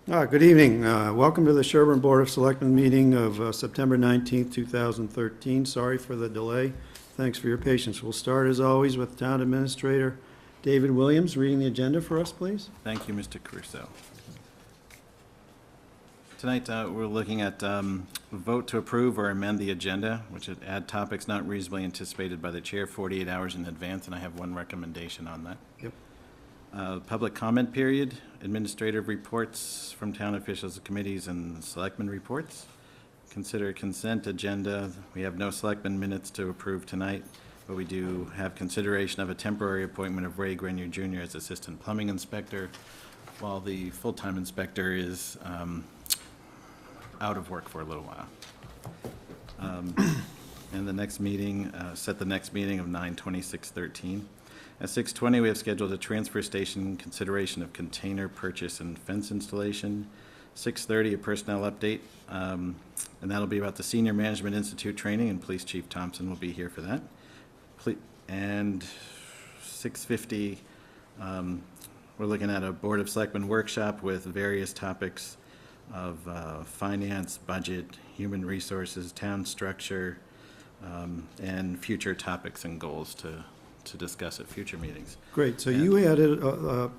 Good evening. Welcome to the Sherborn Board of Selectmen meeting of September 19th, 2013. Sorry for the delay. Thanks for your patience. We'll start, as always, with Town Administrator David Williams reading the agenda for us, please. Thank you, Mr. Caruso. Tonight, we're looking at vote to approve or amend the agenda, which would add topics not reasonably anticipated by the chair 48 hours in advance, and I have one recommendation on that. Yep. Public comment period, administrative reports from town officials, committees, and selectmen reports. Consider consent agenda. We have no selectmen minutes to approve tonight, but we do have consideration of a temporary appointment of Ray Grenier Jr. as Assistant Plumbing Inspector, while the full-time inspector is out of work for a little while. And the next meeting, set the next meeting of 9/26/13. At 6:20, we have scheduled a transfer station consideration of container purchase and fence installation. 6:30, a personnel update, and that'll be about the Senior Management Institute training, and Police Chief Thompson will be here for that. And 6:50, we're looking at a Board of Selectmen workshop with various topics of finance, budget, human resources, town structure, and future topics and goals to discuss at future meetings. Great. So you had it,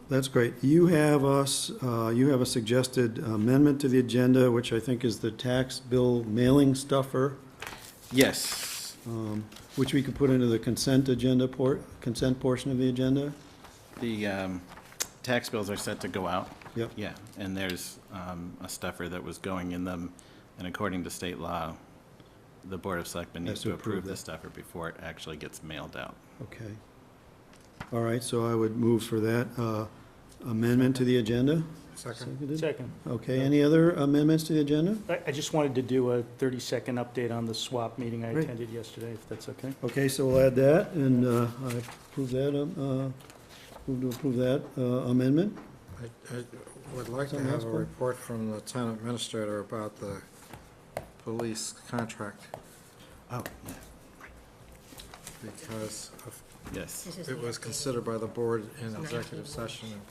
that's great. You have a suggested amendment to the agenda, which I think is the tax bill mailing stuffer, Yes. which we could put into the consent agenda consent portion of the agenda. The tax bills are set to go out. Yep. Yeah, and there's a stuffer that was going in them, and according to state law, the Board of Selectmen needs to approve the stuffer before it actually gets mailed out. Okay. All right, so I would move for that amendment to the agenda. Seconded? Second. Okay, any other amendments to the agenda? I just wanted to do a 30-second update on the swap meeting I Great. attended yesterday, if that's okay. Okay, so we'll add that, and I approve that, move to approve that amendment. I would like to Something else, have a Paul? report from the town administrator about the police contract, Oh, yeah. because Yes. it was considered by the board in executive session, and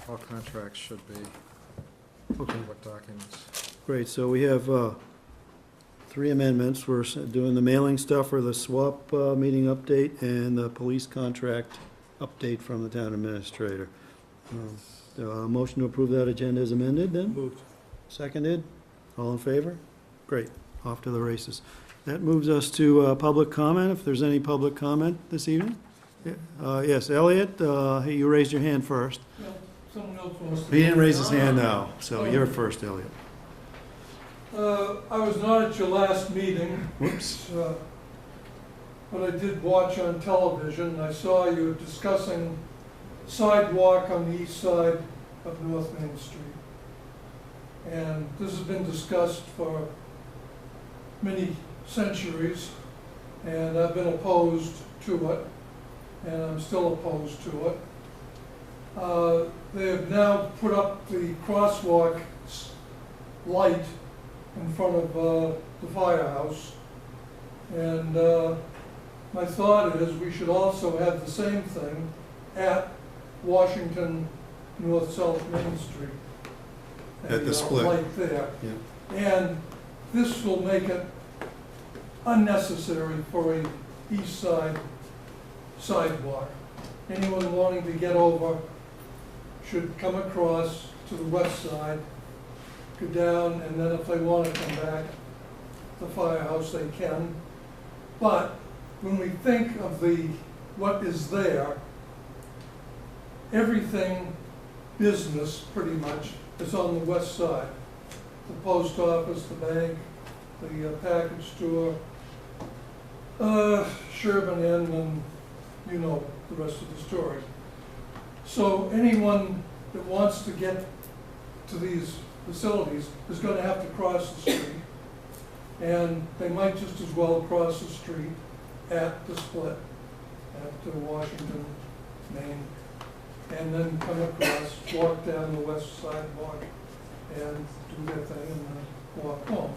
all contracts should be Okay, what documents. great, so we have three amendments. We're doing the mailing stuff for the swap meeting update and the police contract update from the town administrator. Motion to approve that agenda is amended then? Moved. Seconded? All in favor? Great, off to the races. That moves us to public comment, if there's any public comment this evening. Yes, Elliot, hey, you raised your hand first. Someone else wants to. He didn't raise his hand now, so you're first, Elliot. I was not at your last meeting. Whoops. But I did watch on television. I saw you discussing sidewalk on the east side of North Main Street. And this has been discussed for many centuries, and I've been opposed to it, and I'm still opposed to it. They have now put up the crosswalk light in front of the firehouse, and my thought is we should also have the same thing at Washington North-South Main Street. At the split. Light there. Yeah. And this will make it unnecessary for a east side sidewalk. Anyone wanting to get over should come across to the west side, go down, and then if they want to come back to the firehouse, they can. But when we think of what is there, everything business pretty much is on the west side. The post office, the bank, the package store, Sherborn Inn, and you know the rest of the story. So anyone that wants to get to these facilities is going to have to cross the street, and they might just as well cross the street at the split, at Washington, Main, and then come across, walk down the west sidewalk, and do their thing, and then walk home.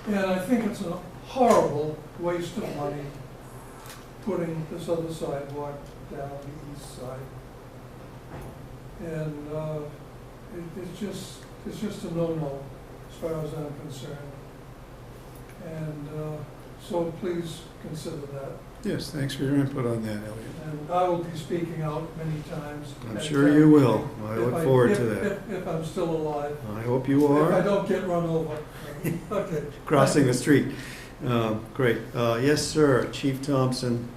And I think it's a horrible waste of money putting this other sidewalk down the east side. And It's just a no-no as far as I'm concerned. And so please consider that. Yes, thanks for your input on that, Elliot. And I will be speaking out many times. I'm at sure town you will. meeting, I if look forward to that. If I'm still alive. I hope you If I are, don't get run over. Okay. crossing the street. Great. Yes, sir, Chief Thompson.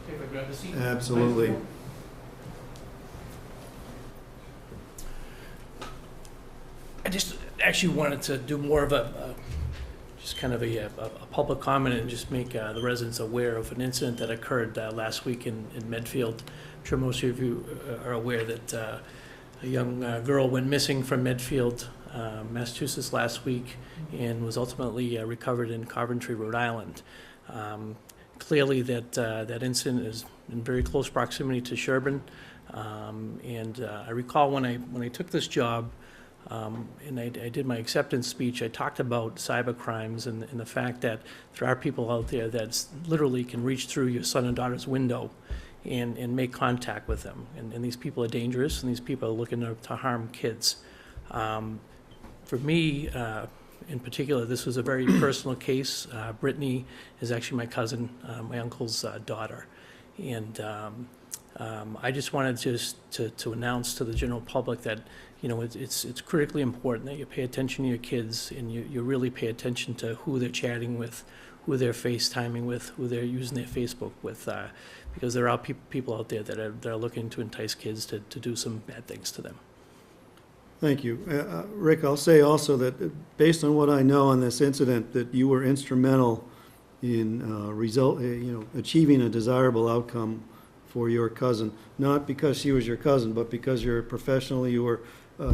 If I grab a seat. Absolutely. I just actually wanted to do more of just kind of a public comment and just make the residents aware of an incident that occurred last week in Medfield. I'm sure most of you are aware that a young girl went missing from Medfield, Massachusetts last week and was ultimately recovered in Coventry, Rhode Island. Clearly that incident is in very close proximity to Sherborn. And I recall when I took this job, and I did my acceptance speech, I talked about cyber crimes and the fact that there are people out there that literally can reach through your son and daughter's window and make contact with them. And these people are dangerous, and these people are looking to harm kids. For me, in particular, this was a very personal case. Brittany is actually my cousin, my uncle's daughter. And I just wanted to announce to the general public that, you know, it's critically important that you pay attention to your kids and you really pay attention to who they're chatting with, who they're FaceTiming with, who they're using their Facebook with, because there are people out there that are looking to entice kids to do some bad things to them. Thank you. Rick, I'll say also that based on what I know on this incident, that you were instrumental in achieving a desirable outcome for your cousin, not because she was your cousin, but because you're professionally, you were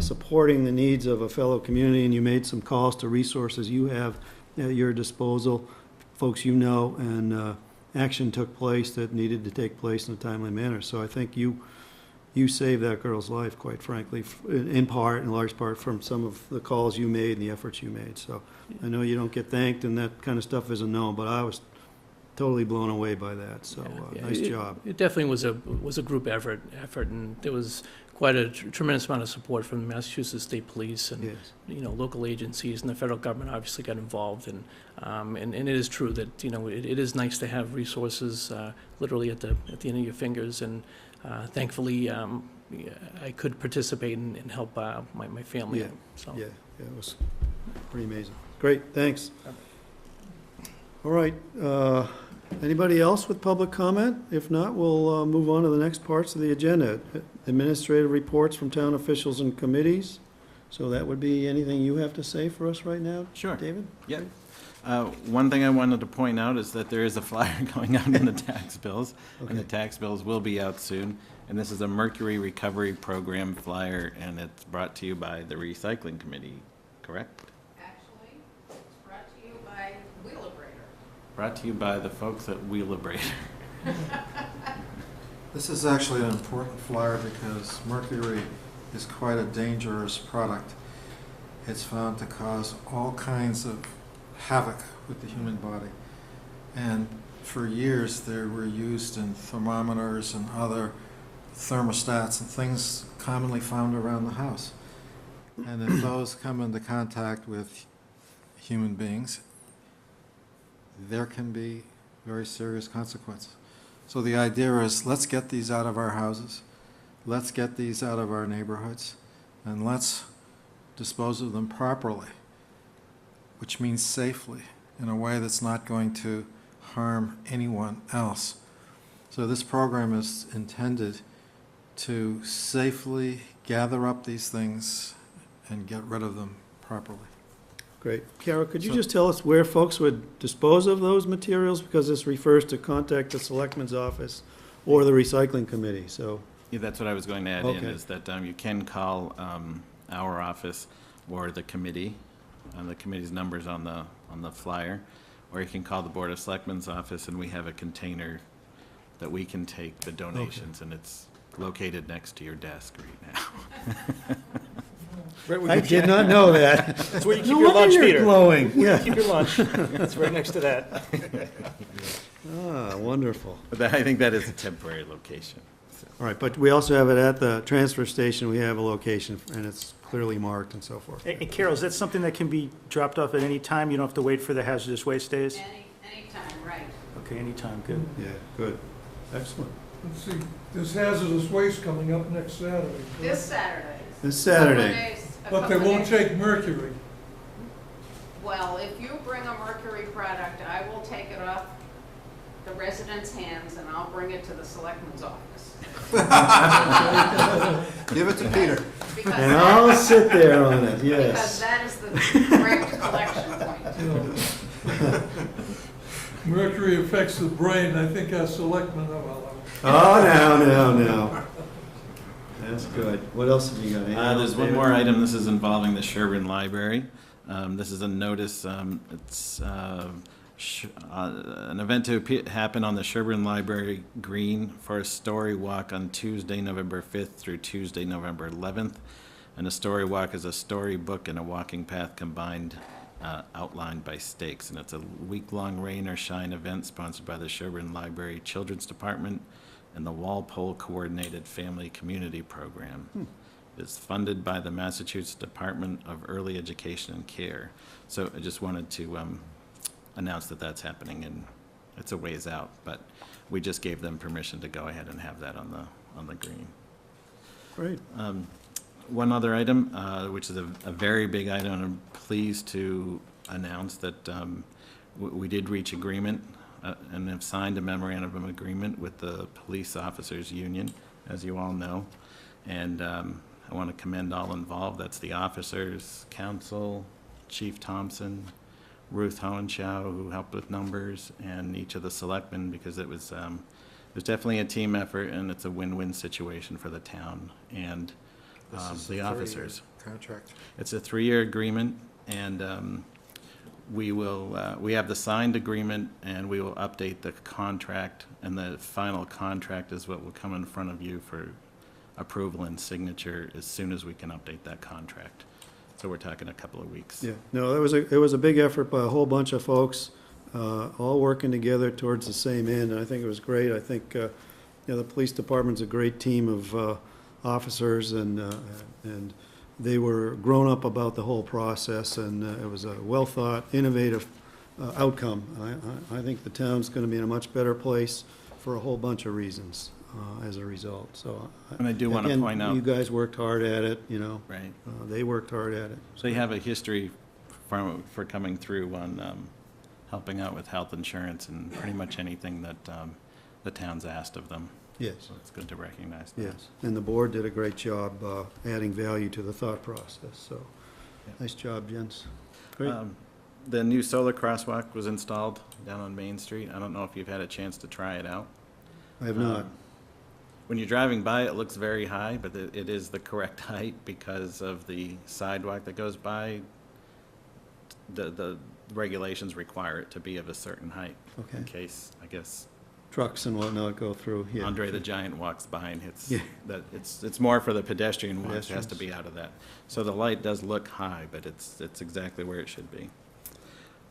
supporting the needs of a fellow community, and you made some calls to resources you have at your disposal, folks you know, and action took place that needed to take place in a timely manner. So I think you saved that girl's life, quite frankly, in large part, from some of the calls you made and the efforts you made. So I know you don't get thanked, and that kind of stuff isn't known, but I was totally blown away by that. So nice job. It definitely was a group effort, and there was quite a tremendous amount of support from the Massachusetts State Police and Yes. local agencies, and the federal government obviously got involved. And it is true that it is nice to have resources literally at the end of your fingers. And thankfully, I could participate and help my family. Yeah. So. Yeah, it was pretty amazing. Great, thanks. All right, anybody else with public comment? If not, we'll move on to the next parts of the agenda. Administrative reports from town officials and committees. So that would be anything you have to say for us right now? Sure. David? Yeah. One thing I wanted to point out is that there is a flyer going out in the tax bills, and the Okay. tax bills will be out soon. And this is a Mercury Recovery Program flyer, and it's brought to you by the Recycling Committee, correct? Actually, it's brought to you by Wheelabrator. Brought to you by the folks at Wheelabrator. This is actually an important flyer because mercury is quite a dangerous product. It's found to cause all kinds of havoc with the human body. And for years they were used in thermometers and other thermostats and things commonly found around the house. And if those come into contact with human beings, there can be very serious consequences. So the idea is, let's get these out of our houses, let's get these out of our neighborhoods, and let's dispose of them properly, which means safely, in a way that's not going to harm anyone else. So this program is intended to safely gather up these things and get rid of them properly. Great. Carol, could you So- just tell us where folks would dispose of those materials? Because this refers to contact the Selectmen's office or the Recycling Committee, so. Yeah, that's what I was going to add in, Okay. is that you can call our office or the committee. The committee's number's on the flyer. Or you can call the Board of Selectmen's office, and we have a container that we can take the donations, and it's located next to your desk right now. I did not know that. That's where you keep No your wonder lunch, you're Peter. glowing, yeah. Keep your lunch. It's right next to that. Ah, wonderful. But I think that is a temporary location. All right, but we also have it at the transfer station, we have a location, and it's clearly marked and so forth. And Carol, is that something that can be dropped off at any time? You don't have to wait for the hazardous waste days? Anytime, right. Okay, anytime, good. Yeah, good, excellent. Let's see, there's hazardous waste coming up next Saturday. correct? This Saturday. This Saturday. Couple days- a But they couple won't days- take mercury. Well, if you bring a mercury product, I will take it off the residents' hands and I'll bring it to the selectman's office. Give it to Peter. Because And that- I'll sit there on it, because yes. that is the correct collection point. You know. Mercury affects the brain, I think our selectmen are well. Oh, now. That's good. What else have you got? Anything else, There's one David? more item. This is involving the Sherborn Library. This is a notice, it's an event to happen on the Sherborn Library Green for a story walk on Tuesday, November 5th through Tuesday, November 11th. And a story walk is a storybook and a walking path combined, outlined by stakes. And it's a week-long rain or shine event sponsored by the Sherborn Library Children's Department and the Walpole Coordinated Family Community Program. It's funded by the Massachusetts Department of Early Education and Care. So I just wanted to announce that that's happening, and it's a ways out, but we just gave them permission to go ahead and have that on the green. Great. One other item, which is a very big item, and I'm pleased to announce that we did reach agreement and have signed a memorandum of agreement with the Police Officers Union, as you all know. And I want to commend all involved. That's the officers, council, Chief Thompson, Ruth Hohenschow, who helped with numbers, and each of the selectmen, because it was definitely a team effort, and it's a win-win situation for the town and This is the a officers. 3-year contract. It's a 3-year agreement, and we have the signed agreement, and we will update the contract, and the final contract is what will come in front of you for approval and signature as soon as we can update that contract. So we're talking a couple of weeks. Yeah, no, it was a big effort by a whole bunch of folks, all working together towards the same end, and I think it was great. I think, the police department's a great team of officers, and they were grown up about the whole process, and it was a well-thought, innovative outcome. I think the town's gonna be in a much better place for a whole bunch of reasons as a result, so. And I do want to again, point out. you guys worked hard at it, Right. they worked hard at it. So you have a history for coming through on helping out with health insurance and pretty much anything that the town's asked of them. Yes. So it's good to recognize that. Yes, and the board did a great job adding value to the thought process, so, Yeah. nice job, gents. Great. The new solar crosswalk was installed down on Main Street. I don't know if you've had a chance to try it out. I have not. When you're driving by, it looks very high, but it is the correct height because of the sidewalk that goes by. The regulations require it to be of a certain height. Okay. In case, I guess, Trucks and whatnot go through, yeah. Andre the Giant walks by and hits, Yeah. that it's more for the pedestrian walk, it has to Pedestrians. be out of that. So the light does look high, but it's exactly where it should be.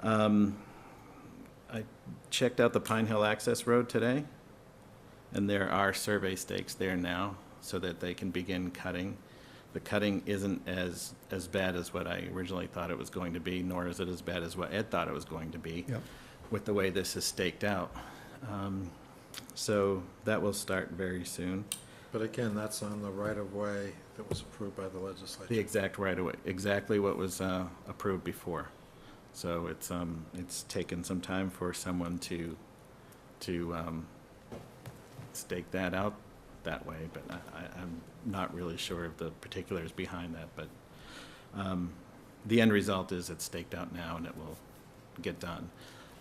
I checked out the Pine Hill Access Road today, and there are survey stakes there now so that they can begin cutting. The cutting isn't as bad as what I originally thought it was going to be, nor is it as bad as what Ed thought it was going to be Yep. with the way this is staked out. So that will start very soon. But again, that's on the right-of-way that was approved by the legislature. The exact right of way, exactly what was approved before. So it's taken some time for someone to stake that out that way, but I'm not really sure of the particulars behind that, but the end result is it's staked out now and it will get done.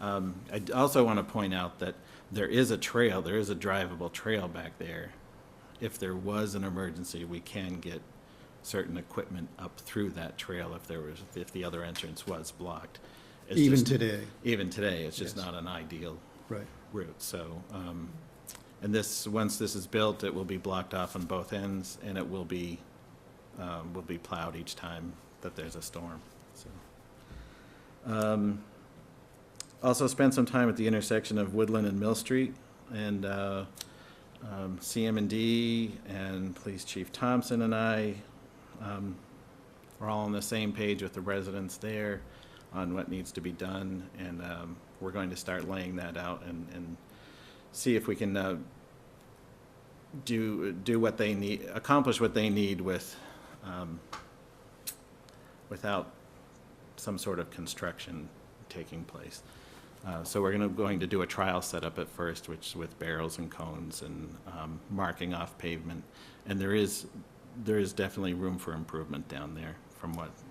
I also want to point out that there is a trail, there is a drivable trail back there. If there was an emergency, we can get certain equipment up through that trail if the other entrance was blocked. It's Even just- today, Even today, it's just Yes. not an ideal right. route, so, and once this is built, it will be blocked off on both ends, and it will be plowed each time that there's a storm, so. Also spent some time at the intersection of Woodland and Mill Street, and CM&D and Police Chief Thompson and I we're all on the same page with the residents there on what needs to be done, and we're going to start laying that out and see if we can do what they need, accomplish what they need with without some sort of construction taking place. So we're going to do a trial setup at first, which with barrels and cones and marking off pavement, and there is definitely room for improvement down there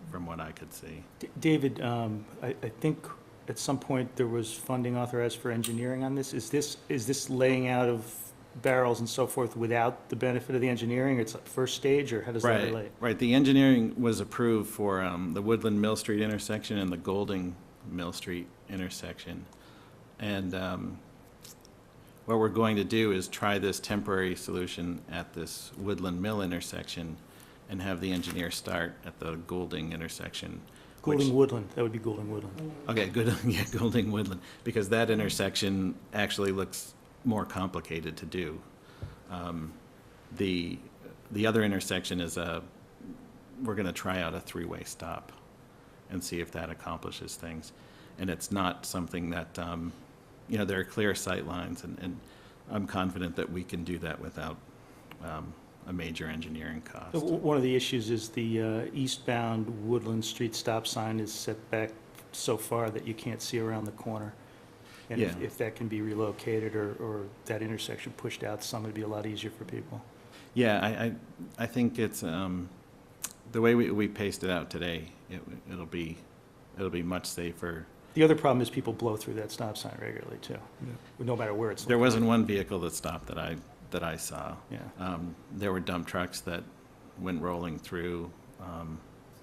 from what I could see. David, I think at some point there was funding authorized for engineering on this. Is this laying out of barrels and so forth without the benefit of the engineering? It's like first stage, or how does that relate? Right. The engineering was approved for the Woodland Mill Street intersection and the Golding Mill Street intersection. And what we're going to do is try this temporary solution at this Woodland Mill intersection and have the engineer start at the Golding intersection. Goulding Woodland, that would be Goulding Woodland. Okay, good, yeah, Golding Woodland, because that intersection actually looks more complicated to do. The other intersection is we're gonna try out a three-way stop and see if that accomplishes things. And it's not something that, there are clear sight lines, and I'm confident that we can do that without a major engineering cost. One of the issues is the eastbound Woodland Street stop sign is set back so far that you can't see around the corner. And Yeah. if that can be relocated or that intersection pushed out some, it'd be a lot easier for people. Yeah, I think it's, the way we paced it out today, it'll be much safer. The other problem is people blow through that stop sign regularly too, no matter where it's. There wasn't one vehicle that stopped that I saw. Yeah. There were dump trucks that went rolling through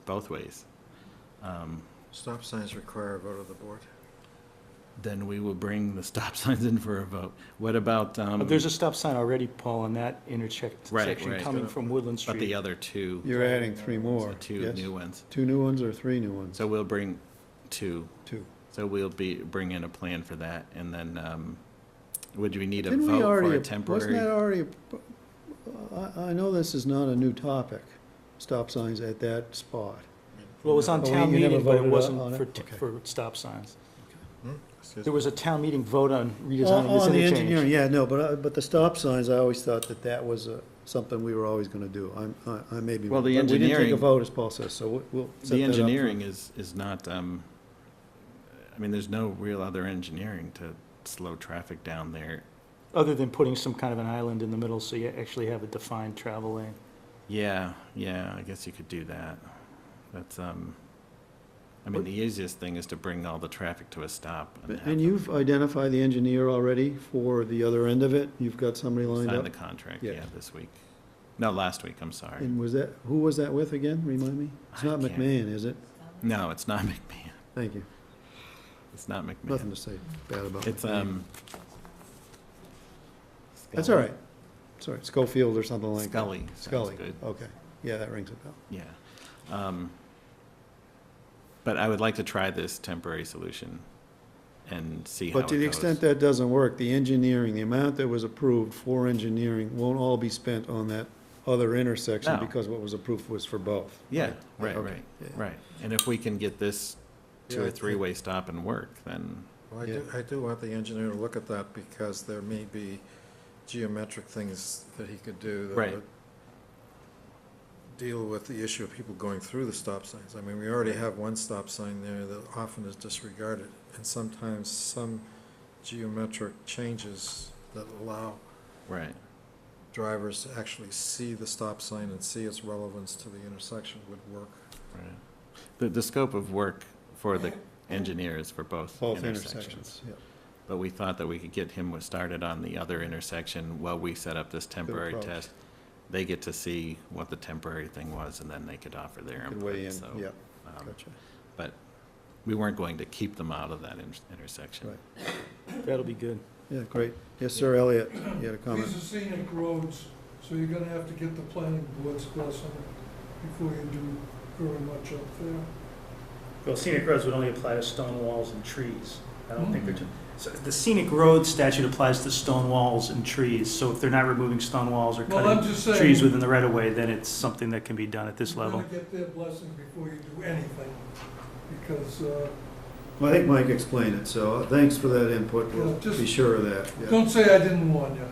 both ways. Stop signs require a vote of the board. Then we will bring the stop signs in for a vote. What about, There's a stop sign already, Paul, on that intersection right. coming from Woodland but the Street. other two? You're adding three more, So two yes? new ones. 2 new ones or 3 new ones? So we'll bring two. 2. So we'll bring in a plan for that, and then, would we need a Didn't we vote for already, a wasn't temporary? that already, I know this is not a new topic, stop signs at that spot. Well, it was on Oh, town you never meeting, but it voted on wasn't it? Okay. for stop signs. Excuse There me. was a town meeting vote on redesigning this On the engineering, interchange. yeah, no, but the stop signs, I always thought that was something we were always gonna do. I may be. Well, the but we didn't take a engineering- vote, as Paul says, so we'll set The that up for- engineering is not, there's no real other engineering to slow traffic down there. Other than putting some kind of an island in the middle so you actually have a defined travel lane. Yeah, I guess you could do that. That's, the easiest thing is to bring all the traffic to a stop. have And them you've identified the engineer already for the other end of it? You've got somebody lined Sign up? the contract, Yeah. yeah, this week. No, last week, I'm sorry. And who was that with again? Remind me? It's I not can't- McMahon, is it? No, it's not McMahon. Thank you. It's not McMahon. Nothing to say bad about It's, McMahon. That's all right. Sorry, Schofield or something like that. Scully. Sounds Scully, good. okay. Yeah, that rings a bell. Yeah. But I would like to try this temporary solution and see how it But to the goes. extent that doesn't work, the engineering, the amount that was approved for engineering won't all be spent on that other intersection No. because what was approved was for both. Yeah, right, Okay, yeah. right. And if we can get this two Yeah, I or think- three-way stop and work, then, Well, Yeah. I do want the engineer to look at that because there may be geometric things that he could do that Right. would deal with the issue of people going through the stop signs. I mean, we already have one stop sign there that often is disregarded, and sometimes some geometric changes that allow right. drivers to actually see the stop sign and see its relevance to the intersection would work. Right. The scope of work for the engineer is for both Both intersections. intersections, yeah. But we thought that we could get him started on the other intersection while we set up this temporary approach. test. They get to see what the temporary thing was, and then they could offer their Could weigh input, in, so. yeah, um, gotcha. But we weren't going to keep them out of that intersection. Right. That'll be good. Yeah, great. Yes, sir, Elliot, you had a comment? These are scenic roads, so you're gonna have to get the planning board's blessing before you do very much up there. Well, scenic roads would only apply to stone walls and trees. I don't think they're, So the scenic road statute applies to stone walls and trees, so if they're not removing stone walls or Well, I'm cutting just saying. trees within the right of way, then it's something that can be done at this You're level. gonna get their blessing before you do anything, because, Well, I think Mike explained it, so thanks for that input. We'll Yeah, just- be sure of that. Yeah. don't say I didn't warn you.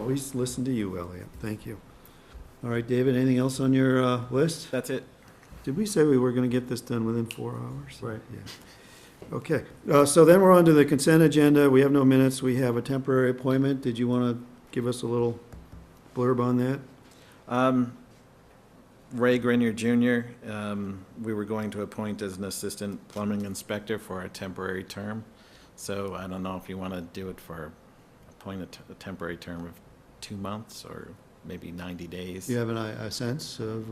Always listen to you, Elliot. Thank you. All right, David, anything else on your list? That's it. Did we say we were going to get this done within 4 hours? Right. Yeah. Okay, so then we're on to the consent agenda. We have no minutes. We have a temporary appointment. Did you want to give us a little blurb on that? Ray Grenier Jr., we were going to appoint as an assistant plumbing inspector for a temporary term. So I don't know if you want to do it for, appoint a temporary term of 2 months or maybe 90 days. Do you have a sense of,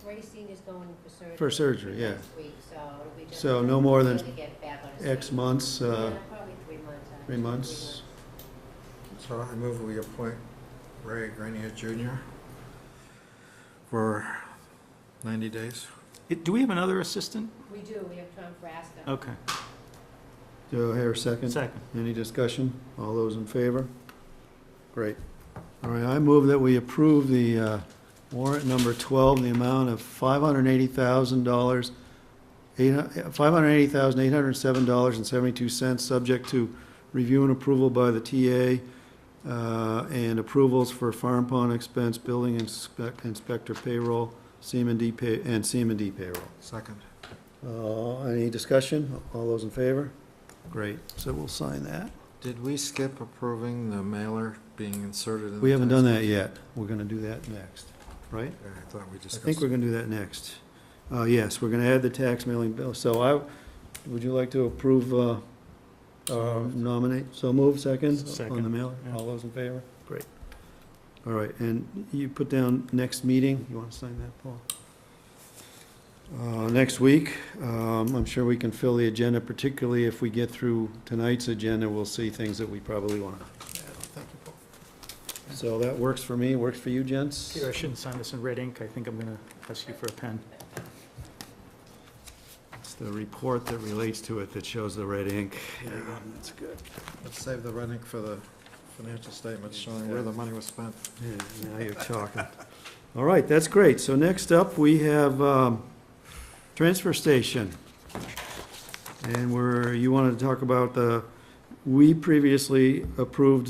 Ray Senior's going for surgery. For surgery, yeah. Next week, so it'll be just. So no more than to get back on his X feet. months, Yeah, probably 3 months. actually, 3 months? So I move we appoint Ray Grenier Jr. for 90 days. Do we have another assistant? We do, we have Tom Frasca. Okay, Do I hear a second? second. Any discussion? All those in favor? Great. All right, I move that we approve the warrant number 12, in the amount of $580,000, $580,807.72, subject to review and approval by the TA, and approvals for farm pond expense, building inspector payroll, CM&D payroll. Second. Any discussion? All those in favor? Great, so we'll sign that. Did we skip approving the mailer being inserted in the? We haven't done tax? that yet. We're gonna do that next, right? Okay, I thought we I discussed. think we're gonna do that next. Yes, we're gonna add the tax mailing bill. So would you like to approve, nominate? So move, second? On the Second, mailer? yeah. All those in favor? Great. All right, and you put down next meeting. You wanna sign that, Paul? Next week, I'm sure we can fill the agenda, particularly if we get through tonight's agenda, we'll see things that we probably wanna add. Thank you, Paul. So that works for me, works for you, gents? Peter, I shouldn't sign this in red ink. I think I'm going to ask you for a pen. It's the report that relates to it that shows the red ink. Yeah, that's good. Let's save the running for the financial statements showing where the money was spent. Yeah, now you're talking. All right, that's great. So next up, we have transfer station. And you wanted to talk about we previously approved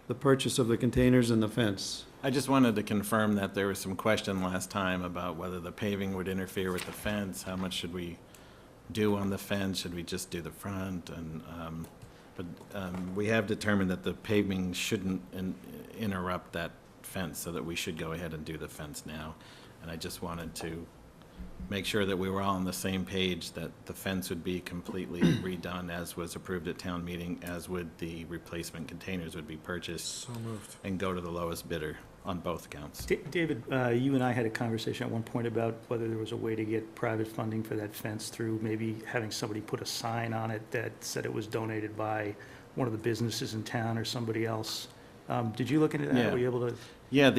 the purchase of the containers and the fence. I just wanted to confirm that there was some question last time about whether the paving would interfere with the fence. How much should we do on the fence? Should we just do the front? And, but we have determined that the paving shouldn't interrupt that fence, so that we should go ahead and do the fence now. And I just wanted to make sure that we were all on the same page, that the fence would be completely redone as was approved at town meeting, as would the replacement containers would be purchased So moved. and go to the lowest bidder on both accounts. David, you and I had a conversation at one point about whether there was a way to get private funding for that fence through maybe having somebody put a sign on it that said it was donated by one of the businesses in town or somebody else. Did you look into that? Yeah. Were you able to? Yeah,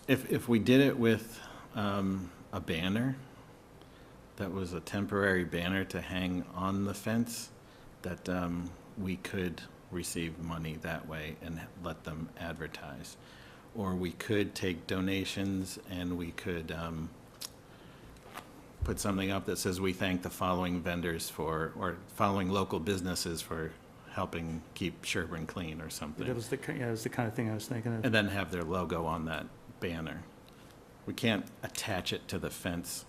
if we did it with a banner, that was a temporary banner to hang on the fence, that we could receive money that way and let them advertise. Or we could take donations and we could put something up that says, we thank the following vendors or following local businesses for helping keep Sherborn clean or something. That was the kind of thing I was thinking of. And then have their logo on that banner. We can't attach it to the fence.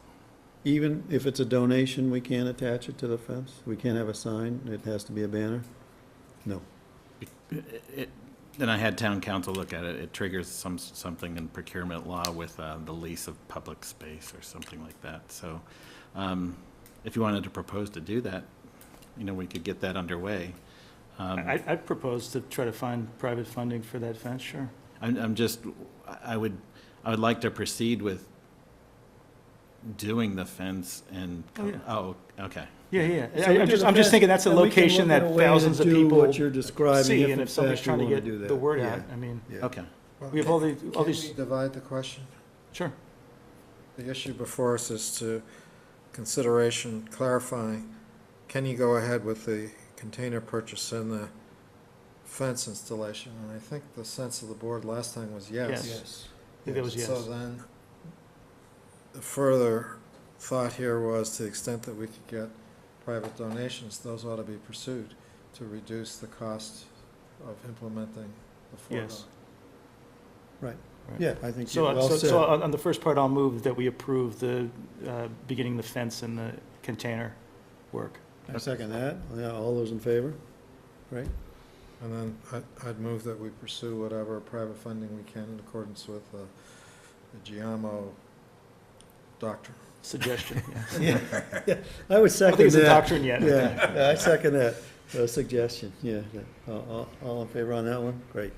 Even if it's a donation, we can't attach it to the fence? We can't have a sign? It has to be a banner? No. Then I had town council look at it. It triggers something in procurement law with the lease of public space or something like that. So if you wanted to propose to do that, we could get that underway. I'd propose to try to find private funding for that fence, sure. I would like to proceed with doing the fence and, Oh, yeah. oh, okay. Yeah. So we do the I'm just thinking that's a fence, and we can location look at that a way to thousands of do people what you're describing, see, if and in if somebody's fact trying to we wanna get do that. the word Yeah. out, I mean, Yeah. Okay. we have all Can these, we divide the question? sure. The issue before us is to consideration clarifying can you go ahead with the container purchase and the fence installation? And I think the sense of the board last time was yes. Yes. I think that was yes. So then, the further thought here was, to the extent that we could get private donations, those ought to be pursued to reduce the cost of implementing the foregone. Yes. Right. Right. Yeah, I think So, you're well so said. on the first part, I'll move that we approve the beginning the fence and the container work. I second that. Yeah, all those in favor? Right? And then I'd move that we pursue whatever private funding we can in accordance with the Giamo doctrine. Suggestion, yeah. Yeah, I would I don't second think it's a that. doctrine yet. Yeah, I second that, suggestion, yeah. All in favor on that one? Great.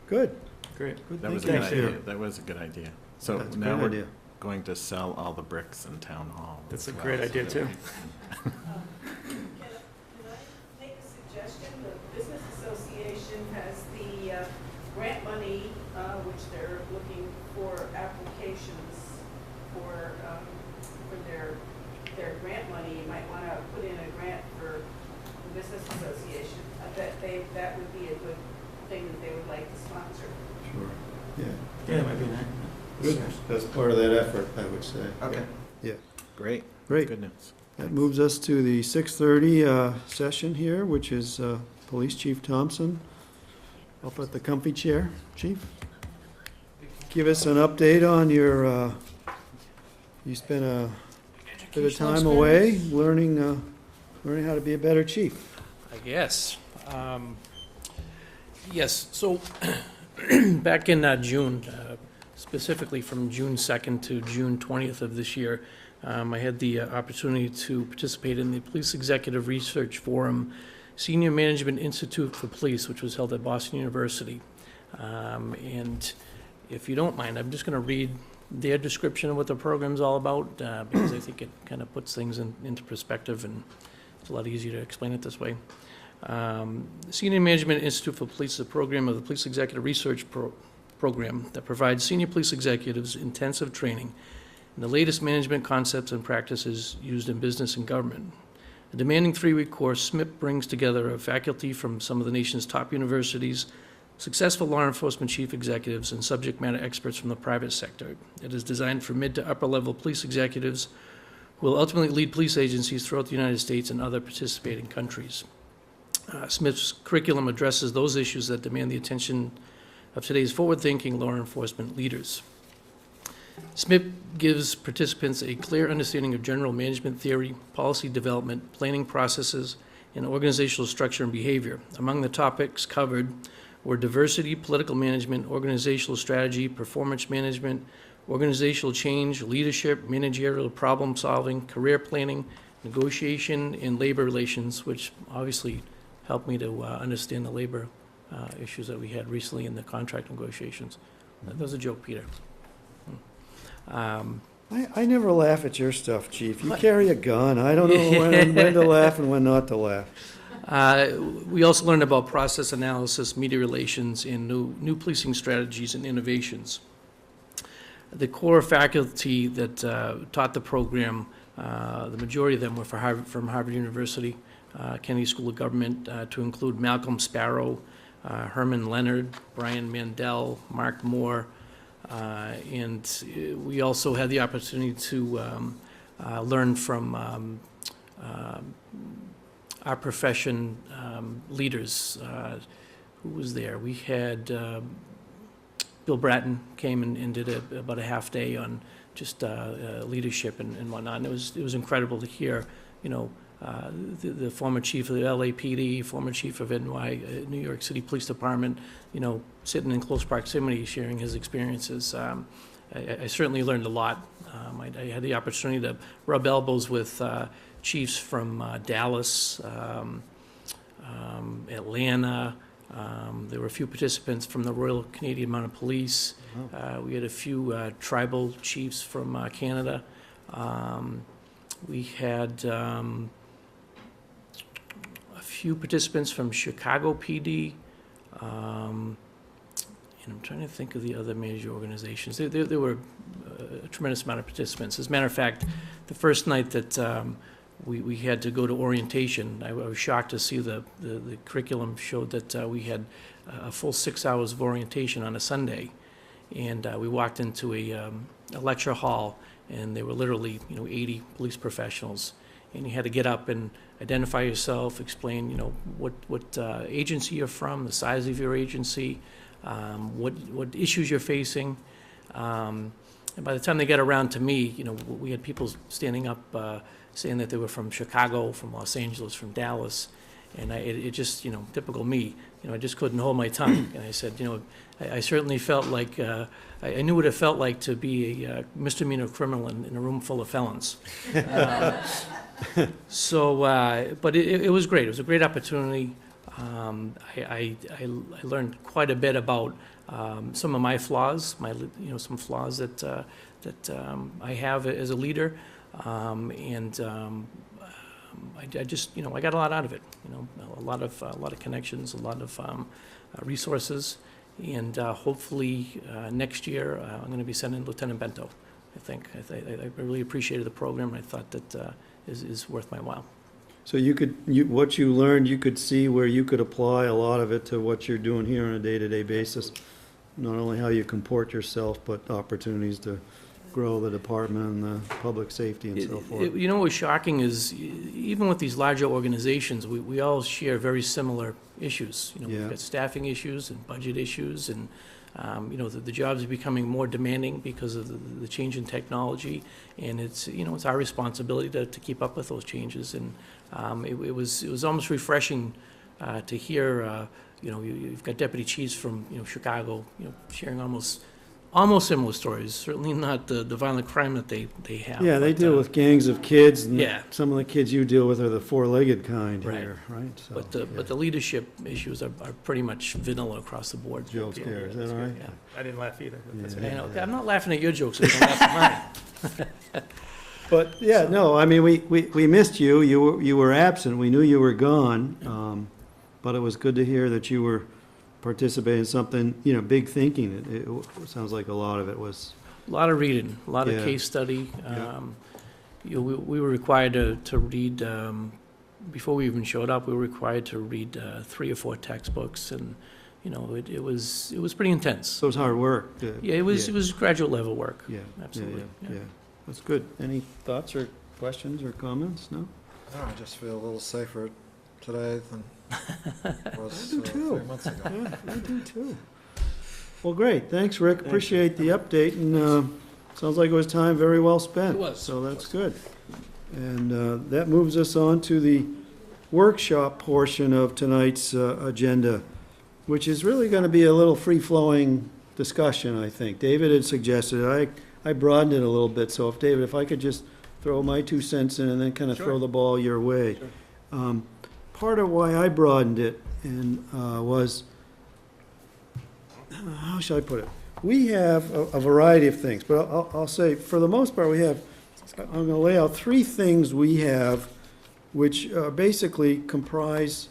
Good. Great. Good That was a thinking, good Peter. idea. That was a good idea. So That's a now great we're idea. going to sell all the bricks in town hall. That's a as great well. idea, too. Can I make a suggestion? The Business Association has the grant money, which they're looking for applications for their grant money. You might want to put in a grant for the Business Association. That would be a good thing that they would like to sponsor. Sure, yeah. Yeah, that might be that. Good. That's part of that effort, I would say. Okay. Yeah, Great. great. Good news. That moves us to the 6:30 session here, which is Police Chief Thompson up at the comfy chair. Chief, give us an update on your, you spent a bit of time away learning how to be a better chief. I guess. Yes, so back in June, specifically from June 2nd to June 20th of this year, I had the opportunity to participate in the Police Executive Research Forum Senior Management Institute for Police, which was held at Boston University. And if you don't mind, I'm just going to read their description of what the program's all about, because I think it kind of puts things into perspective, and it's a lot easier to explain it this way. The Senior Management Institute for Police is a program of the Police Executive Research Program that provides senior police executives intensive training in the latest management concepts and practices used in business and government. A demanding 3-week course, SMIP brings together a faculty from some of the nation's top universities, successful law enforcement chief executives, and subject matter experts from the private sector. It is designed for mid to upper level police executives who will ultimately lead police agencies throughout the United States and other participating countries. SMIP's curriculum addresses those issues that demand the attention of today's forward-thinking law enforcement leaders. SMIP gives participants a clear understanding of general management theory, policy development, planning processes, and organizational structure and behavior. Among the topics covered were diversity, political management, organizational strategy, performance management, organizational change, leadership, managerial problem solving, career planning, negotiation, and labor relations, which obviously helped me to understand the labor issues that we had recently in the contract negotiations. That was a joke, Peter. I never laugh at your stuff, Chief. You carry a gun. I don't know when to laugh and when not to laugh. We also learned about process analysis, media relations, and new policing strategies and innovations. The core faculty that taught the program, the majority of them were from Harvard University, Kennedy School of Government, to include Malcolm Sparrow, Herman Leonard, Brian Mandel, Mark Moore, and we also had the opportunity to learn from our profession leaders. Who was there? We had Bill Bratton came and did about a half day on just leadership and whatnot, and it was incredible to hear, the former chief of the LAPD, former chief of New York City Police Department, sitting in close proximity, sharing his experiences. I certainly learned a lot. I had the opportunity to rub elbows with chiefs from Dallas, Atlanta. There were a few participants from the Royal Canadian Mounted Police. We had a few tribal chiefs from Canada. We had a few participants from Chicago PD. And I'm trying to think of the other major organizations. There were a tremendous amount of participants. As a matter of fact, the first night that we had to go to orientation. I was shocked to see the curriculum showed that we had a full 6 hours of orientation on a Sunday. And we walked into a lecture hall, and there were literally, 80 police professionals. And you had to get up and identify yourself, explain, what agency you're from, the size of your agency, what issues you're facing. And by the time they got around to me, we had people standing up saying that they were from Chicago, from Los Angeles, from Dallas. And it just, typical me, I just couldn't hold my tongue. And I said, I certainly felt like, I knew what it felt like to be a misdemeanor criminal in a room full of felons. But it was great. It was a great opportunity. I learned quite a bit about some of my flaws, some flaws that I have as a leader. I just, I got a lot out of it, a lot of connections, a lot of resources, and hopefully next year I'm going to be sending Lieutenant Bento. I think I really appreciated the program. I thought that is worth my while. So what you learned, you could see where you could apply a lot of it to what you're doing here on a day-to-day basis. Not only how you comport yourself, but opportunities to grow the department and the public safety and so forth. What was shocking is, even with these larger organizations, we all share very similar issues. We've got staffing issues and budget issues, and the jobs are becoming more demanding because of the change in technology, and it's our responsibility to keep up with those changes. And it was almost refreshing to hear. You've got deputy chiefs from Chicago, sharing almost similar stories. Certainly not the violent crime that they have. Yeah, they deal with gangs of kids, and Yeah. some of the kids you deal with are the four-legged kind Right. here, right? So, But the leadership issues are pretty much vanilla across the board. Joke's there, is that all right? Yeah. I didn't laugh either. That's Yeah. I know. I'm not laughing at your jokes, I'm laughing at mine. But, yeah, no, I mean, we missed you. You were absent. We knew you were gone. But it was good to hear that you were participating in something, big thinking. It sounds like a lot of it was. A lot of reading, a lot of Yeah. case study. Yeah. We were required to read, before we even showed up, we were required to read 3 or 4 textbooks, and, it was pretty intense. So it was hard work. Yeah, it was graduate level work. Yeah, Absolutely, yeah. That's good. Any thoughts or questions or comments? No? I just feel a little safer today than I was do too. 3 months ago. Yeah, I do too. Well, great. Thanks, Rick. Appreciate the update, and sounds like it was time very well spent. It was. So that's good. And that moves us on to the workshop portion of tonight's agenda, which is really going to be a little free-flowing discussion, I think. David had suggested it. I broadened it a little bit, so David, if I could just throw my 2 cents in and then kind of throw the ball your way. Sure. Part of why I broadened it was, how shall I put it? We have a variety of things, but I'll say, for the most part, I'm going to lay out 3 things we have, which basically comprise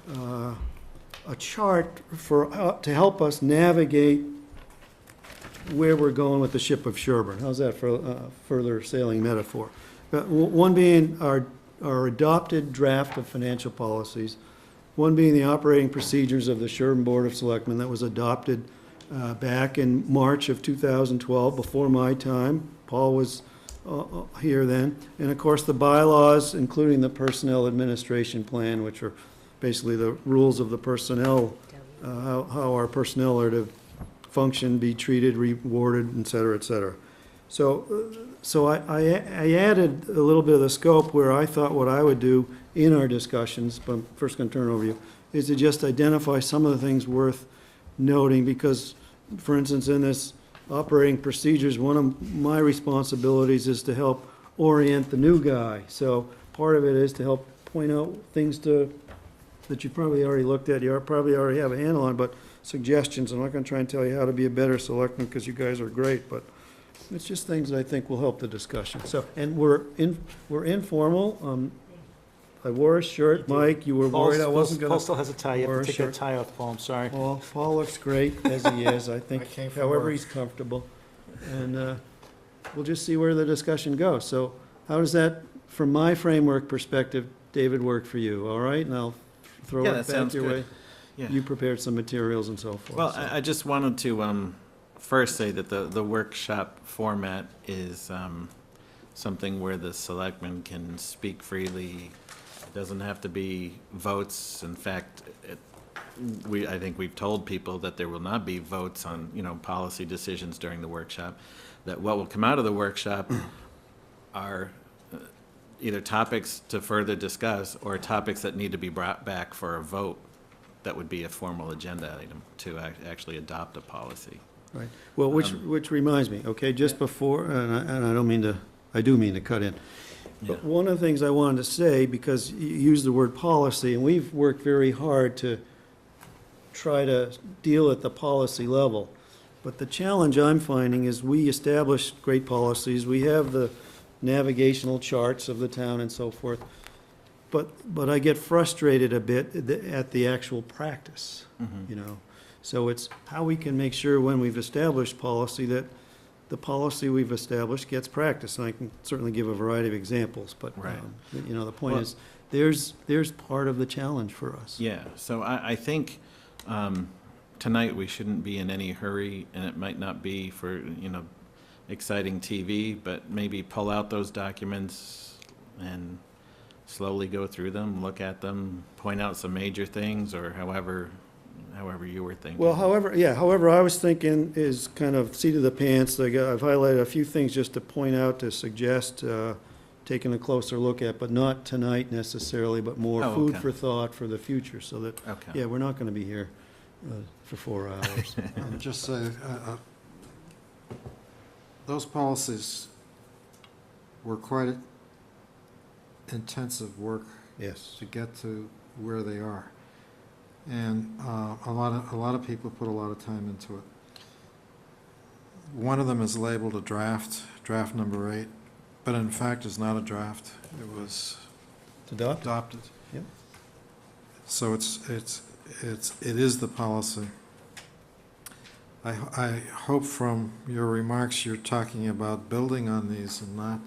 a chart to help us navigate where we're going with the ship of Sherborn. How's that for further sailing metaphor? One being our adopted draft of financial policies, one being the operating procedures of the Sherborn Board of Selectmen that was adopted back in March of 2012, before my time. Paul was here then. And of course, the bylaws, including the Personnel Administration Plan, which are basically the rules of the personnel, how our personnel are to function, be treated, rewarded, et cetera, et cetera. So I added a little bit of the scope where I thought what I would do in our discussions, but I'm first going to turn it over to you, is to just identify some of the things worth noting, because, for instance, in this operating procedures, one of my responsibilities is to help orient the new guy. So part of it is to help point out things that you probably already looked at, you probably already have a handle on, but suggestions. I'm not going to try and tell you how to be a better selectman, because you guys are great, but it's just things that I think will help the discussion. So, and we're informal. I wore a shirt. Mike, you were worried I wasn't going to. Paul still has a tie. You wear have a to take that shirt. tie off, Paul. I'm sorry. Paul looks great as he is, I think, I came from however work. he's comfortable. And we'll just see where the discussion goes. So how does that from my framework perspective, David worked for you, all right? And I'll throw Yeah, it that back sounds your good. way. Yeah. You prepared some materials and so forth. Well, so. I just wanted to first say that the workshop format is something where the selectmen can speak freely. It doesn't have to be votes. In fact, I think we've told people that there will not be votes on, policy decisions during the workshop. That what will come out of the workshop are either topics to further discuss or topics that need to be brought back for a vote. That would be a formal agenda item to actually adopt a policy. Right. Well, which reminds me, okay, just before, and I don't mean to, I do mean to cut in. But Yeah. one of the things I wanted to say, because you used the word policy, and we've worked very hard to try to deal at the policy level. But the challenge I'm finding is we establish great policies, we have the navigational charts of the town and so forth. But I get frustrated a bit at the actual practice, So it's how we can make sure when we've established policy that the policy we've established gets practiced. And I can certainly give a variety of examples, but, Right. the point Well- is, there's part of the challenge for us. Yeah, so I think tonight we shouldn't be in any hurry, and it might not be for, exciting TV, but maybe pull out those documents and slowly go through them, look at them, point out some major things, or however you were thinking. Well, however I was thinking is kind of seat of the pants. I've highlighted a few things just to point out, to suggest, taking a closer look at, but not tonight necessarily, but more Oh, food okay. for thought for the future, so that, Okay. yeah, we're not gonna be here for 4 hours. Just say, those policies were quite intensive work Yes. to get to where they are. And a lot of people put a lot of time into it. One of them is labeled a draft number 8, but in fact is not a draft. It was Adopt? adopted. Yep. So it is the policy. I hope from your remarks you're talking about building on these and not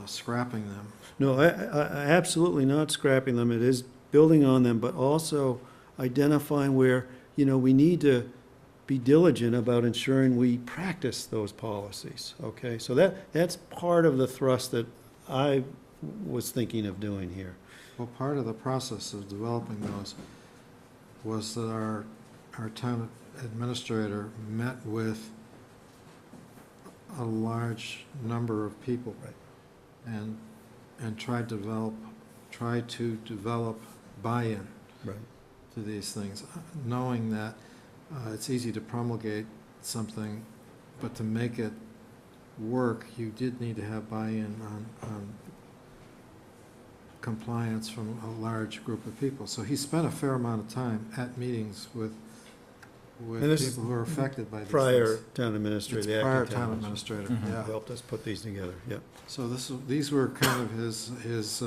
scrapping them. No, I absolutely not scrapping them. It is building on them, but also identifying where, we need to be diligent about ensuring we practice those policies, okay? So that's part of the thrust that I was thinking of doing here. Well, part of the process of developing those was that our town administrator met with a large number of people. Right. And tried to develop buy-in Right. to these things, knowing that it's easy to promulgate something, but to make it work, you did need to have buy-in on compliance from a large group of people. So he spent a fair amount of time at meetings with And this people who are affected by these Prior things. town administrator, It's the prior acting town administrator, Mhm. yeah. Helped us put these together, yeah. So these were kind of his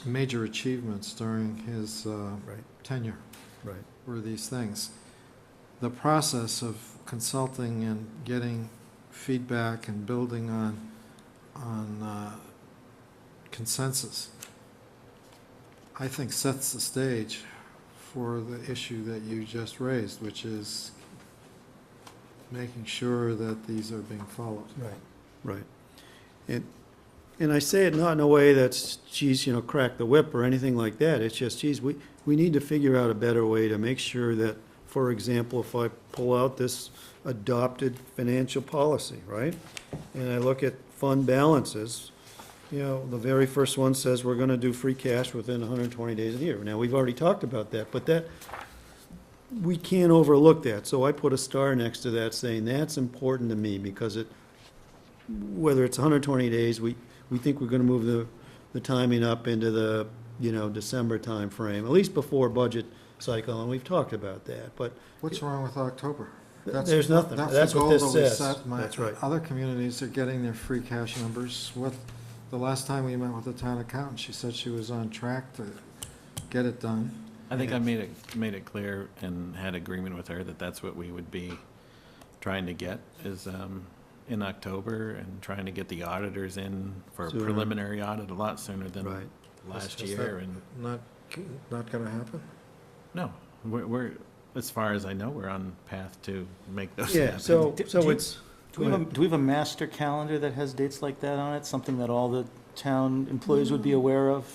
major achievements during his Right, tenure, right. were these things. The process of consulting and getting feedback and building on consensus, I think sets the stage for the issue that you just raised, which is making sure that these are being followed. Right. And I say it not in a way that's, geez, crack the whip or anything like that. It's just, geez, we need to figure out a better way to make sure that, for example, if I pull out this adopted financial policy, right? And I look at fund balances, the very first one says we're gonna do free cash within 120 days of the year. Now, we've already talked about that, but we can't overlook that. So I put a star next to that saying that's important to me because whether it's 120 days, we think we're gonna move the timing up into the, December timeframe, at least before budget cycle, and we've talked about that, but What's wrong with October? there's nothing. That's what this says. That's right. Other communities are getting their free cash numbers. The last time we met with the town accountant, she said she was on track to get it done. I think I made it clear and had agreement with her that that's what we would be trying to get, is in October and trying to get the auditors in for a Sooner. preliminary audit a lot sooner than Right. last Is year. that And not gonna happen? no, we're, as far as I know, we're on path to make those Yeah, happen. so Do you- it's, Do we have a master calendar that has dates like that on it? Something that all the town employees would be aware of?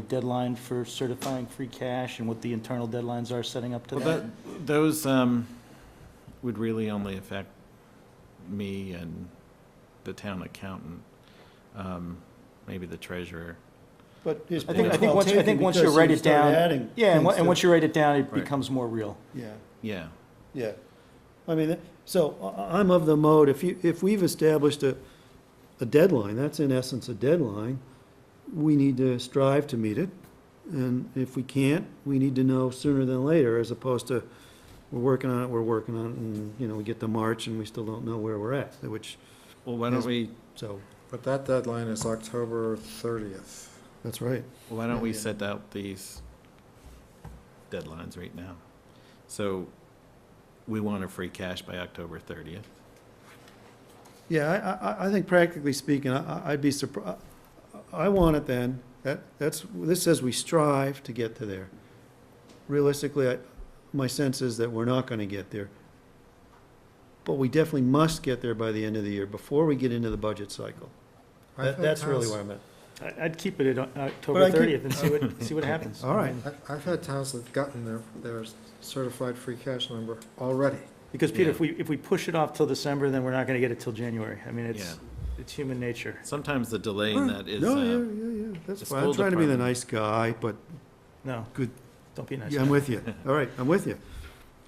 Deadline for certifying free cash and what the internal deadlines are setting up to Well, that? those would really only affect me and the town accountant, maybe the treasurer. but his I think point's well once, I think taken once you because write you it start down, adding yeah, things and to- once you write it down, it Right. becomes more real. Yeah, Yeah, yeah. I mean, so I'm of the mode, if we've established a deadline, that's in essence a deadline, we need to strive to meet it. And if we can't, we need to know sooner than later, as opposed to, we're working on it, and, we get to March and we still don't know where we're at, which, well, why don't Yes. we, so, But that deadline is October 30th. that's right. why don't we Yeah. set out these deadlines right now? So we want a free cash by October 30th. Yeah, I think practically speaking, I'd be surprised, I want it then, this says we strive to get to there. Realistically, my sense is that we're not gonna get there. But we definitely must get there by the end of the year, before we get into the budget cycle. I've had That's really towns- where I'm at. I'd keep it at But I October keep- 30th and see what happens. All right. I've had towns that've gotten their certified free cash number already. Because Peter, Yeah. if we push it off till December, then we're not gonna get it till January. I mean, Yeah. it's human nature. Sometimes the delay in that is, No, yeah, that's the fine, I'm school trying to be the department- nice guy, but, No. Good. Don't be nice. yeah, I'm with you, all right, I'm with you.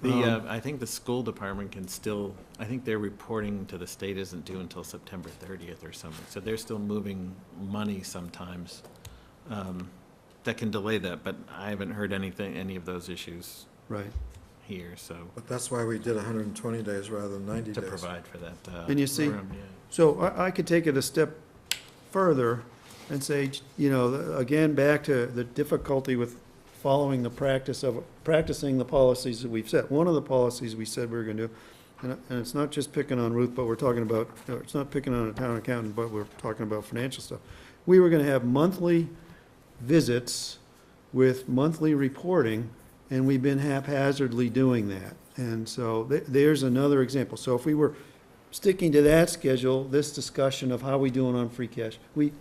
I think the school department can still, I think their reporting to the state isn't due until September 30th or something. So they're still moving money sometimes that can delay that, but I haven't heard any of those issues Right, here, so But that's why we did 120 days rather than 90 to days. provide for that. And you see- room, yeah. so I could take it a step further and say, again, back to the difficulty with following the practicing the policies that we've set. One of the policies we said we were gonna do, and it's not just picking on Ruth, but we're talking about, it's not picking on a town accountant, but we're talking about financial stuff. We were gonna have monthly visits with monthly reporting, and we've been haphazardly doing that. And so there's another example. So if we were sticking to that schedule, this discussion of how we doing on free cash, we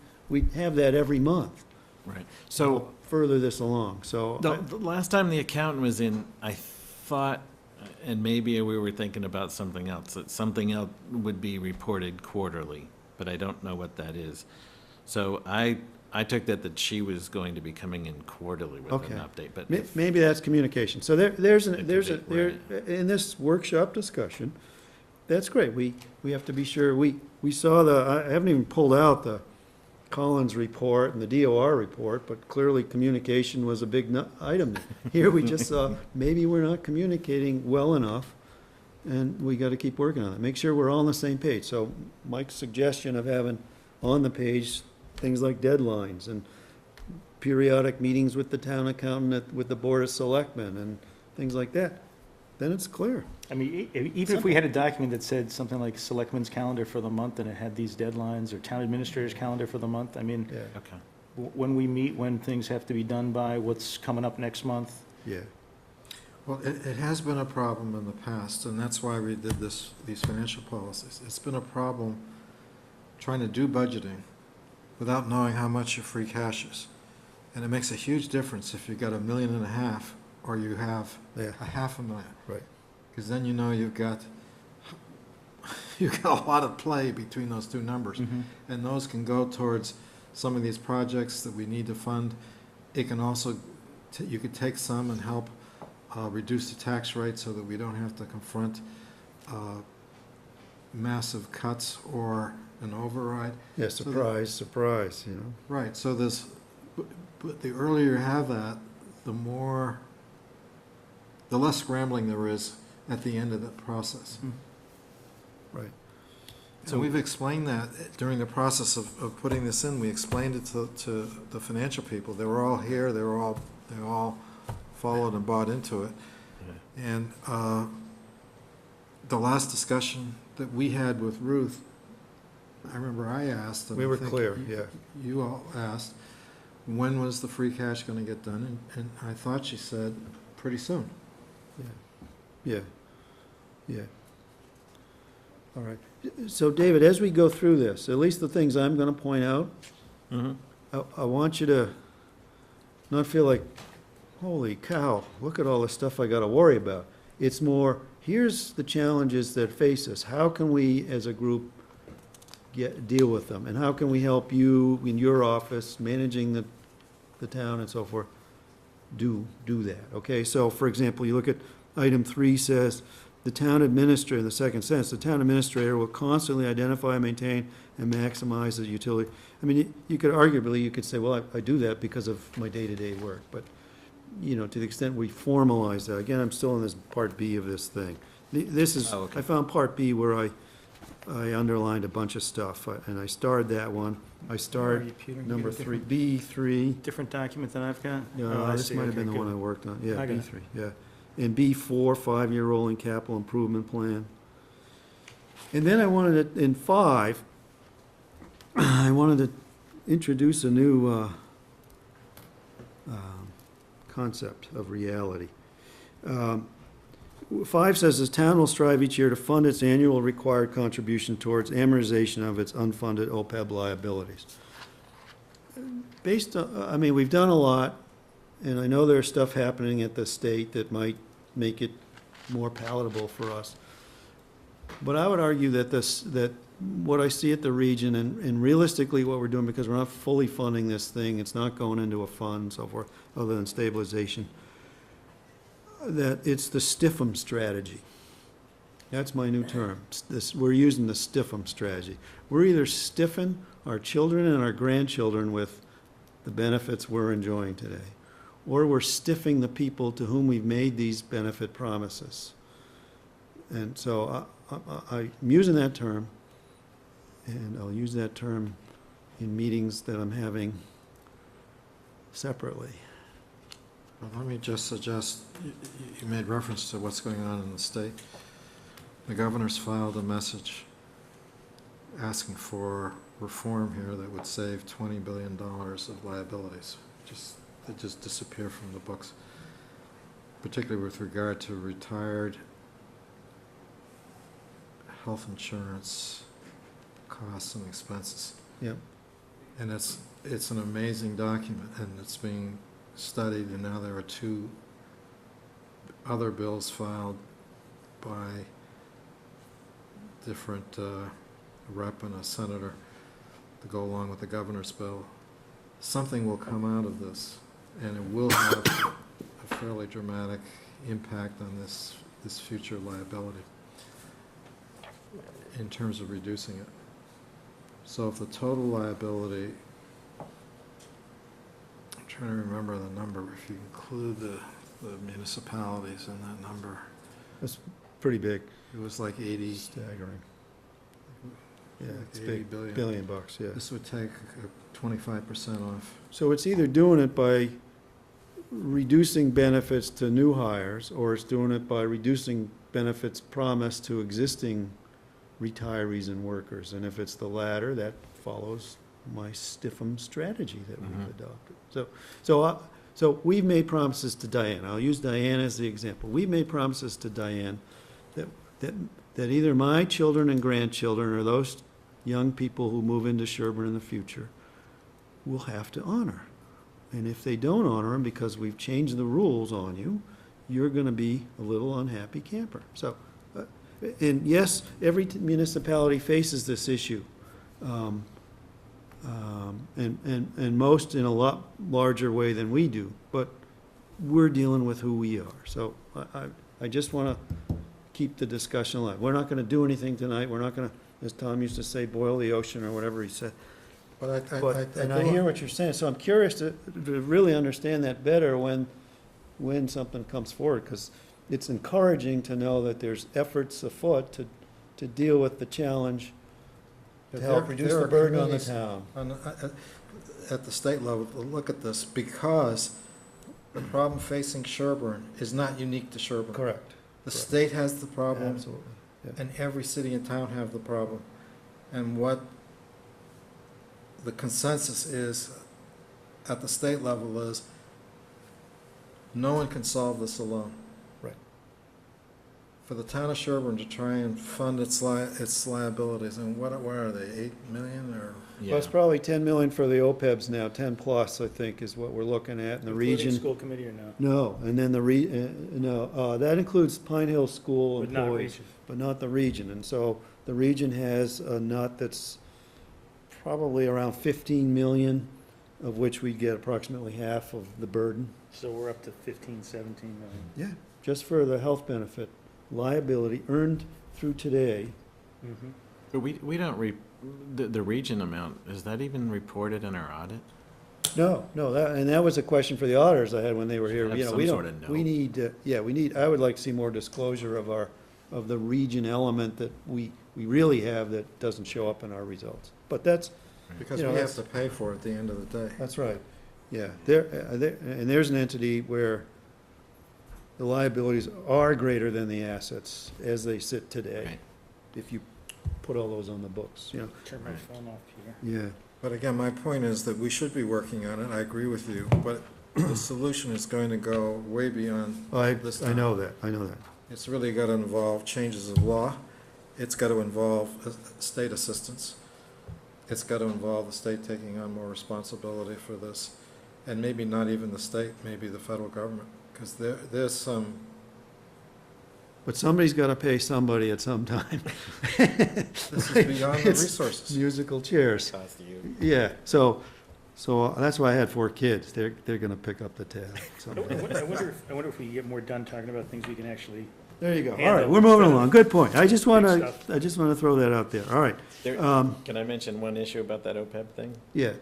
have that every month. Right. So Further this along, so. the last time the accountant was in, I thought, and maybe we were thinking about something else, that something else would be reported quarterly, but I don't know what that is. So I took that she was going to be coming in quarterly with Okay. an update, but Maybe that's communication. So there's, It could be, in this workshop discussion, that's great. We have to be sure, we saw I haven't even pulled out the Collins report and the DOR report, but clearly communication was a big item. Here we just saw, maybe we're not communicating well enough, and we gotta keep working on it. Make sure we're all on the same page. So Mike's suggestion of having on the page things like deadlines and periodic meetings with the town accountant, with the board of selectmen and things like that, then it's clear. I mean, even if we had a document that said something like Selectmen's calendar for the month and it had these deadlines, or town administrator's calendar for the month, I mean, Yeah, okay. when we meet, when things have to be done by, what's coming up next month. yeah. Well, it has been a problem in the past, and that's why we did these financial policies. It's been a problem trying to do budgeting without knowing how much your free cash is. And it makes a huge difference if you've got $1.5 million or you have Yeah. $500,000. Right. Because then you know you've got a lot of play between those two numbers. And those can go towards some of these projects that we need to fund. It can also, you could take some and help reduce the tax rate so that we don't have to confront massive cuts or an override. Yeah, So the- surprise, Right, so but the earlier you have that, the less scrambling there is at the end of the process. Right. So we've explained that during the process of putting this in. We explained it to the financial people. They were all here, they all followed and bought into it. And the last discussion that we had with Ruth, I remember I asked. and We I were think clear, yeah. You all asked, when was the free cash gonna get done? And I thought she said, pretty soon. Yeah, yeah. All right. So David, as we go through this, at least the things I'm gonna point out, I want you to not feel like, holy cow, look at all the stuff I gotta worry about. It's more, here's the challenges that face us. How can we, as a group, deal with them? And how can we help you in your office, managing the town and so forth, do that, okay? So, for example, you look at item 3 says, the town administrator, in the second sentence, the town administrator will constantly identify, maintain, and maximize the utility. I mean, you could arguably, you could say, well, I do that because of my day-to-day work, but, you know, to the extent we formalize that, again, I'm still in this part B of this thing. This is, Oh, okay. I found part B where I underlined a bunch of stuff, and I starred that one. I starred number 3, B3. Different document than I've got? No, Oh, I this see. might have Okay, been the good. one I worked on, yeah, I got it. B3, yeah. And B4, 5-year rolling capital improvement plan. And then I wanted to, in 5, I wanted to introduce a new concept of reality. 5 says, the town will strive each year to fund its annual required contribution towards amortization of its unfunded OPEB liabilities. Based on, I mean, we've done a lot, and I know there's stuff happening at the state that might make it more palatable for us. But I would argue that that what I see at the region, and realistically what we're doing, because we're not fully funding this thing, it's not going into a fund and so forth, other than stabilization, that it's the stiff-em strategy. That's my new term. We're using the stiff-em strategy. We're either stiffing our children and our grandchildren with the benefits we're enjoying today, or we're stiffing the people to whom we've made these benefit promises. And so I'm using that term, and I'll use that term in meetings that I'm having separately. Well, let me just suggest, you made reference to what's going on in the state. The governor's filed a message asking for reform here that would save $20 billion of liabilities. They just disappear from the books, particularly with regard to retired health insurance costs and expenses. Yep. And it's an amazing document, and it's being studied, and now there are 2 other bills filed by different rep and a senator to go along with the governor's bill. Something will come out of this, and it will have a fairly dramatic impact on this future liability in terms of reducing it. So if the total liability, I'm trying to remember the number, if you include the municipalities in that number, That's pretty big, it was like 80. staggering. Yeah, like it's 80 big, billion. $1 billion, yeah. This would take 25% off. So it's either doing it by reducing benefits to new hires, or it's doing it by reducing benefits promised to existing retirees and workers. And if it's the latter, that follows my stiff-em strategy that we've adopted. So we've made promises to Diane. I'll use Diane as the example. We've made promises to Diane that either my children and grandchildren or those young people who move into Sherborn in the future will have to honor. And if they don't honor them because we've changed the rules on you, you're going to be a little unhappy camper. So, and yes, every municipality faces this issue, and most in a lot larger way than we do, but we're dealing with who we are. So I just want to keep the discussion alive. We're not going to do anything tonight. We're not going to, as Tom used to say, boil the ocean or whatever he said. But And I hear what you're saying, so I'm curious to really understand that better when something comes forward, because it's encouraging to know that there's efforts afoot to deal with the challenge, to help reduce there the are burden on the committees town. at the state level to look at this, because the problem facing Sherborn is not unique to Sherborn. Correct. The state has the problem, Absolutely. and every city and town have the problem. And what the consensus is at the state level is no one can solve this alone. Right. For the town of Sherborn to try and fund its liabilities, and what are they, 8 million or? Well, it's probably 10 million for the OPEBs now, 10 plus, I think, is what we're looking at, and the Including region. school committee or no? No, and then that includes Pine Hill School But not employees, region. but not the region. And so the region has a nut that's probably around 15 million, of which we get approximately half of the burden. So we're up to 15, 17 million. Yeah. Just for the health benefit, liability earned through today. Mhm. But we don't, the region amount, is that even reported in our audit? No, that was a question for the auditors I had when they were here. Have You know, some we sort don't, of we note. need, I would like to see more disclosure of the region element that we really have that doesn't show up in our results. But that's, Because You know, we have that's- to pay for it at the end of the day. that's right. Yeah, and there's an entity where the liabilities are greater than the assets as they sit today. Right. If you put all those on the books, you know, Turn my Right. phone off here. yeah. But again, my point is that we should be working on it, I agree with you, but the solution is going to go way beyond this I time. know that. It's really got to involve changes of law, it's got to involve state assistance, it's got to involve the state taking on more responsibility for this, and maybe not even the state, maybe the federal government, because there's some, But somebody's got to pay somebody at some time. this is beyond the It's resources. Musical chairs. Cost you. Yeah, so that's why I had 4 kids. They're gonna pick up the tab. So, I wonder if we can get more done talking about things we can actually, there you go. All Yeah, right, no, we're moving instead of along. Good point. I just big wanna, stuff. throw that out there. All right. Can I mention one issue about that OPEB thing? Yeah,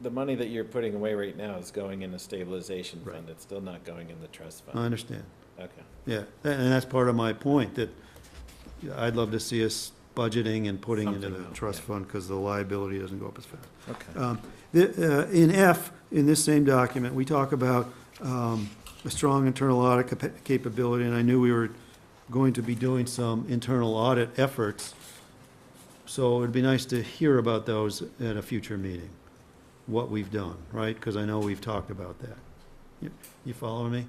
The money that you're putting away right now is going in a stabilization Right. fund. It's still not going in the trust I fund. understand. Okay. Yeah, and that's part of my point, that I'd love to see us budgeting and putting into Something the else, trust yeah. fund, because the liability doesn't go up as fast. Okay. In F, in this same document, we talk about a strong internal audit capability, and I knew we were going to be doing some internal audit efforts, so it'd be nice to hear about those at a future meeting, what we've done, right? Because I know we've talked about that. You following me?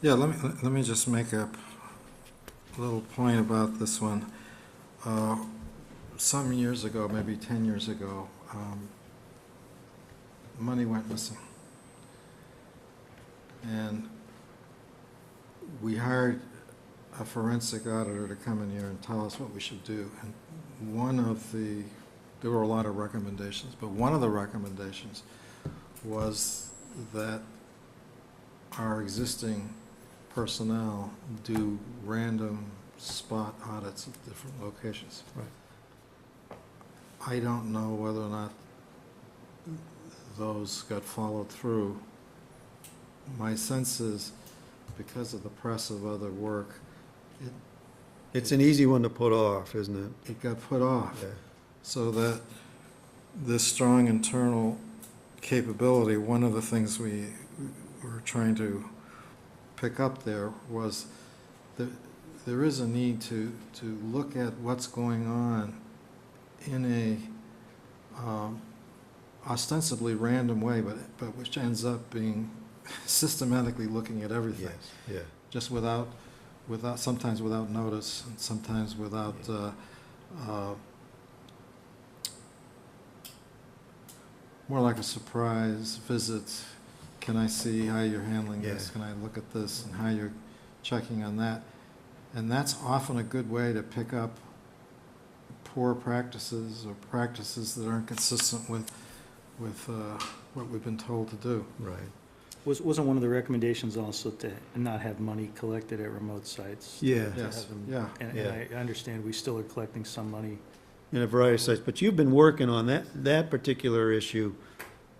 Yeah, let me just make a little point about this one. Some years ago, maybe 10 years ago, money went missing. And we hired a forensic auditor to come in here and tell us what we should do. And there were a lot of recommendations, but one of the recommendations was that our existing personnel do random spot audits at different locations. Right. I don't know whether or not those got followed through. My sense is, because of the press of other work, It's an easy one to put off, isn't it? it got put off. Yeah. So that this strong internal capability, one of the things we were trying to pick up there was that there is a need to look at what's going on in a ostensibly random way, but which ends up being systematically looking at everything, Yeah. just without, sometimes without notice, and sometimes without, more like a surprise visit. Can I see how you're handling this? Yeah. Can I look at this and how you're checking on that? And that's often a good way to pick up poor practices or practices that aren't consistent with what we've been told to do. Right. wasn't one of the recommendations also to not have money collected at remote sites? Yeah. To Yes, have them- yeah. And Yeah. I understand we still are collecting some money. In a variety of sites, but you've been working on that particular issue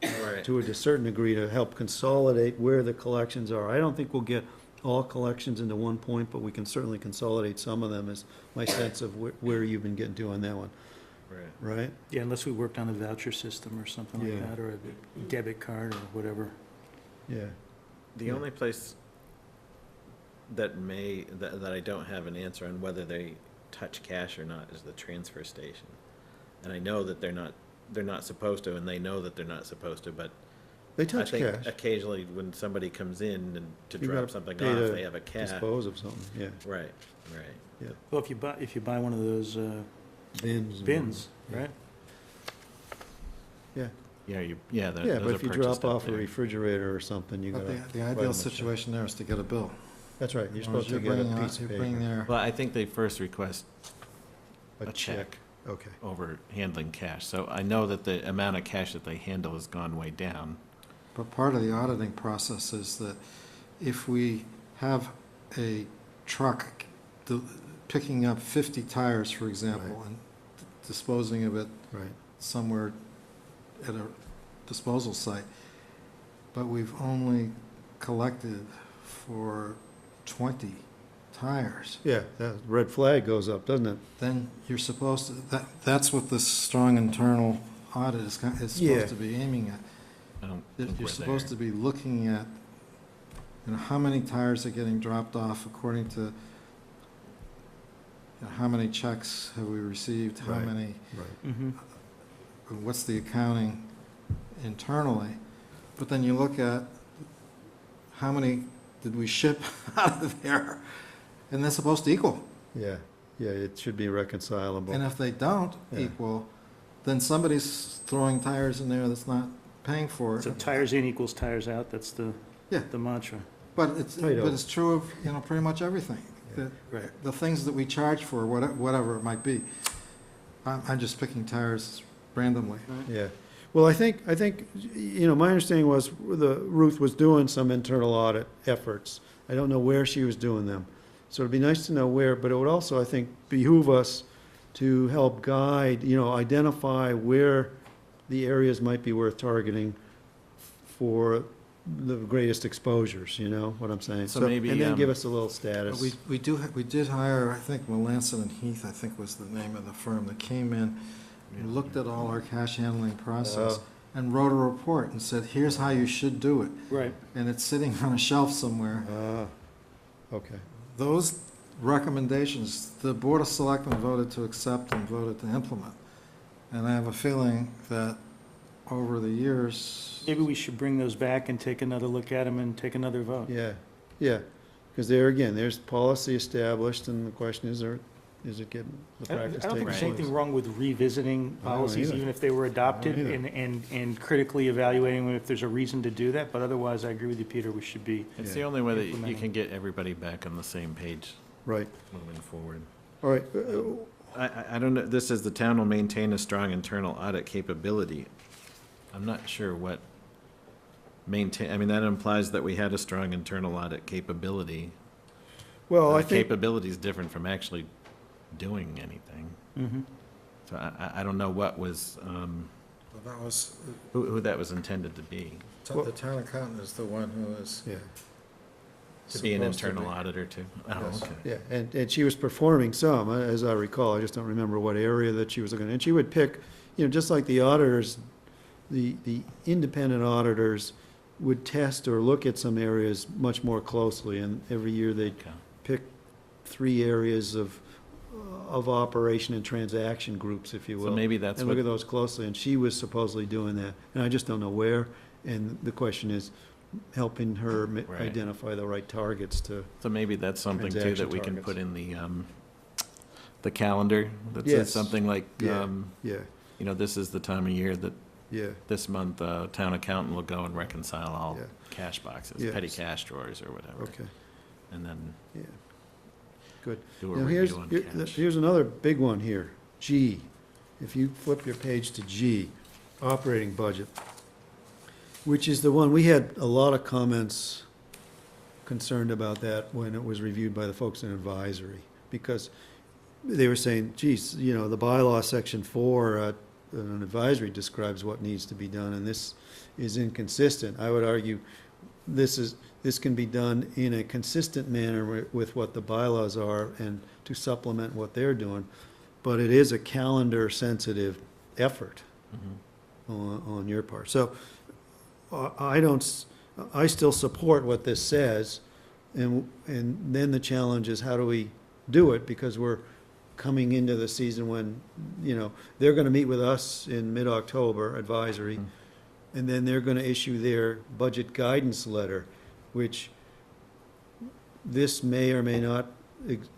Right. to a certain degree to help consolidate where the collections are. I don't think we'll get all collections into one point, but we can certainly consolidate some of them, is my sense of where you've been getting to on that one, Right. right? Yeah, unless we worked on a voucher system or something like Yeah. that, or a debit card or whatever. Yeah. The Yeah. only place that I don't have an answer on whether they touch cash or not is the transfer station. And I know that they're not supposed to, and they know that they're not supposed to, but They I touch think cash. occasionally when somebody comes in and to You drop gotta something pay off, to they have a cash. Dispose of something, yeah. Right, right. Well, if you buy one of those Bins. and- bins, yeah. right? Yeah, Yeah, yeah, those but are if you purchased drop up off a there. refrigerator or something, you But gotta. the write 'em ideal a check. situation there is to get a bill. That's right, you're In other words, supposed to get a bringing piece of You're bringing paper. their, Well, I think they first request A a check Okay, over handling cash. So I know that the amount of cash that they handle has gone way down. but part of the auditing process is that if we have a truck picking up 50 tires, for example, Right. and disposing of it right, somewhere at a disposal site, but we've only collected for 20 tires, yeah, that red flag goes up, doesn't it? then you're supposed to, that's what this strong internal audit is Yeah. supposed to be aiming at. I don't think You're we're supposed to there. be looking at, how many tires are getting dropped off according to, how many checks have we received, how Right. many, Right. Mm-hmm. what's the accounting internally? But then you look at how many did we ship out of there, and they're supposed to equal. Yeah, yeah, it should be reconcilable. And if they don't Yeah. equal, then somebody's throwing tires in there that's not paying for it. So tires in equals tires out, that's Yeah. the mantra. But Right, it's true of, pretty much everything. Yeah. Right. The things that we charge for, whatever it might be. I'm just picking tires randomly. Yeah, well, I think, my understanding was Ruth was doing some internal audit efforts. I don't know where she was doing them. So it'd be nice to know where, but it would also, I think, behoove us to help guide, identify where the areas might be worth targeting for the greatest exposures, you know what I'm saying? So maybe, And then give us a little But status. we did hire, I think Melanson and Heath, I think was the name of the firm that came in and looked at all our cash handling process Oh. and wrote a report and said, here's how you should do it. Right. And it's sitting on a shelf somewhere. Okay, Those recommendations, the Board of Selectmen voted to accept and voted to implement. And I have a feeling that over the years, Maybe we should bring those back and take another look at them and take another vote. yeah, yeah, because there again, there's policy established, and the question is it getting the I practice don't taking think place? there's anything wrong with revisiting I don't policies, either. even if they were adopted, either. and critically evaluating them if there's a reason to do that, but otherwise, I agree with you, Peter, we should be. It's Yeah. the only way that you Implementing. can get everybody back on the same page Right, moving forward. all right, I don't know, this is the town will maintain a strong internal audit capability. I'm not sure what maintain, I mean, that implies that we had a strong internal audit capability. well, I think, Capability is different from actually doing anything. Mhm. So I don't know what was, that was, who that was intended to be, the town accountant is the one who is yeah, to be an supposed to internal be. auditor too. Oh, Yes. okay. yeah, and she was performing some, as I recall, I just don't remember what area that she was looking at, and she would pick, just like the auditors, the independent auditors would test or look at some areas much more closely, and every year they'd Okay. pick 3 areas of operation and transaction groups, if you will. So maybe that's And look what, at those closely, and she was supposedly doing that, and I just don't know where, and the question is helping her Right. identify the right targets to, so maybe that's something too Transaction that we can targets. put in the calendar that Yes. says something like, Yeah. yeah, this is the time of year that yeah, this month, town accountant will go and reconcile all Yeah. cash boxes, Yeah. petty cash drawers or whatever. okay, And then yeah. Good. do a Now, here's, review on cash. here's another big one here, G. If you flip your page to G, operating budget, which is the one, we had a lot of comments concerned about that when it was reviewed by the folks in advisory, because they were saying, geez, the bylaw section 4, an advisory describes what needs to be done, and this is inconsistent. I would argue this can be done in a consistent manner with what the bylaws are and to supplement what they're doing, but it is a calendar-sensitive effort Mhm. on your part. So I still support what this says, and then the challenge is how do we do it, because we're coming into the season when, they're gonna meet with us in mid-October, advisory, and then they're gonna issue their budget guidance letter, which this may or may not,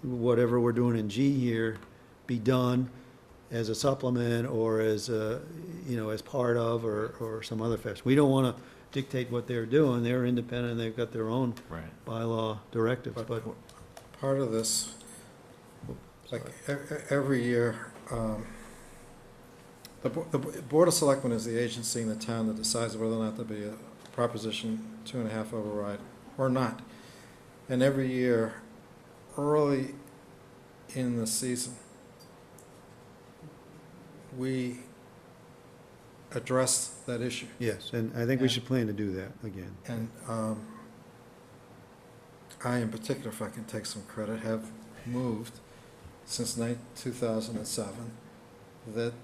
whatever we're doing in G here, be done as a supplement or as a, as part of, or some other fashion. We don't wanna dictate what they're doing, they're independent, they've got their own Right. bylaw directives, but, Part of this, like every year, the Board of Selectmen is the agency in the town that decides whether or not to be a Proposition 2.5 override or not. And every year, early in the season, we address that issue. yes, and I think we should plan to do that again. And I, in particular, if I can take some credit, have moved since 2007 that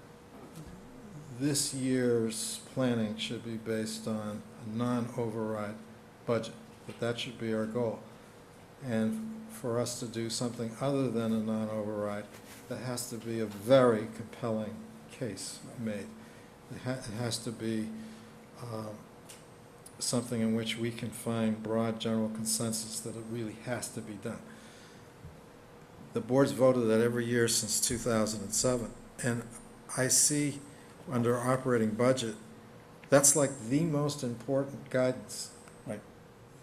this year's planning should be based on a non-override budget, that should be our goal. And for us to do something other than a non-override, that has to be a very compelling case made. It has to be something in which we can find broad general consensus that it really has to be done. The board's voted that every year since 2007, and I see under operating budget, that's like the most important guidance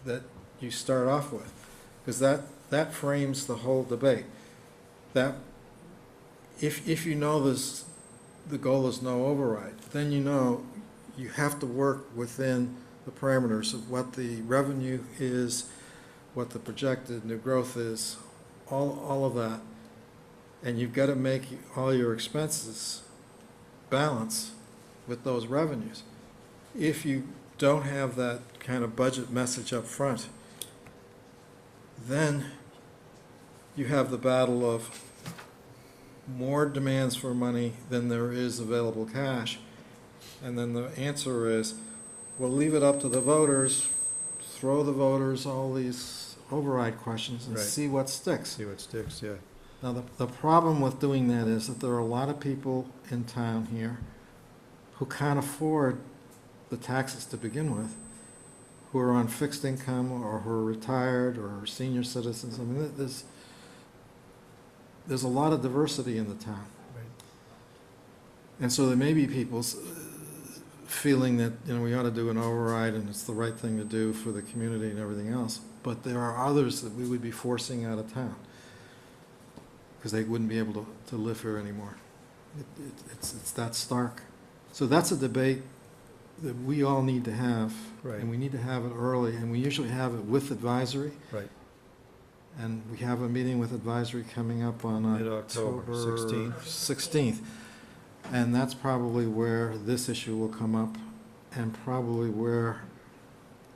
that you start off with, because that frames the whole debate. That if you know the goal is no override, then you have to work within the parameters of what the revenue is, what the projected new growth is, all of that. And you've got to make all your expenses balance with those revenues. If you don't have that kind of budget message up front, then you have the battle of more demands for money than there is available cash. And then the answer is, we'll leave it up to the voters, throw the voters all these override questions and Right. see what sticks. See what sticks, yeah. Now, the problem with doing that is that there are a lot of people in town here who can't afford the taxes to begin with, who are on fixed income or who are retired or senior citizens. I mean, there's a lot of diversity in the town. Right. And so there may be people feeling that, we ought to do an override and it's the right thing to do for the community and everything else. But there are others that we would be forcing out of town because they wouldn't be able to live here anymore. It's that stark. So that's a debate that we all need to have. Right. And we need to have it early, and we usually have it with advisory. Right. And we have a meeting with advisory coming up on Mid-October, October 16th. 16th. And that's probably where this issue will come up, and probably where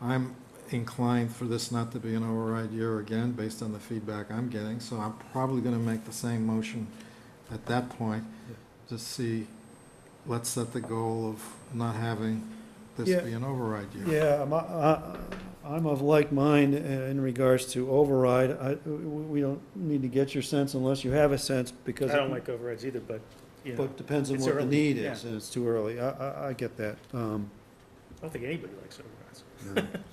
I'm inclined for this not to be an override year again, based on the feedback I'm getting. So I'm probably going to make the same motion at that point to see, let's set the goal of not having this Yeah. be an override year. Yeah, I'm of like mind in regards to override. We don't need to get your sense unless you have a sense, because. I don't like overrides either, but, But depends on it's what the early, need yeah. is, and it's too early. I get that. I don't think anybody likes overrides.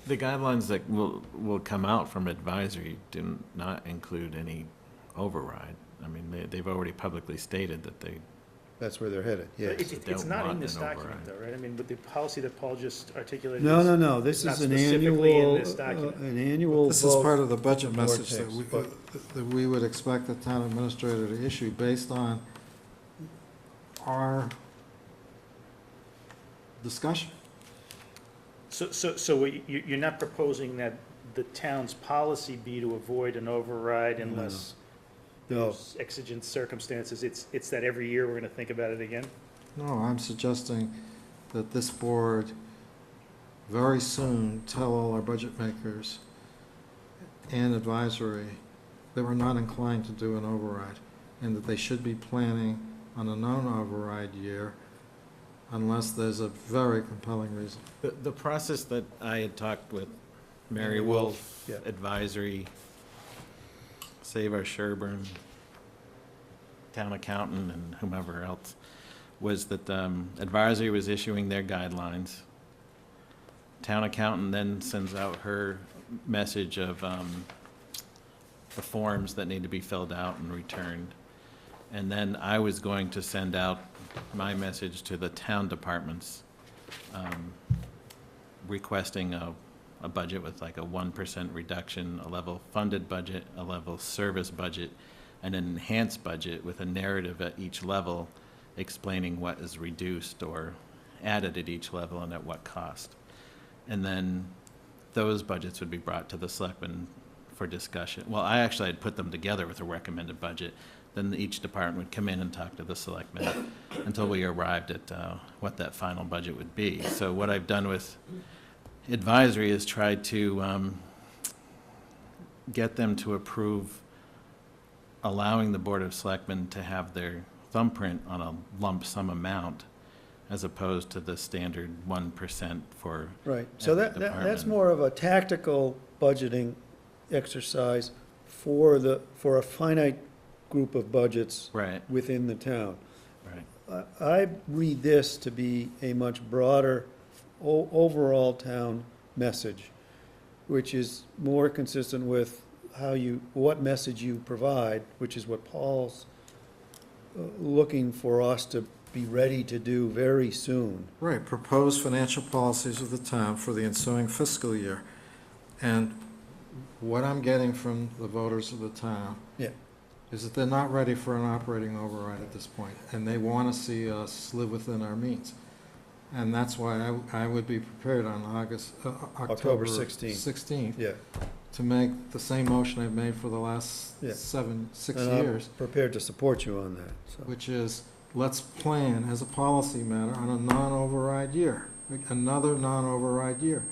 The guidelines that will come out from advisory do not include any override. I mean, they've already publicly stated that they, That's where they're headed, But yes. It's don't not in want this an document override. though, right? I mean, with the policy that Paul just articulated. No, this not is an specifically in annual, this document. an annual This is vote. part of the budget the board message that takes, that we would expect the town administrator to issue based on our discussion. So you're not proposing that the town's policy be to avoid an override unless No, there's exigent circumstances? It's that every year we're gonna think about it again? No, I'm suggesting that this board very soon tell all our budget makers and advisory that we're not inclined to do an override, and that they should be planning on a non-override year unless there's a very compelling reason. the process that I had talked with Mary Mary Wolf, Wolf, yeah. advisory, Save Our Sherborn, town accountant and whomever else, was that advisory was issuing their guidelines. Town accountant then sends out her message of the forms that need to be filled out and returned. And then I was going to send out my message to the town departments, requesting a budget with like a 1% reduction, a level funded budget, a level service budget, and an enhanced budget with a narrative at each level explaining what is reduced or added at each level and at what cost. And then those budgets would be brought to the selectmen for discussion. Well, I actually had put them together with a recommended budget. Then each department would come in and talk to the selectmen until we arrived at what that final budget would be. So what I've done with advisory is tried to get them to approve allowing the Board of Selectmen to have their thumbprint on a lump sum amount as opposed to the standard 1% for Right, so every that's department. more of a tactical budgeting exercise for a finite group of budgets Right, within the town. right. I read this to be a much broader overall town message, which is more consistent with what message you provide, which is what Paul's looking for us to be ready to do very soon. Right, propose financial policies of the town for the ensuing fiscal year. And what I'm getting from the voters of the town Yeah. is that they're not ready for an operating override at this point, and they want to see us live within our means. And that's why I would be prepared on October 16th. 16th Yeah. to make the same motion I've made for the last Yeah. 6 And I'm years, prepared to support you on that, so. which is, let's plan as a policy matter on a non-override year, another non-override year.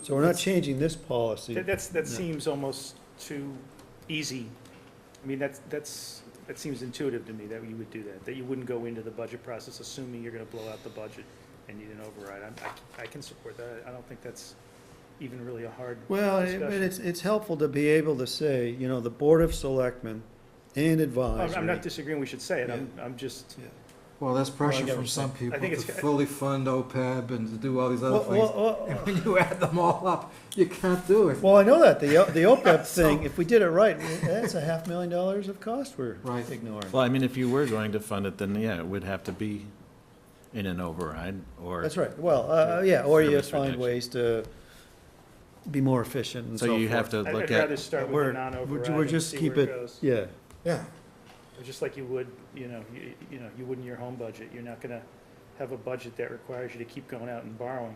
So we're not changing this policy. That seems almost too easy. I mean, that seems intuitive to me that you would do that you wouldn't go into the budget process assuming you're gonna blow out the budget and need an override. I can support that. I don't think that's even really a hard Well, discussion. it's helpful to be able to say, the Board of Selectmen and advisory. I'm not disagreeing we should say it, Yeah. I'm just, Well, there's pressure Well, I from some people I think to it's- fully fund OPEB and to do all these other Well, things. well, And when you add them all up, you can't do it. well, I know that, the OPEB thing, if we did it right, that's $500,000 of cost we're Right. ignoring. Well, I mean, if you were going to fund it, then yeah, it would have to be in an override or. That's right, well, yeah, or you Service find reduction. ways to be more efficient and so So forth. you have to I'd look rather at, start with We're- a non-override we're and just see keep where it it- goes. Yeah, Yeah, Just like you would, you would in your home budget. You're not gonna have a budget that requires you to keep going out and borrowing.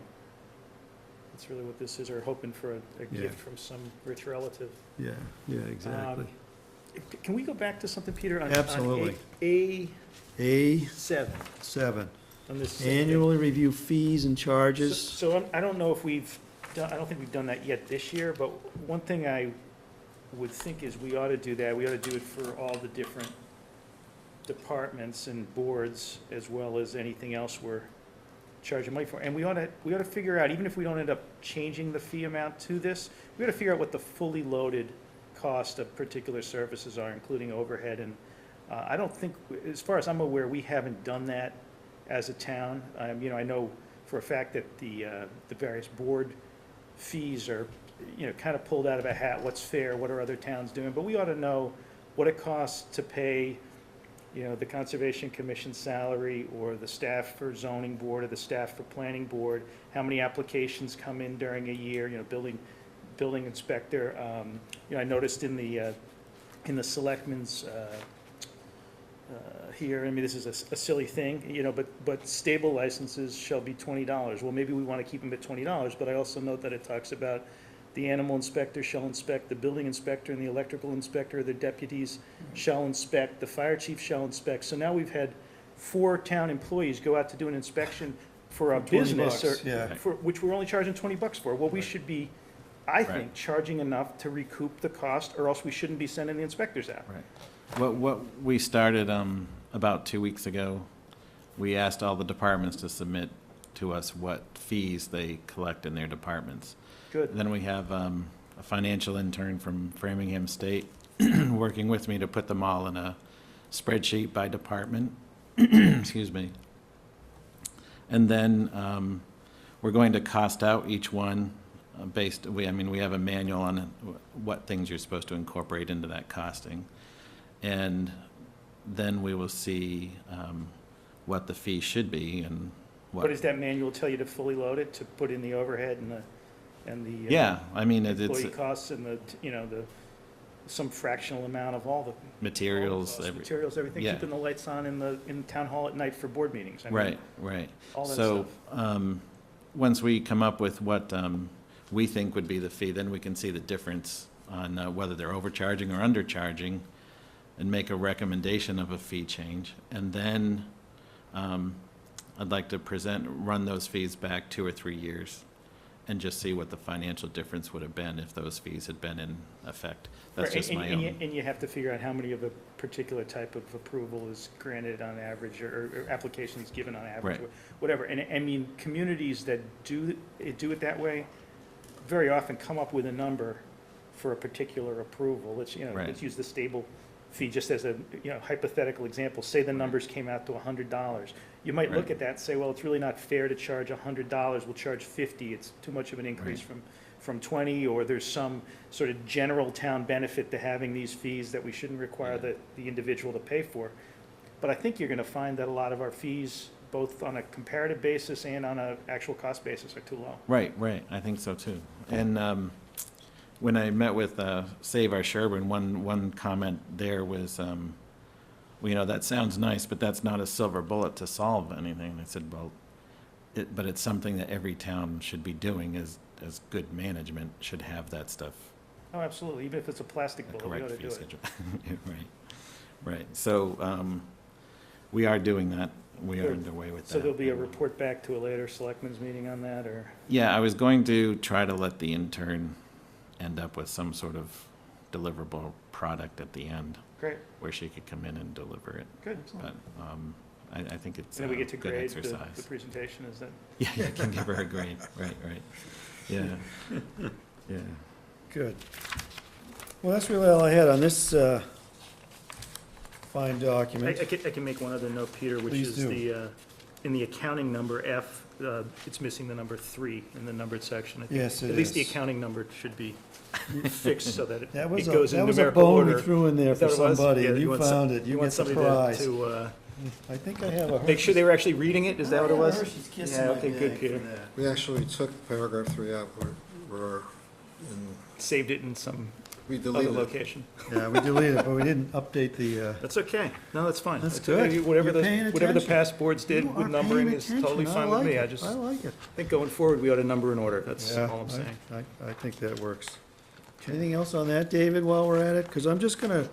That's really what this is, or hoping for a Yeah. gift from some rich relative. yeah, exactly. Can we go back to something, Peter? on Absolutely. A7, A7, on this. same thing? annually review fees and charges. So I don't know if we've done, I don't think we've done that yet this year, but one thing I would think is we ought to do that. We ought to do it for all the different departments and boards, as well as anything else we're charging money for. And we ought to figure out, even if we don't end up changing the fee amount to this, we ought to figure out what the fully loaded cost of particular services are, including overhead. And I don't think, as far as I'm aware, we haven't done that as a town. I know for a fact that the various board fees are, kind of pulled out of a hat, what's fair, what are other towns doing, but we ought to know what it costs to pay, the Conservation Commission salary, or the staff for zoning board, or the staff for planning board, how many applications come in during a year, building inspector. I noticed in the selectmen's, here, I mean, this is a silly thing, but stable licenses shall be $20. Well, maybe we want to keep them at $20, but I also note that it talks about the animal inspector shall inspect, the building inspector and the electrical inspector, the deputies shall inspect, the fire chief shall inspect. So now we've had 4 town employees go out to do an inspection for a business, $20, yeah. which we're only charging $20 for. Well, we should be, I think, Right. charging enough to recoup the cost, or else we shouldn't be sending the inspectors out. right. What we started about 2 weeks ago, we asked all the departments to submit to us what fees they collect in their departments. Good. Then we have a financial intern from Framingham State working with me to put them all in a spreadsheet by department. Excuse me. And then we're going to cost out each one we have a manual on what things you're supposed to incorporate into that costing. And then we will see what the fee should be and what. But does that manual tell you to fully load it, to put in the overhead and the Yeah, I mean, employee it's costs and some fractional amount of all the materials, all the costs, materials, everything, yeah. keeping the lights on in town hall at night for board meetings. I mean, right. all that So, stuff. once we come up with what we think would be the fee, then we can see the difference on whether they're overcharging or undercharging and make a recommendation of a fee change. And then I'd like to run those fees back 2 or 3 years and just see what the financial difference would have been if those fees had been in effect. That's Right, just my own. And you have to figure out how many of a particular type of approval is granted on average, or applications given on average, Right. or whatever. And I mean, communities that do it that way very often come up with a number for a particular approval. Let's Right. use the stable fee just as a hypothetical example. Say the numbers came out to $100. You might look Right. at that and say, well, it's really not fair to charge $100. We'll charge $50. It's too much of an increase from 20, or there's some sort of general town benefit to having these fees that we shouldn't require the individual to pay for. But I think you're going to find that a lot of our fees, both on a comparative basis and on an actual cost basis, are too low. Right, I think so too. And when I met with Save Our Sherborn, one comment there was, that sounds nice, but that's not a silver bullet to solve anything. I said, well, but it's something that every town should be doing as good management should have that stuff. Oh, absolutely. Even if it's a plastic A bullet, we ought correct to fee do it. schedule. Right. So we are doing that. We are Good. underway with that. So there'll be a report back to a later selectmen's meeting on that, or? Yeah, I was going to try to let the intern end up with some sort of deliverable product at the end Great, where she could come in and deliver it. good. But I think it's And a then we get to good grade the exercise. presentation, is that? Yeah, you can give her a grade. Right. Yeah. Yeah. Good. Well, that's really all I had on this fine document. I can make one other note, Peter, which Please is do. in the accounting number F, it's missing the number 3 in the numbered section. I think Yes, it At least the is. accounting number should be fixed so that it That was goes in a numerical bone we order. through in there Is that for what it was? somebody, Yeah, and you want found it. You want get the somebody prize. to I think I have a. make sure they were actually reading it, is that what it was? Hershey's Kiss Yeah, in my okay, bag good, for Peter. that. We actually took paragraph 3 out, Saved it in some we other deleted it. location. Yeah, we deleted it, but we didn't update the, That's okay. No, that's fine. That's It's good. okay. Whatever You're paying whatever the attention. past boards did You with are numbering paying is totally attention. fine I with like me. it. I just I like it. think going forward, we ought to number in order. That's Yeah, all I'm saying. I think that works. Anything else on that, David, while we're at it? Because I'm just gonna,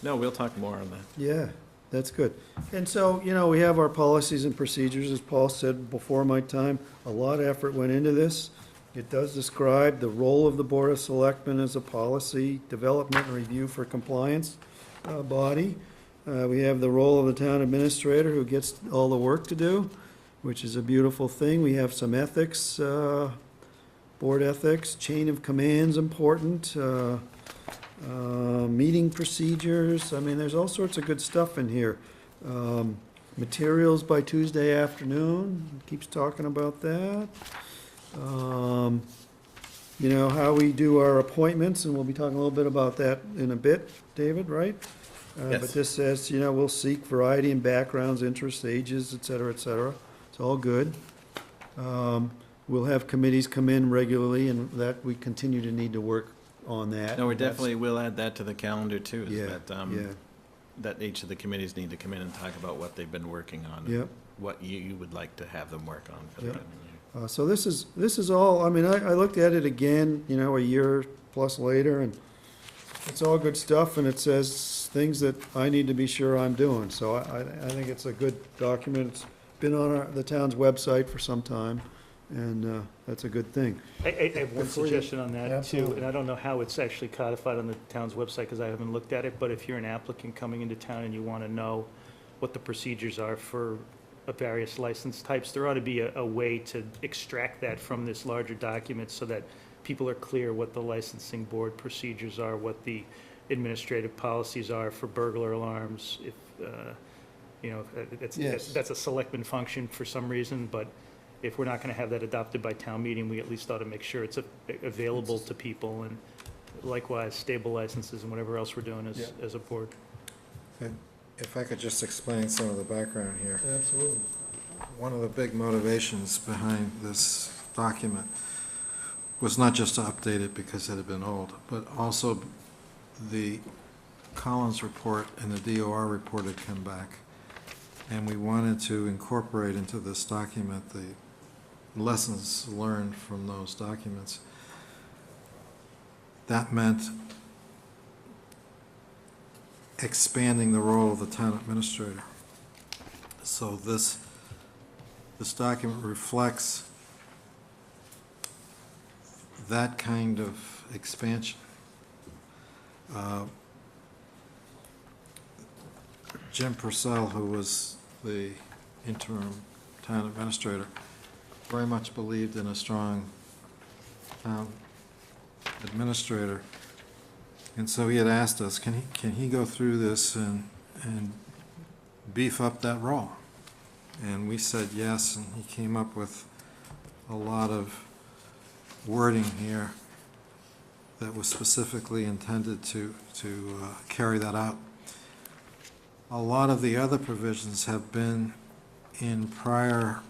No, we'll talk more on that. yeah, that's good. And so, we have our policies and procedures, as Paul said before my time. A lot of effort went into this. It does describe the role of the Board of Selectmen as a policy development and review for compliance body. We have the role of the town administrator, who gets all the work to do, which is a beautiful thing. We have some ethics, board ethics, chain of command's important, meeting procedures. I mean, there's all sorts of good stuff in here. Materials by Tuesday afternoon, keeps talking about that. How we do our appointments, and we'll be talking a little bit about that in a bit, David, right? Yes. But this says, we'll seek variety in backgrounds, interests, ages, et cetera, et cetera. It's all good. We'll have committees come in regularly, and that we continue to need to work on that. No, we That's- definitely will add that to the calendar too. is Yeah, that, yeah, That each of the committees need to come in and talk about what they've been working on. and yep. What you would like to have them work on for the Yep. coming year. So this is all, I looked at it again, a year plus later, and it's all good stuff, and it says things that I need to be sure I'm doing. So I think it's a good document. It's been on the town's website for some time, and that's a good thing. I have one Before you- suggestion on that too, Absolutely. and I don't know how it's actually codified on the town's website because I haven't looked at it, but if you're an applicant coming into town and you want to know what the procedures are for various license types, there ought to be a way to extract that from this larger document so that people are clear what the licensing board procedures are, what the administrative policies are for burglar alarms, if, you know, Yes. that's a selectman function for some reason, but if we're not gonna have that adopted by town meeting, we at least ought to make sure it's available to people, and likewise, stable licenses and whatever else we're doing as a board. If I could just explain some of the background here. Absolutely. One of the big motivations behind this document was not just to update it because it had been old, but also the Collins report and the DOR report had come back. And we wanted to incorporate into this document the lessons learned from those documents. That meant expanding the role of the town administrator. So this document reflects that kind of expansion. Jim Purcell, who was the interim town administrator, very much believed in a strong town administrator. And so he had asked us, can he go through this and beef up that role? And we said yes, and he came up with a lot of wording here that was specifically intended to carry that out. A lot of the other provisions have been in prior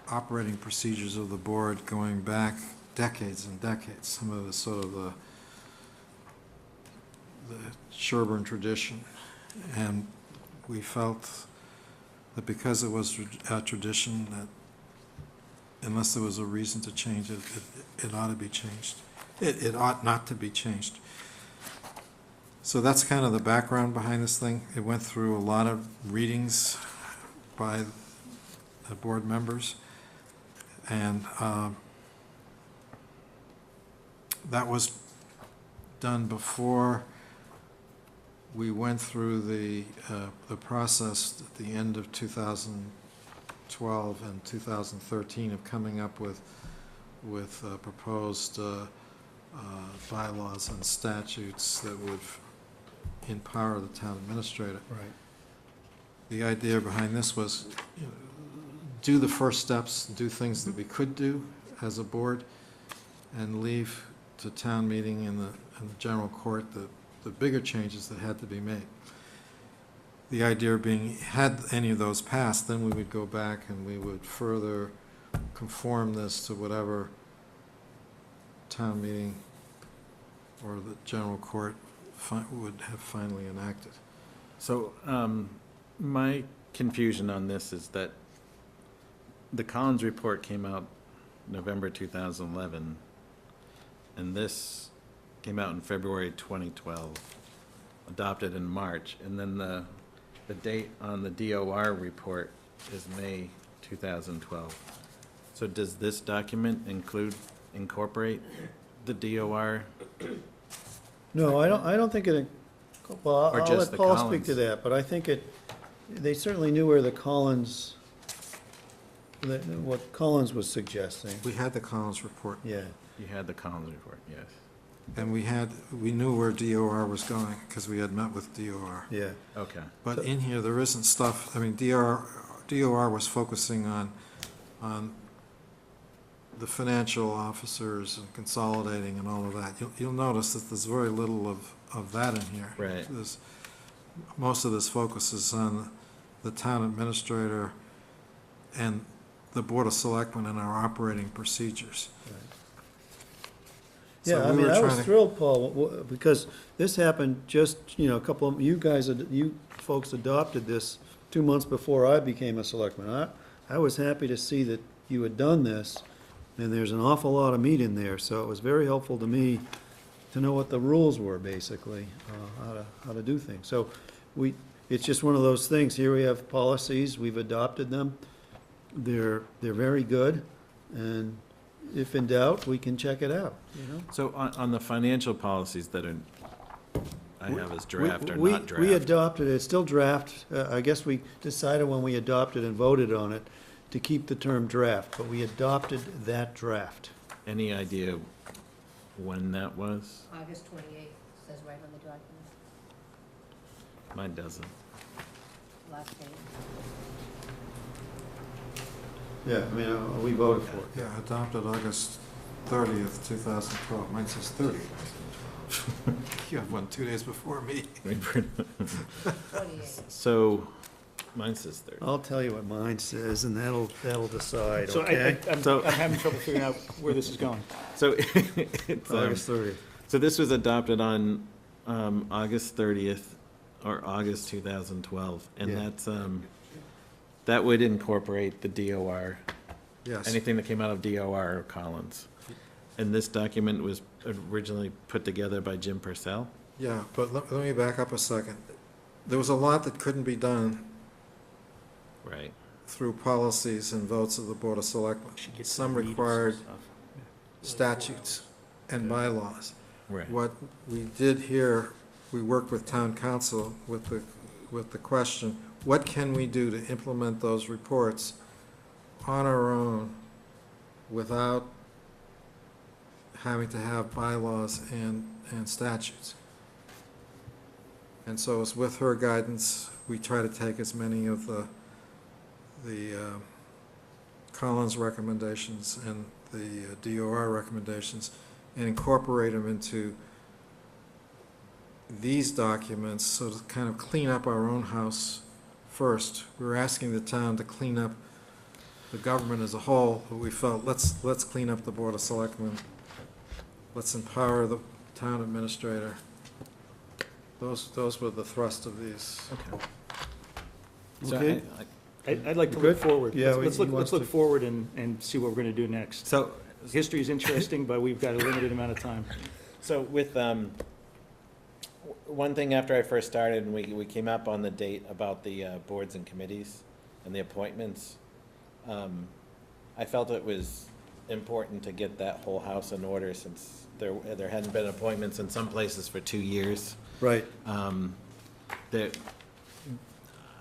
operating procedures of the board going back decades and decades. Some of the sort of the Sherborn tradition. And we felt that because it was a tradition, that unless there was a reason to change it, it ought to be changed. It ought not to be changed. So that's kind of the background behind this thing. It went through a lot of readings by the board members, and that was done before we went through the process at the end of 2012 and 2013 of coming up with proposed bylaws and statutes that would empower the town administrator. Right. The idea behind this was, you know, do the first steps, do things that we could do as a board, and leave to town meeting and the general court the bigger changes that had to be made. The idea being, had any of those passed, then we would go back and we would further conform this to whatever town meeting or the general court would have finally enacted. So, my confusion on this is that the Collins report came out November 2011, and this came out in February 2012, adopted in March, and then the date on the DOR report is May 2012. So does this document incorporate the DOR? No, I don't think it, well, Or I'll just let the Paul speak Collins? to that, but I think they certainly knew where the Collins, what Collins was suggesting, We had the Collins report, yeah. You had the Collins report, yes. and we knew where DOR was going, because we had met with DOR. Yeah, Okay. But in here, there isn't stuff, I mean, DOR was focusing on the financial officers and consolidating and all of that. You'll notice that there's very little of that in here. Right. Most of this focuses on the town administrator and the Board of Selectmen and our operating procedures. So yeah, I we mean, were I was trying to- thrilled, Paul, because this happened just, a couple of, you folks adopted this 2 months before I became a selectman. I was happy to see that you had done this, and there's an awful lot of meat in there, so it was very helpful to me to know what the rules were, basically, how to do things. So it's just one of those things, here we have policies, we've adopted them, they're very good, and if in doubt, we can check it out, So on the financial policies that I have as draft or We not draft? adopted it, it's still draft. I guess we decided when we adopted and voted on it to keep the term draft, but we adopted that draft. Any idea when that was? August 28th, says right on the document, Mine doesn't. last page. Yeah, I mean, we voted for it. Yeah, adopted August 30th, 2012. Mine says 30. You have one 2 days before me. 48. So, mine says 30. I'll tell you what mine says, and that'll decide, So okay? I'm having trouble figuring out where this is going. So, it's, August 30th. so this was adopted on August 30th, or August 2012, and Yeah. that's, that would incorporate the DOR, Yes. anything that came out of DOR or Collins. And this document was originally put together by Jim Purcell? Yeah, but let me back up a second. There was a lot that couldn't be done Right. through policies and votes of the Board of Selectmen. Should get Some some readers and required stuff. statutes and bylaws. Right. What we did here, we worked with town council with the question, what can we do to implement those reports on our own without having to have bylaws and statutes? And so it's with her guidance, we try to take as many of the Collins recommendations and the DOR recommendations and incorporate them into these documents, so to kind of clean up our own house first. We're asking the town to clean up the government as a whole, but we felt, let's clean up the Board of Selectmen. Let's empower the town administrator. Those were the thrust of these. Okay. So Okay. I'd like to You look good? forward. Yeah, Let's he look wants look to- forward and see what we're going to do next. So, History is interesting, but we've got a limited amount of time. so with, one thing after I first started, and we came up on the date about the boards and committees and the appointments, I felt it was important to get that whole house in order, since there hadn't been appointments in some places for 2 years. Right. There,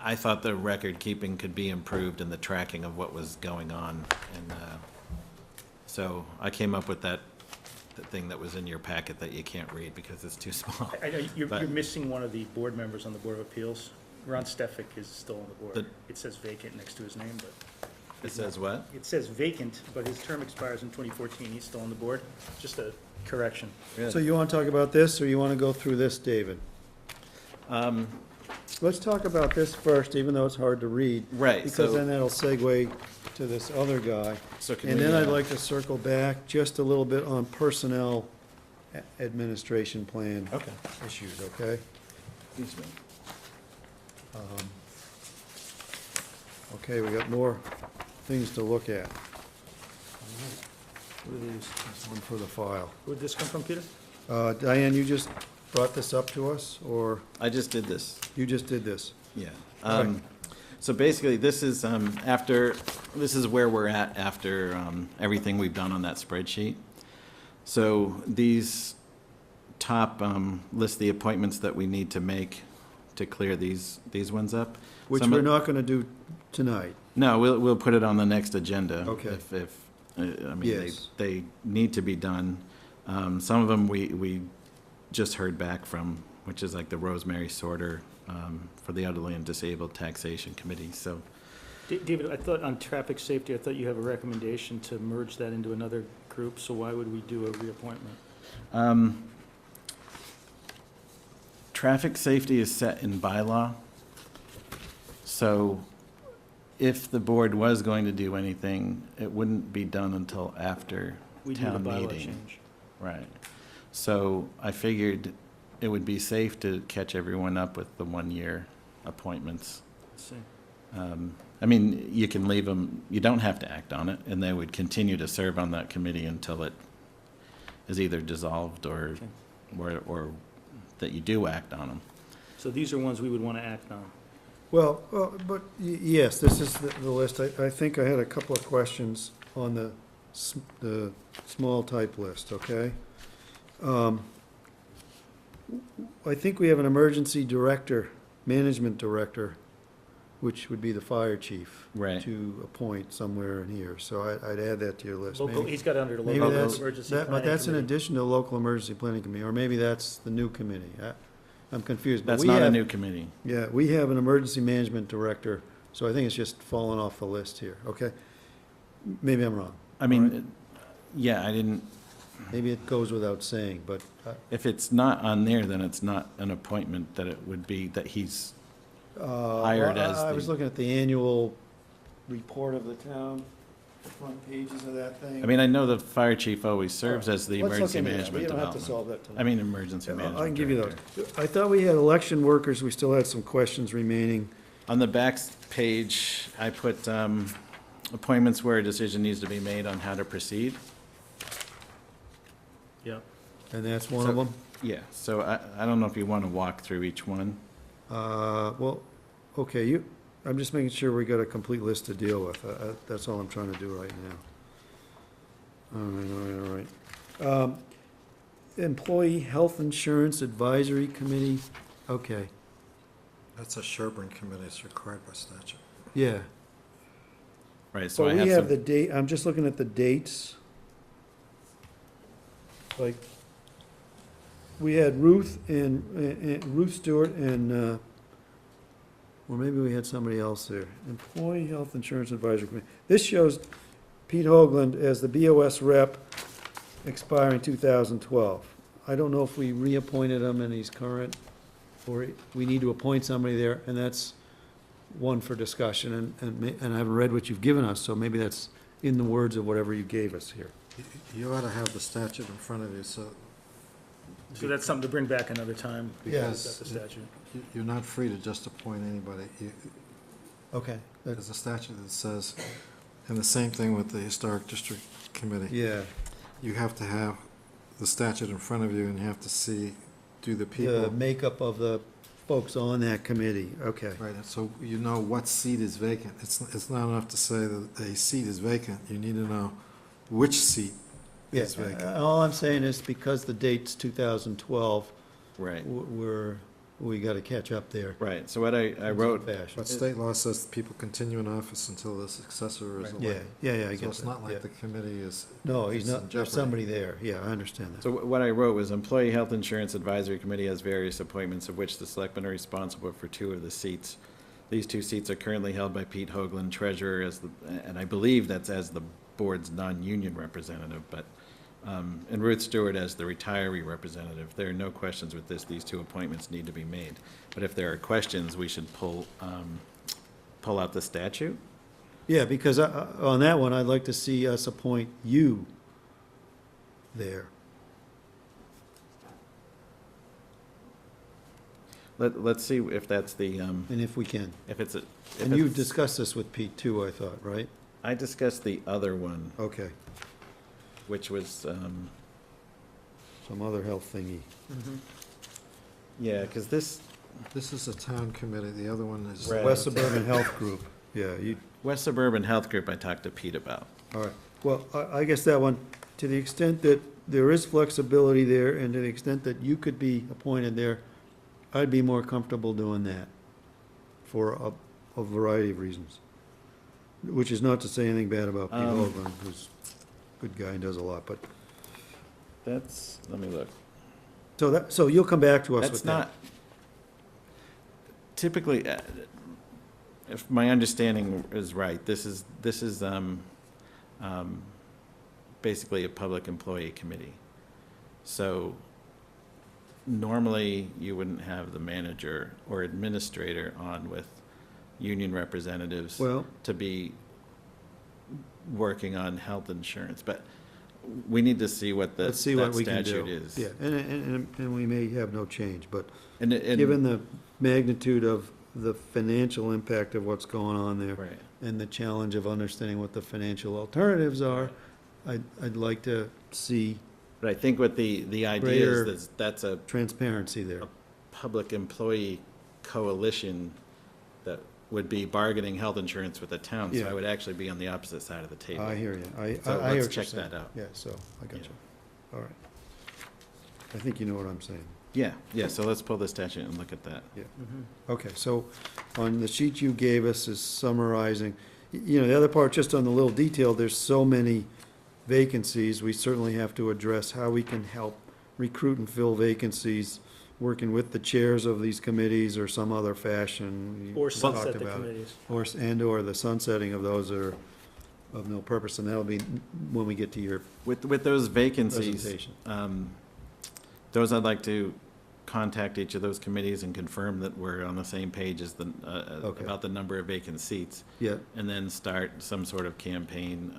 I thought the record keeping could be improved and the tracking of what was going on, and so I came up with that thing that was in your packet that you can't read because it's too small. I know you're But- missing one of the board members on the Board of Appeals. Ron Stefik is still on the board. The- It says vacant next to his name, but. It says what? It says vacant, but his term expires in 2014. He's still on the board. Just a correction. So you want to talk about this, or you want to go through this, David? Let's talk about this first, even though it's hard to read. Right, Because so- then that'll segue to this other guy. So can And we, then I'd like to circle back just a little bit on personnel administration plan Okay. issues, okay? Excuse me. Okay, we got more things to look at. What are these? There's one for the file. Where'd this come from, Peter? Diane, you just brought this up to us, or I just did this. you just did this? Yeah. Okay. So basically, this is after, this is where we're at after everything we've done on that spreadsheet. So these top list the appointments that we need to make to clear these ones up. Which Some we're of- not going to do tonight. No, we'll put it on the next agenda. Okay. If I mean, Yes. they need to be done. Some of them we just heard back from, which is like the Rosemary Sorter for the Elderly and Disabled Taxation Committee, so. David, I thought on traffic safety, I thought you have a recommendation to merge that into another group, so why would we do a reappointment? Traffic safety is set in bylaw. So if the board was going to do anything, it wouldn't be done until after We need a town bylaw meeting. change. Right. So I figured it would be safe to catch everyone up with the 1-year appointments. Let's see. I mean, you can leave them, you don't have to act on it, and they would continue to serve on that committee until it is either dissolved or that you do act on them. So these are ones we would want to act on. Well, yes, this is the list. I think I had a couple of questions on the small type list, okay? I think we have an emergency director, management director, which would be the fire chief. Right. To appoint somewhere in here, so I'd add that to your list. Local, Maybe- he's got it under the Maybe local that's, emergency but planning that's in committee. addition to local emergency planning committee, or maybe that's the new committee. I'm confused, but That's we not a have, new committee. yeah, we have an emergency management director, so I think it's just fallen off the list here, okay? Maybe I'm wrong. I All mean, yeah, I didn't, Maybe it goes without saying, but, if it's not on there, then it's not an appointment that it would be, that he's, Hired well, as I was the- looking at the annual report of the town, the front pages of that thing. I mean, I know the fire chief always serves as the Let's look emergency into that. management We don't have to development. solve that tonight. I mean, emergency Yeah, management. I can give you director. those. I thought we had election workers, we still had some questions remaining. On the back page, I put appointments where a decision needs to be made on how to proceed. Yep. And that's one So- of them? Yeah, so I don't know if you want to walk through each one. Well, okay, I'm just making sure we got a complete list to deal with. That's all I'm trying to do right now. All right. Employee Health Insurance Advisory Committee, okay, That's a Sherborn committee, it's required by statute. yeah. Right, so I But we have have the some, date, I'm just looking at the dates. Like, we had Ruth and Ruth Stewart and, or maybe we had somebody else there. Employee Health Insurance Advisory Committee. This shows Pete Hoagland as the BOS rep expiring 2012. I don't know if we reappointed him and he's current, or we need to appoint somebody there, and that's one for discussion, and I haven't read what you've given us, so maybe that's in the words of whatever you gave us here. You ought to have the statute in front of you, so So that's something to bring back another time. Yes. That's the statute. you're not free to just appoint anybody. Okay. There's a statute that says, and the same thing with the Historic District Committee. Yeah, You have to have the statute in front of you, and you have to see, do the the people, makeup of the folks on that committee, okay. right, and so you know what seat is vacant. It's not enough to say that a seat is vacant, you need to know which seat Yeah, is vacant. all I'm saying is because the date's 2012, right, we gotta catch up there. right. So what I wrote, Fashion. But state law says people continue in office until the successor is Right. Yeah, elected. yeah, I get that. So it's not yeah. like the committee is, No, he's it's in not, there's jeopardy. somebody there, yeah, I understand that. so what I wrote was Employee Health Insurance Advisory Committee has various appointments of which the selectmen are responsible for 2 of the seats. These 2 seats are currently held by Pete Hoagland, treasurer, and I believe that's as the board's non-union representative, but, and Ruth Stewart as the retiree representative. There are no questions with this. These 2 appointments need to be made. But if there are questions, we should pull out the statute. Yeah, because on that one, I'd like to see us appoint you there. Let's see if that's the, And if we can. if it's a. if And you it's- discussed this with Pete too, I thought, right? I discussed the other one, Okay, which was, some other health thingy. yeah, because this, this is a town committee, the other one is. Right. West Suburban Health Group, yeah, you, West Suburban Health Group I talked to Pete about. all right. Well, I guess that one, to the extent that there is flexibility there, and to the extent that you could be appointed there, I'd be more comfortable doing that for a variety of reasons. Which is not to say anything bad about Pete Hoagland, who's a good guy and does a lot, but, That's, let me look. so you'll come back to us That's with that? not, typically, if my understanding is right, this is basically a public employee committee. So normally, you wouldn't have the manager or administrator on with union representatives Well, to be working on health insurance, but we need to see what the, let's see what that we can do. statute is. Yeah, and we may have no change, but And given the magnitude of the financial impact of what's going on there, right. and the challenge of understanding what the financial alternatives are, I'd like to see But I think what the idea Greater- is that's a transparency there. public employee coalition that would be bargaining health insurance with the town, so Yeah. I would actually be on the opposite side of the table. I hear you. I So hear let's what you're check saying. that out. Yeah, so, I got Yeah. you. All right. I think you know what I'm saying. Yeah, so let's pull the statute and look at that. Okay, so on the sheet you gave us is summarizing, you know, the other part, just on the little detail, there's so many vacancies, we certainly have to address how we can help recruit and fill vacancies, working with the chairs of these committees or some other fashion. We Or talked sunset the about it. committees. Or the sunsetting of those are of no purpose, and that'll be when we get to your With those vacancies, presentation. those I'd like to contact each of those committees and confirm that we're on the same page as Okay. about the number of vacant seats, Yeah, and then start some sort of campaign.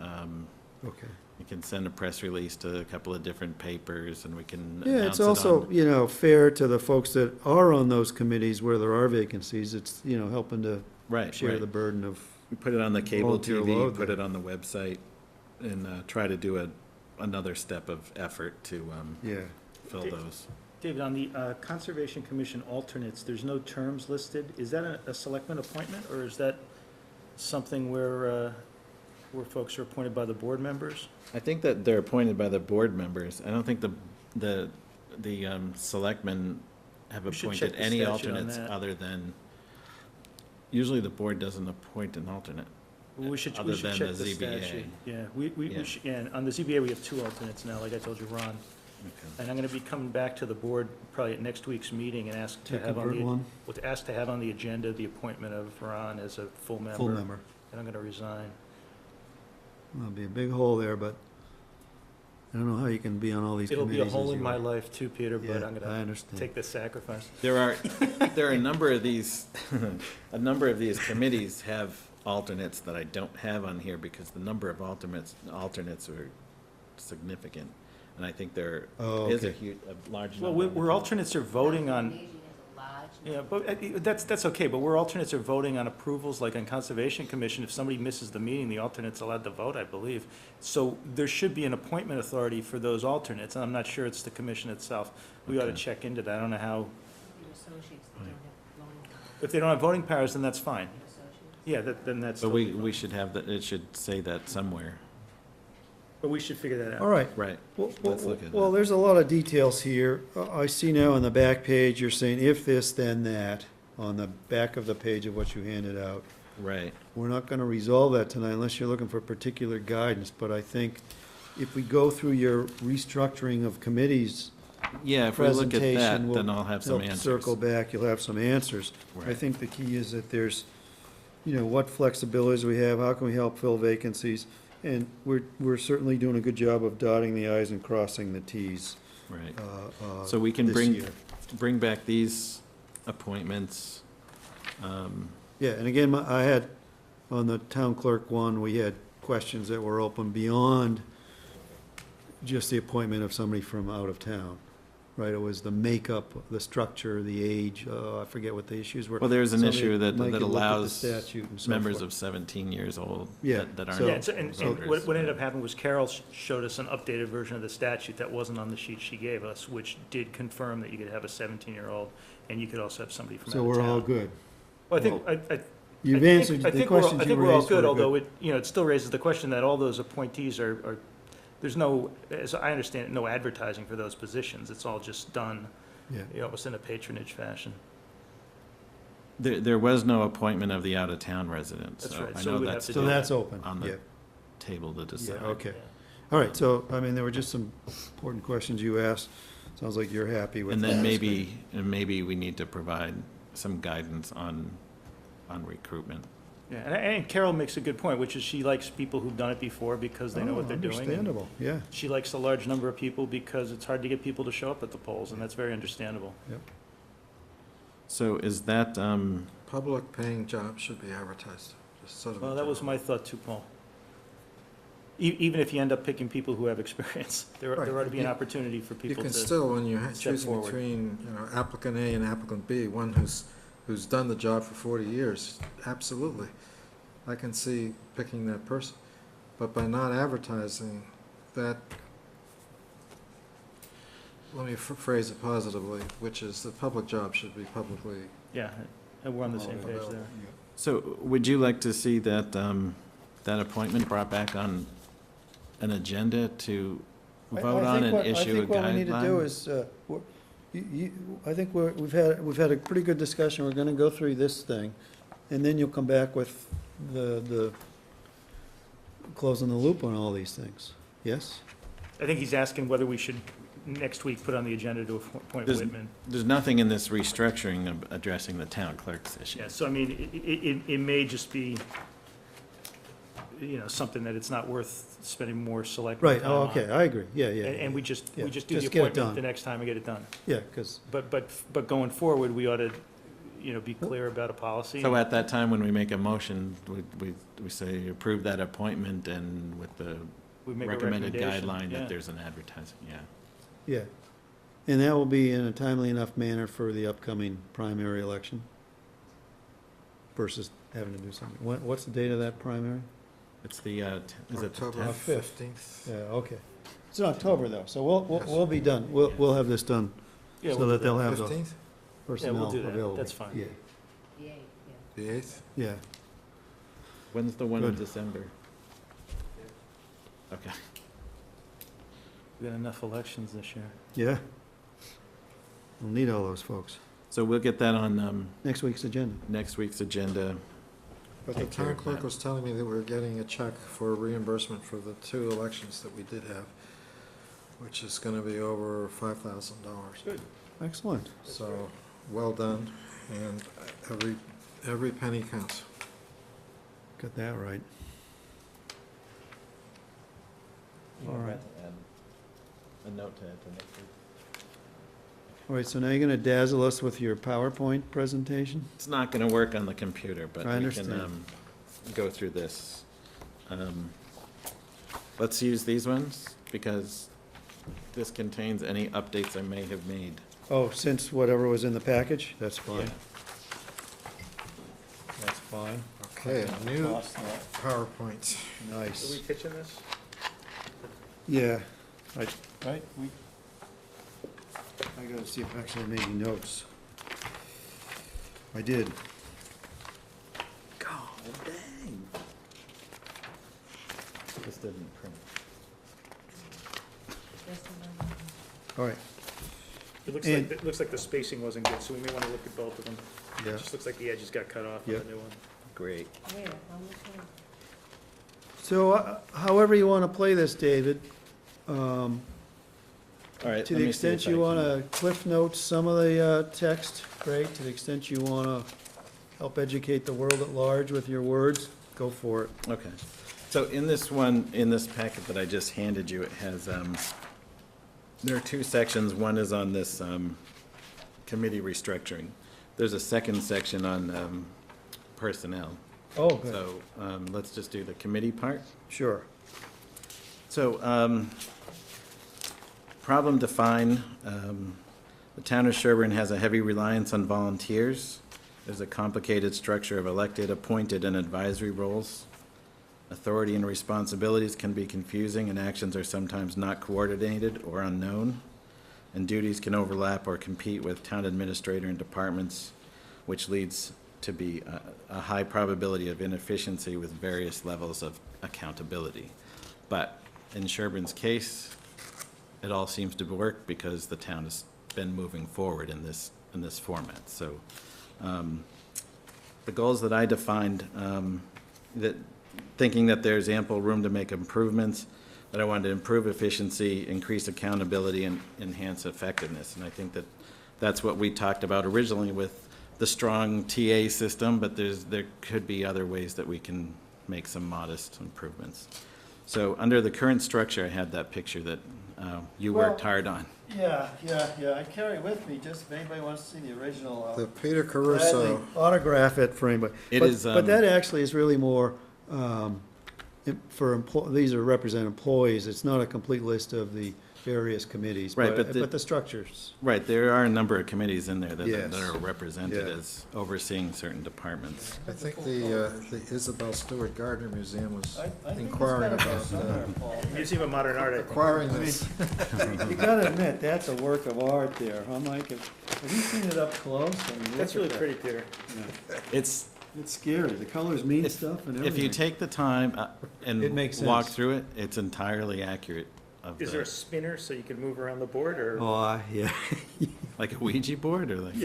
okay. You can send a press release to a couple of different papers, and we can Yeah, announce it's it also, on. you know, fair to the folks that are on those committees where there are vacancies. It's, you know, helping to Right, share the right. burden of, We put it on the cable volunteer TV, load put there. it on the website, and try to do another step of effort to yeah. fill those. David, on the Conservation Commission alternates, there's no terms listed. Is that a selectman appointment, or is that something where folks are appointed by the board members? I think that they're appointed by the board members. I don't think the selectmen have We should check appointed the any statute on alternates that. other than, usually the board doesn't appoint an alternate. We should Other check than the the ZBA. statute. Yeah, we Yeah. should, and on the ZBA, we have 2 alternates now, like I told you, Ron. And I'm gonna be coming back to the board probably at next week's meeting and ask to To have on convert one, the agenda the appointment of Ron as a full member. full member. And I'm gonna resign. There'll be a big hole there, but I don't know how you can be on all these It'll committees. be a hole as in you my are. life too, Peter, but Yeah, I'm I gonna understand. take the sacrifice. There are a number of these, a number of these committees have alternates that I don't have on here because the number of alternates are significant. And I think there Oh, is a okay. huge, a large number. Well, on the we're council. alternates are voting on, Aging is a large. yeah, but that's okay, but we're alternates are voting on approvals, like on Conservation Commission, if somebody misses the meeting, the alternate's allowed to vote, I believe. So there should be an appointment authority for those alternates, and I'm not sure it's the commission itself. We ought to Okay. check into that, I don't know how, Your associates that don't have voting powers. if they don't have voting powers, then that's fine. Your associates. Yeah, then that's. But totally we fine. should have that, it should say that somewhere. But we should figure that out. All right. Right. Well, Let's look at well, that. there's a lot of details here. I see now on the back page, you're saying if this, then that, on the back of the page of what you handed out. Right. We're not gonna resolve that tonight unless you're looking for particular guidance, but I think if we go through your restructuring of committees Yeah, if we look at that, presentation, we'll then I'll have some help answers. circle back, you'll have some answers. I Right. think the key is that there's, you know, what flexibilities we have, how can we help fill vacancies? And we're certainly doing a good job of dotting the i's and crossing the t's. Right. uh, So we can this bring, year. bring back these appointments. Yeah, and again, I had, on the town clerk one, we had questions that were open beyond just the appointment of somebody from out of town, right? It was the makeup, the structure, the age, I forget what the issues were. Well, there's an Somebody issue that might that could look at the allows statute and so members forth. of 17 years old Yeah, that aren't so- Yeah, and voters. what ended up happening was Carol showed us an updated version of the statute that wasn't on the sheet she gave us, which did confirm that you could have a 17-year-old, and you could also have somebody from out So of we're all town. good. Well, I think, You've I think- answered I the think we're all- questions I you think we're all raised. good, were although it, you know, it still raises the question that all those appointees are, there's no, as I understand it, no advertising for those positions. It's all just done, Yeah. you know, almost in a patronage fashion. There was no appointment of the out-of-town residents. That's so right, I so know we'd have that's to So do that's that. open, on yeah. the table to decide. Okay. Yeah. All right, so, I mean, there were just some important questions you asked. Sounds like you're happy with And that. then maybe we need to provide some guidance on recruitment. Yeah, and Carol makes a good point, which is she likes people who've done it before because they know what they're doing. and Understandable, yeah. She likes a large number of people because it's hard to get people to show up at the polls, and that's very understandable. So is that, Public paying jobs should be advertised, just sort of. Well, that was my thought too, Paul. Even if you end up picking people who have experience, there Right. ought to be an You- opportunity for You people can to. still, when you're step choosing forward. between, you know, applicant A and applicant B, one who's done the job for 40 years, absolutely. I can see picking that person. But by not advertising, that, let me phrase it positively, which is the public job should be publicly Yeah, and we're on the same page available. there. so would you like to see that, that appointment brought back on an agenda to vote on and issue a I think what we need to do guideline? is, I think we've had a pretty good discussion. We're gonna go through this thing, and then you'll come back with the closing the loop on all these things. Yes? I think he's asking whether we should next week put on the agenda to appoint There's- Whitman. There's nothing in this restructuring of addressing the town clerk's issue. Yeah, so I mean, it may just be, you know, something that it's not worth spending more select. Right, time oh, on. okay, I agree, yeah, yeah. And we just Yeah, do the just get it appointment done. the next time and get it done. Yeah, because, But going forward, we ought to, you know, be clear about a policy. So at that time, when we make a motion, we say approve that appointment and with the We make a recommended recommendation, guideline yeah. that there's an advertising, yeah. yeah. And that will be in a timely enough manner for the upcoming primary election versus having to do something. What's the date of that primary? It's the, is it the October 10th? 15th. Yeah, okay. It's in October, though, so Yes. we'll be done. We'll have this done, Yeah, so we'll that do they'll have the 15th? personnel do that. available. That's fine. Yeah, The 8th, yeah. The 8th? yeah. When's the one in Good. December? Okay. We got enough elections this year. Yeah. We'll need all those folks. So we'll get that on Next week's agenda. next week's agenda. But the Take care town of clerk that. was telling me that we're getting a check for reimbursement for the 2 elections that we did have, which is gonna be over $5,000. Good. Excellent. So, well done, and every penny counts. Got that right. All right. A note to add to next week. All right, so now you're gonna dazzle us with your PowerPoint presentation? It's not gonna work on the computer, but I we can, understand. go through this. Let's use these ones, because this contains any updates I may have made. Oh, since whatever was in the package? That's Yeah. fine. That's fine. Okay, new Lost that. PowerPoint. Are we Nice. pitching this? Yeah, right, I gotta see if actually I made any notes. I did. God dang. This didn't print. Just remember. All right, It looks like the spacing wasn't good, so we may want to look at both of them. yeah. It just looks like the edges got cut off on Yeah. the new one. Great. Where, on which one? So however you wanna play this, David, All right. to let the me see extent if I you can- wanna cliff note some of the text, great. To the extent you wanna help educate the world at large with your words, go for it. Okay. So in this one, in this packet that I just handed you, it has, there are 2 sections. One is on this committee restructuring. There's a second section on personnel. Oh, good, So let's just do the committee part. sure. So, problem defined, the town of Sherborn has a heavy reliance on volunteers. There's a complicated structure of elected, appointed, and advisory roles. Authority and responsibilities can be confusing, and actions are sometimes not coordinated or unknown. And duties can overlap or compete with town administrator and departments, which leads to be a high probability of inefficiency with various levels of accountability. But in Sherborn's case, it all seems to work because the town has been moving forward in this format. So the goals that I defined, that thinking that there's ample room to make improvements, that I wanted to improve efficiency, increase accountability, and enhance effectiveness. And I think that that's what we talked about originally with the strong TA system, but there could be other ways that we can make some modest improvements. So under the current structure, I had that picture that you worked Well- hard on. Yeah, I carry it with me, just if anybody wants to see the original, The Peter gladly Caruso, autograph it for anybody. It But- is, But that actually is really more, these are represent employees, it's not a complete list of the various committees. Right, but But the structures, Right, there are a number of committees in there that Yes. are represented Yeah. as overseeing certain departments. I think the Isabel Stewart Gardner Museum was I think it's inquiring gotta be about somewhere, Paul. Museum of Modern Art, I think. acquiring this. You gotta admit, that's a work of art there, huh, Mike? Have you seen it up close? I mean, That's look really at pretty, Peter. that. It's, It's scary, the colors mean If- stuff and if everything. you take the time It and makes walk sense. through it, it's entirely accurate. of Is there a the, spinner so you can move around the board, or? Oh, yeah. like a Ouija board or like?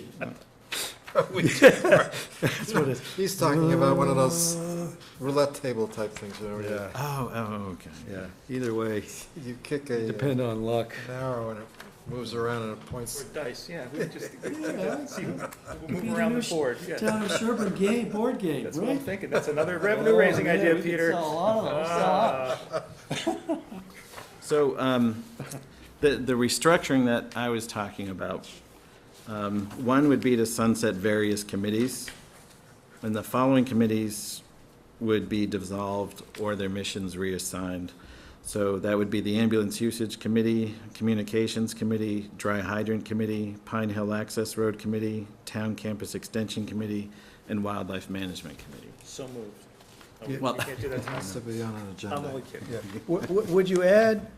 That's what it, He's talking about one of those roulette table type things, you know, where yeah, Oh, okay. yeah. Either way, you kick a depend on luck. an arrow and it moves around and it Or points. dice, yeah, we just, see, we'll move around the board, yeah. Town of Sherborn game, board game, That's what I'm right? thinking, that's another revenue-raising idea, We could Peter. sell a lot of those, sell out. So, the restructuring that I was talking about, one would be to sunset various committees, and the following committees would be dissolved or their missions reassigned. So that would be the Ambulance Usage Committee, Communications Committee, Dry Hydrant Committee, Pine Hill Access Road Committee, Town Campus Extension Committee, and Wildlife Management Committee. So moved. Oh, Yeah. you Well- can't do that tonight? Has to be on an I'm agenda. only kidding. Yeah. Would you add,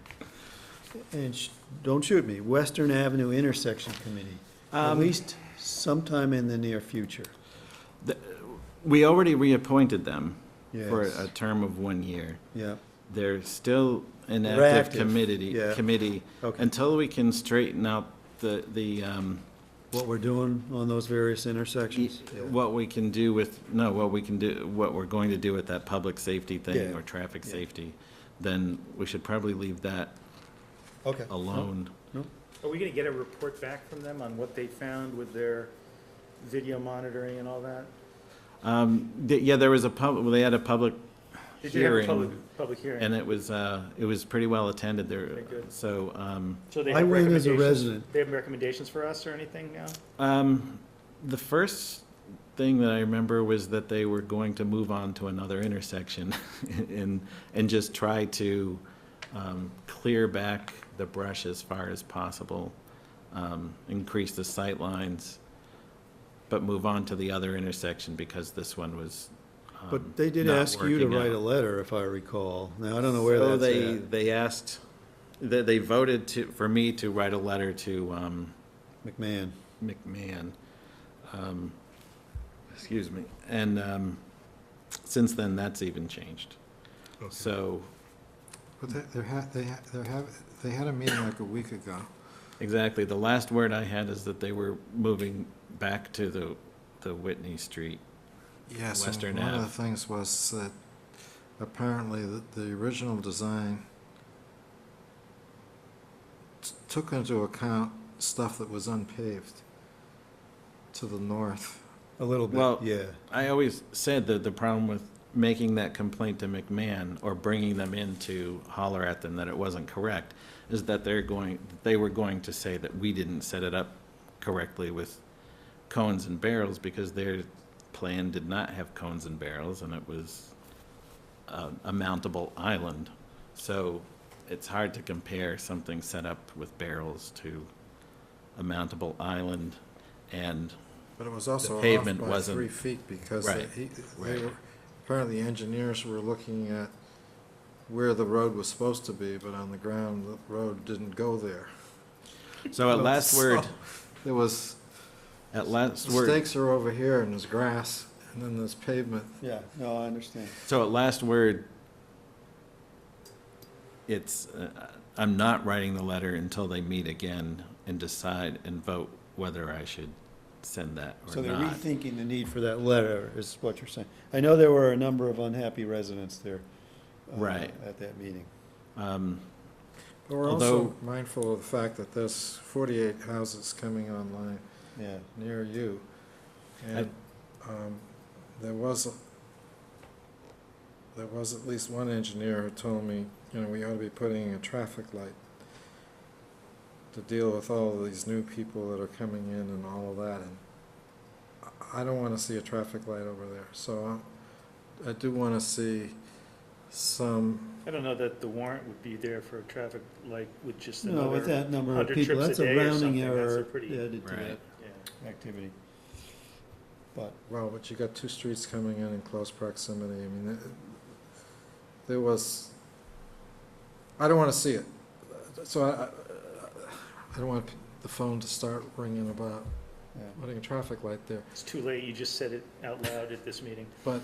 and don't shoot me, Western Avenue Intersection Committee? At least sometime in the near future. We already reappointed them for Yes. a term of 1 year. Yeah, They're still an They're active active, yeah. committee, okay. until we can straighten out the, What we're doing on those various intersections? Yeah. what we can do with, no, what we can do, what we're going to do with that public safety thing Yeah. or traffic Yeah. safety, then we should probably leave that Okay. alone. Are we gonna get a report back from them on what they found with their video monitoring and all that? Yeah, there was well, they had a public Did you have a hearing, public hearing? and it was pretty well attended there, Okay, good. so, So they I have went as a recommendations? resident. They have recommendations for us or anything now? The first thing that I remember was that they were going to move on to another intersection and just try to clear back the brush as far as possible, increase the sight lines, but move on to the other intersection because this one was But they did not ask you to working write out. a letter, if I recall. Now, I don't know where So that's at. they asked, they voted for me to write a letter to McMahon. McMahon. Excuse me. And since then, that's even changed. So, But they had a meeting like a week ago. exactly, the last word I had is that they were moving back to the Whitney Street. Yes, Western and one of the Ave. things was that apparently the original design took into account stuff that was unpaved to the north. A little bit, Well, yeah. I always said that the problem with making that complaint to McMahon or bringing them in to holler at them that it wasn't correct is that they were going to say that we didn't set it up correctly with cones and barrels because their plan did not have cones and barrels and it was a mountable island. So it's hard to compare something set up with barrels to a mountable island and But it was also off pavement by wasn't- 3 feet because Right, they right. were, apparently engineers were looking at where the road was supposed to be, but on the ground, the road didn't go there. so at last word, There was, at last the word. stakes are over here and there's grass and then there's pavement. Yeah, no, I understand. So at last word, I'm not writing the letter until they meet again and decide and vote whether I should send that So or they're not. rethinking the need for that letter, is what you're saying. I know there were a number of unhappy residents there. Right. At that meeting. Um, But we're also Although- mindful of the fact that there's 48 houses coming online Yeah. near you. And there was at least one engineer who told me, you know, we ought to be putting a traffic light to deal with all of these new people that are coming in and all of that. And I don't want to see a traffic light over there. So I do want to see some, I don't know that the warrant would be there for a traffic light with just No, with another, that number of 100 people, trips a that's a day or rounding something, that's a error pretty- added to Right. that yeah. activity. But, well, but you got 2 streets coming in close proximity. I mean, there was, I don't want to see it. So I don't want the phone to start ringing about putting a traffic light there. It's too late, you just said it out loud at this meeting. But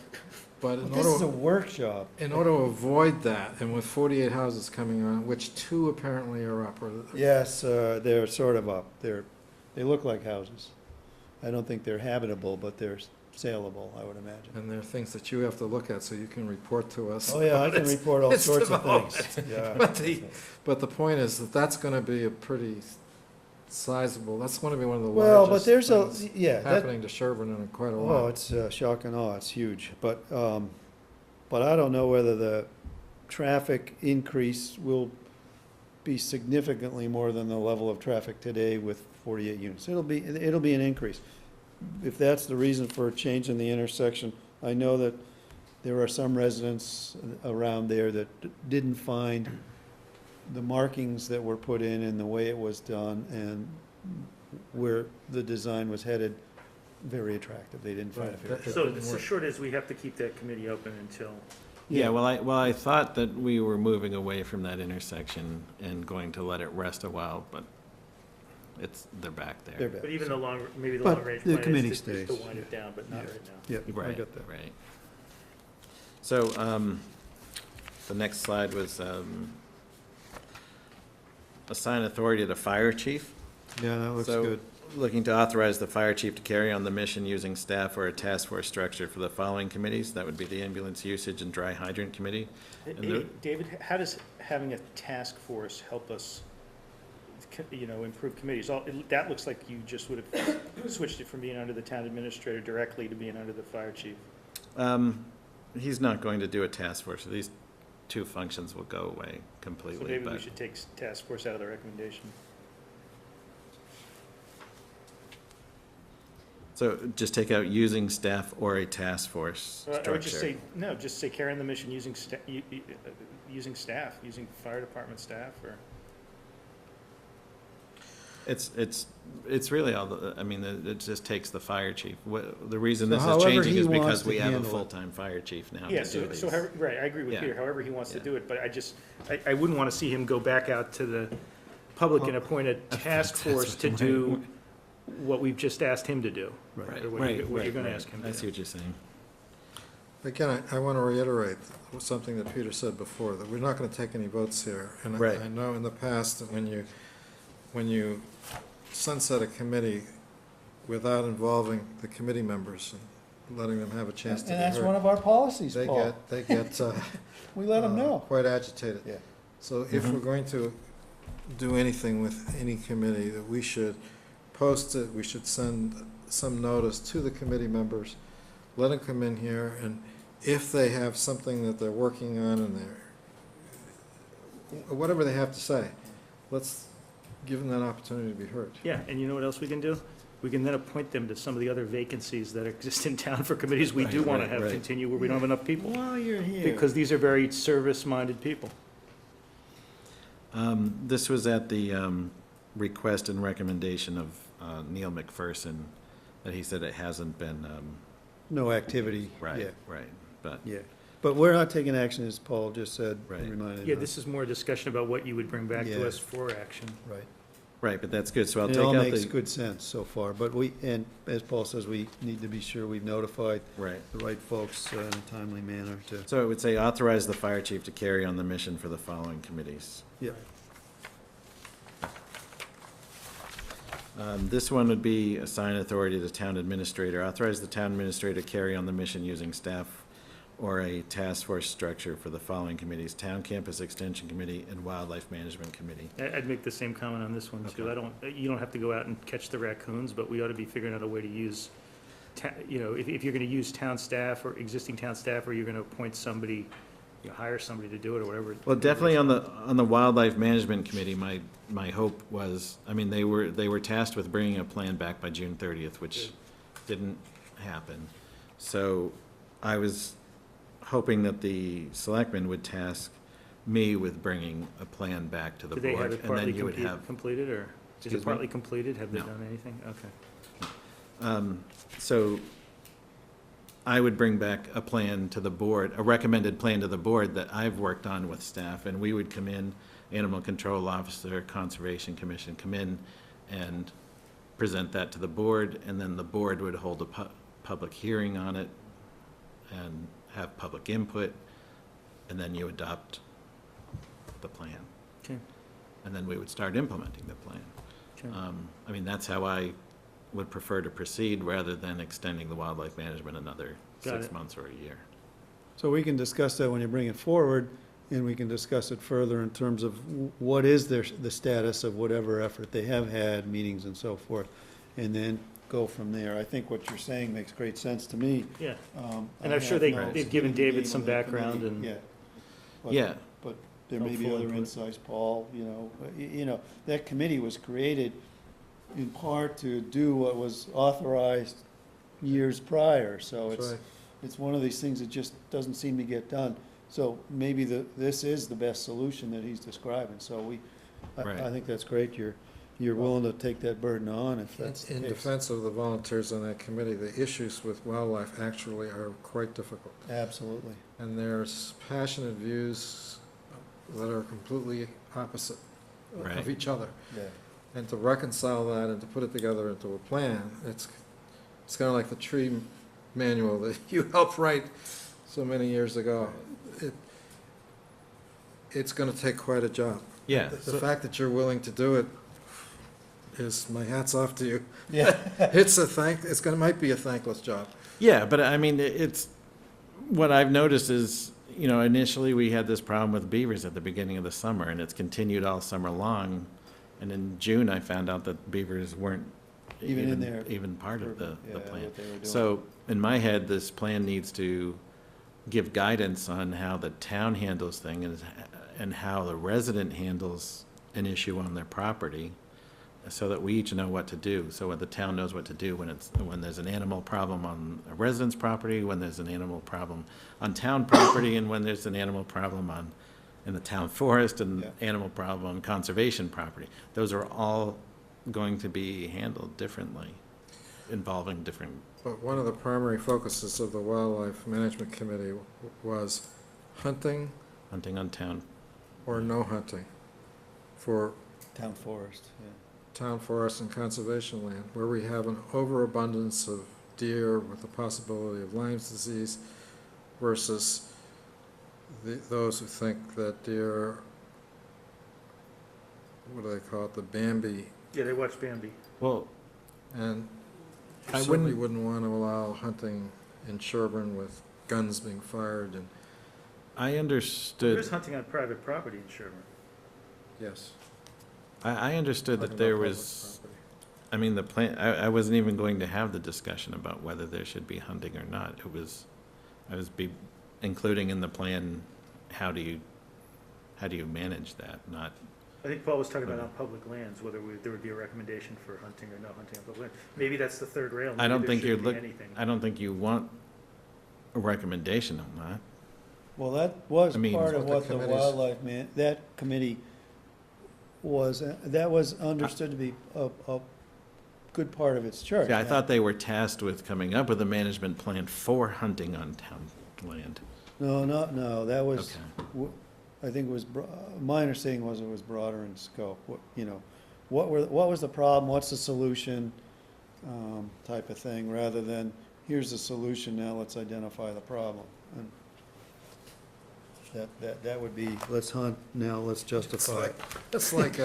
in This is a order, workshop. in order to avoid that, and with 48 houses coming on, which 2 apparently are up, or Yes, they're sort of up. They look like houses. I don't think they're habitable, but they're saleable, I would imagine. and there are things that you have to look at so you can report to us. Oh, yeah, I can report all it's sorts of developed. things. Yeah. But the point is that that's gonna be a pretty sizable, that's gonna be one of the Well, but largest there's a, things yeah, that, happening to Sherborn in quite a oh, while. it's shock and awe, it's huge. But I don't know whether the traffic increase will be significantly more than the level of traffic today with 48 units. It'll be an increase. If that's the reason for changing the intersection, I know that there are some residents around there that didn't find the markings that were put in and the way it was done and where the design was headed very attractive. They didn't find it very Right. So the short is, we have to keep that committee open until, Yeah, well, I thought that we were moving away from that intersection and going to let it rest a while, but they're back there. They're bad. but even the long, maybe the But long-range the plan committee is to stays. wind it down, but not Yeah. right now. Yeah, I Right, got that. right. So, the next slide was, assign authority to the fire chief. Yeah, that looks So, good. looking to authorize the fire chief to carry on the mission using staff or a task force structure for the following committees. That would be the ambulance usage and dry hydrant committee. And Hey, the- David, how does having a task force help us, improve committees? That looks like you just would have switched it from being under the town administrator directly to being under the fire chief. He's not going to do a task force, so these 2 functions will go away So completely, maybe we but, should take task force out of the recommendation. so just take out using staff or a task force I would just structure. say, no, just say carry on the mission using using staff, using fire department staff, or, It's really all, it just takes the fire chief. The reason So this is however changing he is wants because to we have a handle it. full-time fire chief now yeah, to do these. right, I agree with Yeah. Peter, however he wants to Yeah. do it, but I wouldn't want to see him go back out to the public and appoint a task force to do what we've just asked him to do. Right. Or what you're gonna ask him to I do. see what you're saying. Again, I want to reiterate something that Peter said before, that we're not going to take any votes here. And Right. I know in the past that when you sunset a committee without involving the committee members and letting them have a chance to be And that's heard, one of our policies, Paul. they get We let them know. quite agitated. Yeah. So if we're going to do anything with any committee, that we should post it, we should send some notice to the committee members, let them come in here, and if they have something that they're working on and whatever they have to say, let's give them that opportunity to be heard. Yeah, and you know what else we can do? We can then appoint them to some of the other vacancies that exist in town for committees we do Right, want to right, have right. continue where we don't have enough people. While you're here. Because these are very service-minded people. This was at the request and recommendation of Neil McPherson, that he said it hasn't been, No activity. right, Yeah, right, but, yeah. But we're not taking action, as Paul just said, Right. reminded Yeah, us. this is more a discussion about what you would bring back to Yeah. us for action. Right. right, but that's good, so I'll And take it all out makes the, good sense so far, but and as Paul says, we need to be sure we've notified right. the right folks in a timely manner to, So it would say authorize the fire chief to carry on the mission for the following committees. yeah. This one would be assign authority to the town administrator. Authorize the town administrator to carry on the mission using staff or a task force structure for the following committees: Town Campus Extension Committee and Wildlife Management Committee. I'd make the same comment on this one too. Okay. You don't have to go out and catch the raccoons, but we ought to be figuring out a way to use, if you're gonna use town staff or existing town staff, or you're gonna appoint somebody, hire somebody to do it or whatever. Well, definitely on the Wildlife Management Committee, my hope was, they were tasked with bringing a plan back by June 30th, which didn't happen. So I was hoping that the selectmen would task me with bringing a plan back to the Do they have board, it and partly then you would have. completed, or is Excuse it me? partly completed? Have they No. done anything? Okay. So I would bring back a plan to the board, a recommended plan to the board that I've worked on with staff, and we would come in, Animal Control Officer, Conservation Commission, come in and present that to the board, and then the board would hold a public hearing on it and have public input, and then you adopt the plan. Okay. And then we would start implementing the plan. Okay. I mean, that's how I would prefer to proceed, rather than extending the wildlife management another Got 6 it. months or a year. So we can discuss that when you bring it forward, and we can discuss it further in terms of what is the status of whatever effort they have had, meetings and so forth, and then go from there. I think what you're saying makes great sense to me. Yeah, I and I'm sure have they've no given skin in the David game some on that background committee. and. Yeah. But- Yeah. But there may be Helpful other input. insights, Paul, you know, that committee was created in part to do what was authorized years prior, so That's it's, right. it's one of these things that just doesn't seem to get done. So maybe this is the best solution that he's describing, so Right. I think that's great, you're willing to take that burden on if that's the In case. defense of the volunteers on that committee, the issues with wildlife actually are quite difficult. Absolutely. And there's passionate views that are completely opposite Right. of each other. Yeah. And to reconcile that and to put it together into a plan, it's kind of like the tree manual that you helped write so many years ago. It's going to take quite a job. Yeah. The fact that you're willing to do it is, my hat's off to you. Yeah. Might be a thankless job. Yeah, but I mean, it's, what I've noticed is, initially we had this problem with beavers at the beginning of the summer, and it's continued all summer long. And in June, I found out that beavers weren't Even in there. even part of the Yeah, plan. what they were doing. So in my head, this plan needs to give guidance on how the town handles things and how the resident handles an issue on their property, so that we each know what to do. So the town knows what to do when there's an animal problem on a resident's property, when there's an animal problem on town property, and when there's an animal problem in the town forest, and Yeah. animal problem on conservation property. Those are all going to be handled differently, involving different, But one of the primary focuses of the Wildlife Management Committee was hunting hunting on town. or no hunting for Town forest, yeah. town forests and conservation land, where we have an overabundance of deer with the possibility of Lyme's disease versus those who think that deer, what do they call it, the Bambi, Yeah, they watch Bambi. Well, and I you certainly wouldn't want to allow hunting in Sherborn with guns being fired and, I understood. There's hunting on private property in Sherborn. yes. I understood that talking there about public was, property. I mean, the plan, I wasn't even going to have the discussion about whether there should be hunting or not. I was including in the plan, how do you manage that, not, I think Paul was talking about on public lands, whether there would be a recommendation for hunting or no hunting on public land. Maybe that's the third rail. I don't Maybe think there you're shouldn't be look, anything. I don't think you want a recommendation on that. Well, that was I mean- part of What the what the committees- wildlife that committee that was understood to be a good part of its charge. Yeah, I thought they were tasked with coming up with a management plan for hunting on town land. No, that was, Okay. I think it was, my understanding was it was broader in scope. What was the problem, what's the solution, type of thing, rather than, here's the solution, now let's identify the problem. And that would be, let's hunt, now let's justify. It's like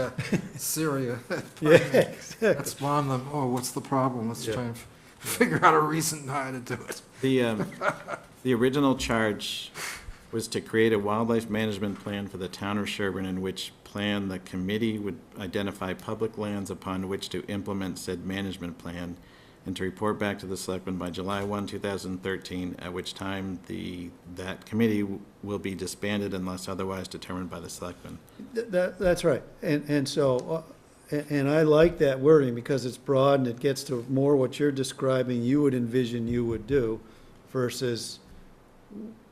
Syria. Yeah, Let's bomb them. Oh, what's the problem? Let's Yeah. try and figure out a reason how to do it. The original charge was to create a wildlife management plan for the town of Sherborn, in which plan the committee would identify public lands upon which to implement said management plan, and to report back to the selectmen by July 1, 2013, at which time that committee will be disbanded unless otherwise determined by the selectmen. That's right, and so, and I like that wording, because it's broad and it gets to more what you're describing, you would envision you would do, versus,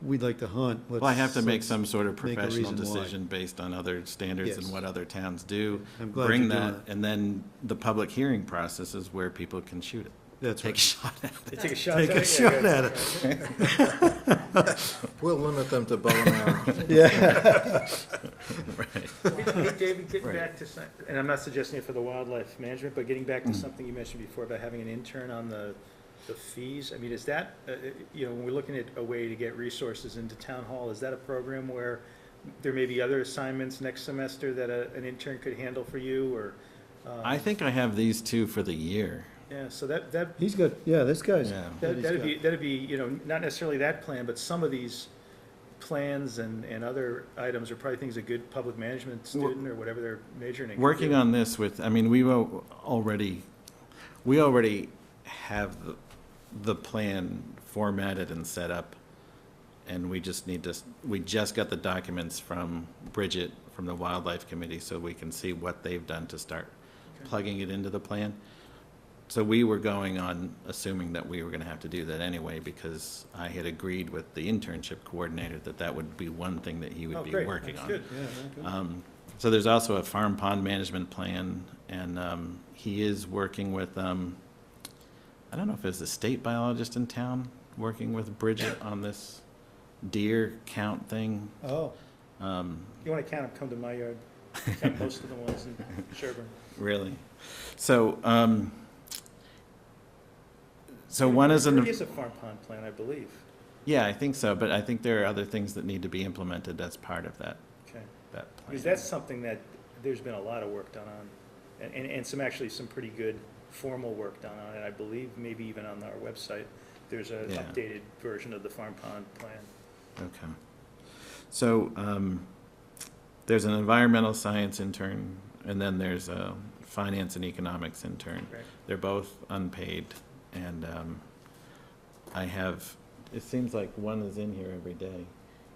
we'd like to hunt. Well, I have to make Let's- some sort of make a professional reason why. decision based on other standards and Yes. what other towns do. I'm glad Bring you're doing that, and then the public hearing process is where people can shoot it. That's take a right. shot at They it. take a shot Take at a it? shot Yeah, at it. We'll limit them to bow and arrow. Yeah. Right. Hey, David, getting Right. back to, and I'm not suggesting it for the wildlife management, but getting back to Mm. something you mentioned before about having an intern on the fees, I mean, is that, when we're looking at a way to get resources into town hall, is that a program where there may be other assignments next semester that an intern could handle for you, or? I think I have these two for the year. Yeah, so that, He's good, yeah, this guy's. Yeah. that'd be, not necessarily that plan, but some of these plans and other items are probably things a good public management student or whatever they're majoring in. could Working do. on this with, I mean, we already have the plan formatted and set up, and we just got the documents from Bridget from the Wildlife Committee, so we can see what they've done to start plugging it into the plan. So we were going on assuming that we were gonna have to do that anyway, because I had agreed with the internship coordinator that that would be one thing that he Oh, would be great, working that's on. good. So there's also a farm pond management plan, and he is working with, I don't know if there's a state biologist in town working with Bridget on this deer count thing. Oh, You wanna count them, come to my yard, count most of the ones in Sherborn. Really? So, one is There an, already is a farm pond plan, I believe. yeah, I think so, but I think there are other things that need to be implemented as part of that Okay. plan. Because that's something that there's been a lot of work done on, and some pretty good formal work done on it. I believe maybe even on our website, there's an Yeah. updated version of the farm pond plan. Okay. So, there's an environmental science intern, and then there's a finance and economics intern. Right. They're both unpaid, and I have, it seems like one is in here every day.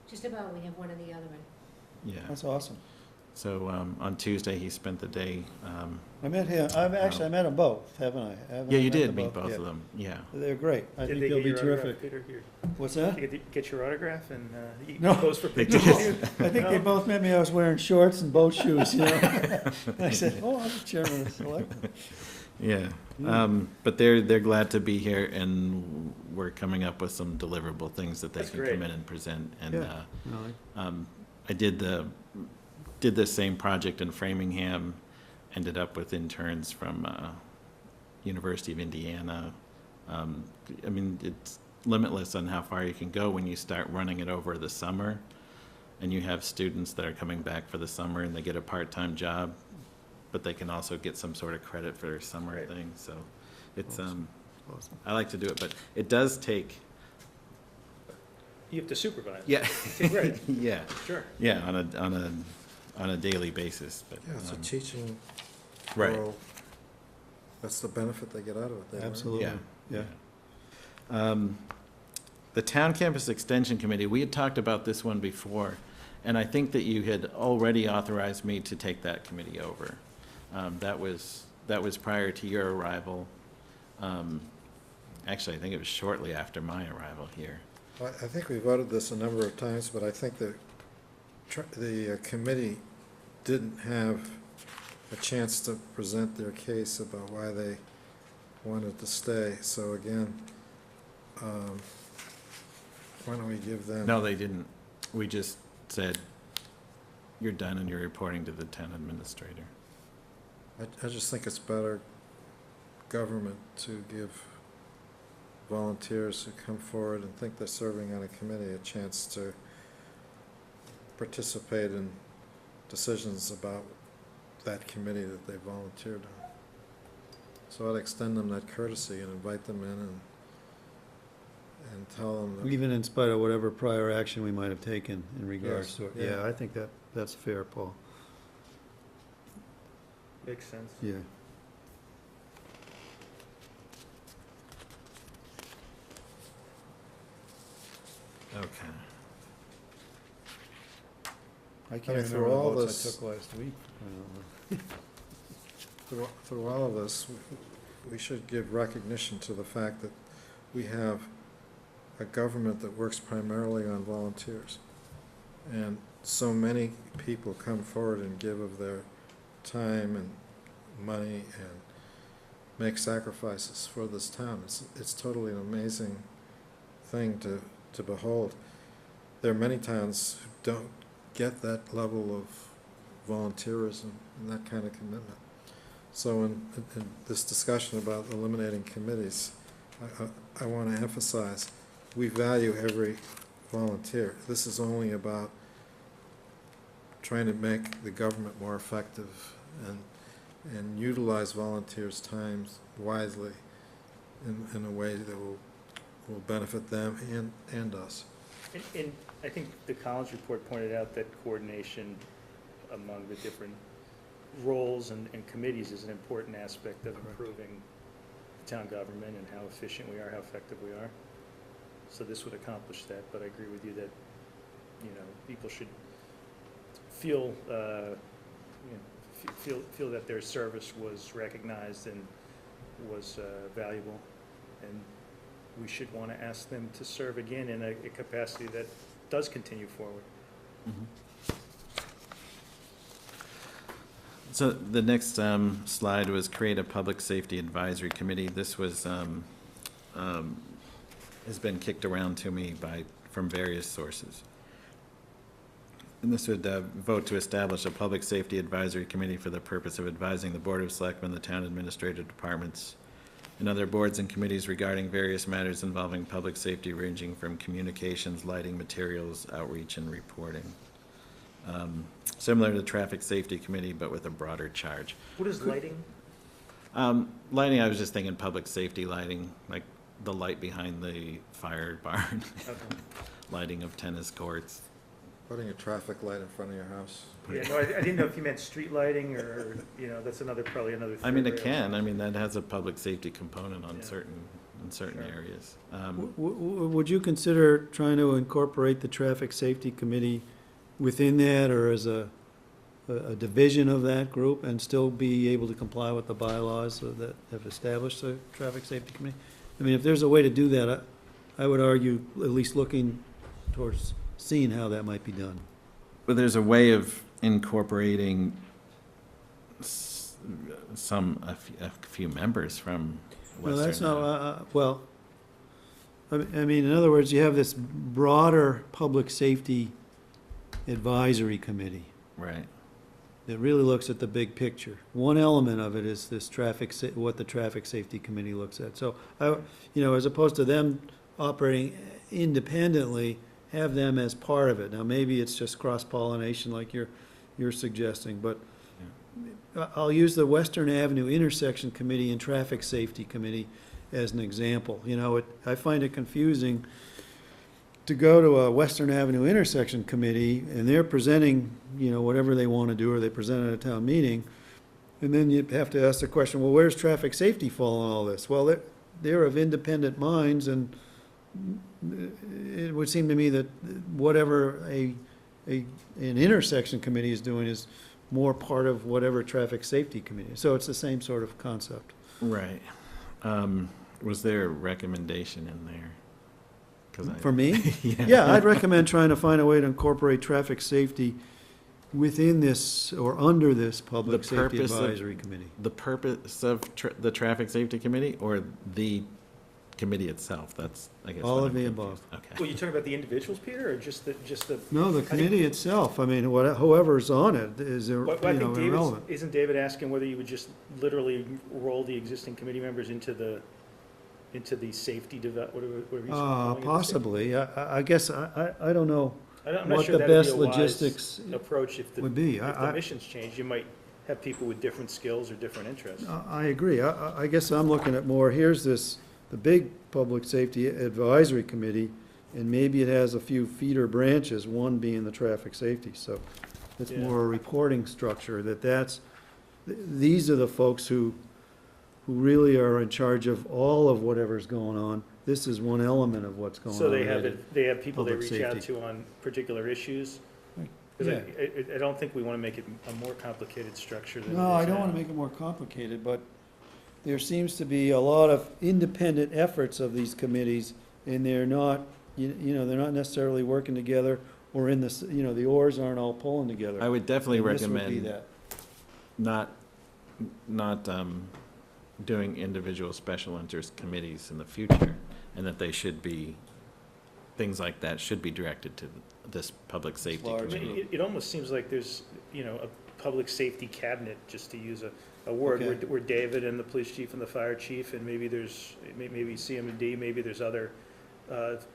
Just about, we have one or the other. Yeah. that's awesome. So, on Tuesday, he spent the day, I met him, I met them both, haven't I? Haven't I yeah, you met did them meet both? both Yeah. of them, yeah. They're great. I Did think they they'll get be your autograph, terrific. Peter? Here. What's that? Did they get your autograph and you No. pose for They pictures? did. I think they both met me, I was wearing shorts and boat shoes, you know? And I said, oh, I'm the chairman of the selectmen. Yeah, Mm. but they're glad to be here, and we're coming up with some deliverable things that they That's can great. come in and present. And Yeah. No, I did the same project in Framingham, ended up with interns from University of Indiana. I mean, it's limitless on how far you can go when you start running it over the summer, and you have students that are coming back for the summer and they get a part-time job, but they can also get some sort of credit for their summer Right. thing, so it's, Awesome. I like to do it, but it does take, You have to supervise. yeah, Right, yeah, sure. yeah, on a daily basis, but. Yeah, it's a teaching Right. role. That's the benefit they get out of it. They learn. Absolutely, yeah. The Town Campus Extension Committee, we had talked about this one before, and I think that you had already authorized me to take that committee over. That was prior to your arrival. Actually, I think it was shortly after my arrival here. I think we voted this a number of times, but I think the committee didn't have a chance to present their case about why they wanted to stay. So again, why don't we give them? No, they didn't. We just said, you're done and you're reporting to the town administrator. I just think it's better government to give volunteers who come forward and think they're serving on a committee a chance to participate in decisions about that committee that they volunteered on. So I'd extend them that courtesy and invite them in and tell them that. Even in spite of whatever prior action we might have taken in regards Yes, to it. yeah. Yeah, I think that's fair, Paul. Makes sense. Yeah. Okay. I can't mean, through remember the all votes this- I took last week. Through all of this, we should give recognition to the fact that we have a government that works primarily on volunteers. And so many people come forward and give of their time and money make sacrifices for this town. It's totally an amazing thing to behold. There are many towns who don't get that level of volunteerism and that kind of commitment. So in this discussion about eliminating committees, I want to emphasize, we value every volunteer. This is only about trying to make the government more effective and utilize volunteers' time wisely in a way that will benefit them and us. And I think the Collins report pointed out that coordination among the different roles and committees is an important aspect of improving town government and how efficient we are, how effective we are. So this would accomplish that, but I agree with you that, people should feel, feel that their service was recognized and was valuable. And we should want to ask them to serve again in a capacity that does continue forward. So the next slide was create a public safety advisory committee. This was has been kicked around to me from various sources. And this would vote to establish a public safety advisory committee for the purpose of advising the Board of Selectmen, the town administrative departments, and other boards and committees regarding various matters involving public safety, ranging from communications, lighting, materials, outreach, and reporting. Similar to the Traffic Safety Committee, but with a broader charge. What is lighting? Lighting, I was just thinking public safety lighting, like the light behind the fire barn, Okay. lighting of tennis courts. Putting a traffic light in front of your house. Yeah, no, I didn't know if you meant street lighting or, that's probably another. I mean, it third rail. can, that has a public safety component on Yeah. in certain Sure. areas. Would you consider trying to incorporate the Traffic Safety Committee within that, or as a division of that group, and still be able to comply with the bylaws that have established the Traffic Safety Committee? I mean, if there's a way to do that, I would argue, at least looking towards seeing how that might be done. But there's a way of incorporating a few members from Well, Western. that's not, I mean, in other words, you have this broader Public Safety Advisory Committee Right. that really looks at the big picture. One element of it is this what the Traffic Safety Committee looks at. So, as opposed to them operating independently, have them as part of it. Now, maybe it's just cross-pollination like you're suggesting, but I'll use the Western Avenue Intersection Committee and Traffic Safety Committee as an example. I find it confusing to go to a Western Avenue Intersection Committee, and they're presenting, whatever they want to do, or they present at a town meeting, and then you have to ask the question, well, where's traffic safety fall in all this? Well, they're of independent minds, and it would seem to me that whatever an intersection committee is doing is more part of whatever traffic safety committee. So it's the same sort of concept. Right. Was there a recommendation in there? For me? Yeah. Yeah, I'd recommend trying to find a way to incorporate traffic safety within this or under this Public The Safety purpose of- Advisory Committee. The purpose of the Traffic Safety Committee or the committee itself? That's, I guess. All what of I'm the confused. Well, Okay. you talking about the individuals, Peter, or just the? No, the committee itself, I mean, whoever's on it is, Well, I think irrelevant. isn't David asking whether you would just literally roll the existing committee members into the safety whatever he's calling it? Possibly. I guess, I don't know I'm not what sure the that'd be best a wise logistics approach if would be. if the missions change, you might have people with different skills or different interests. I agree. I guess I'm looking at more, here's the big Public Safety Advisory Committee, and maybe it has a few feeder branches, one being the traffic safety. So it's Yeah. more a reporting structure, these are the folks who really are in charge of all of whatever's going on. This is one element of what's going on. So they related. have people they public reach out safety. to on particular issues? Because I don't think we want to make it a more complicated structure than it is No, I don't now. want to make it more complicated, but there seems to be a lot of independent efforts of these committees, and they're not, they're not necessarily working together, or the oars aren't all pulling together. I would definitely And this would be recommend that. not doing individual special interest committees in the future, and that they should be, things like that should be directed to this public safety Large I mean, committee. it almost seems like there's, you know, a public safety cabinet, just to use a word, Okay. where David and the police chief and the fire chief, and maybe there's, maybe CM&D, maybe there's other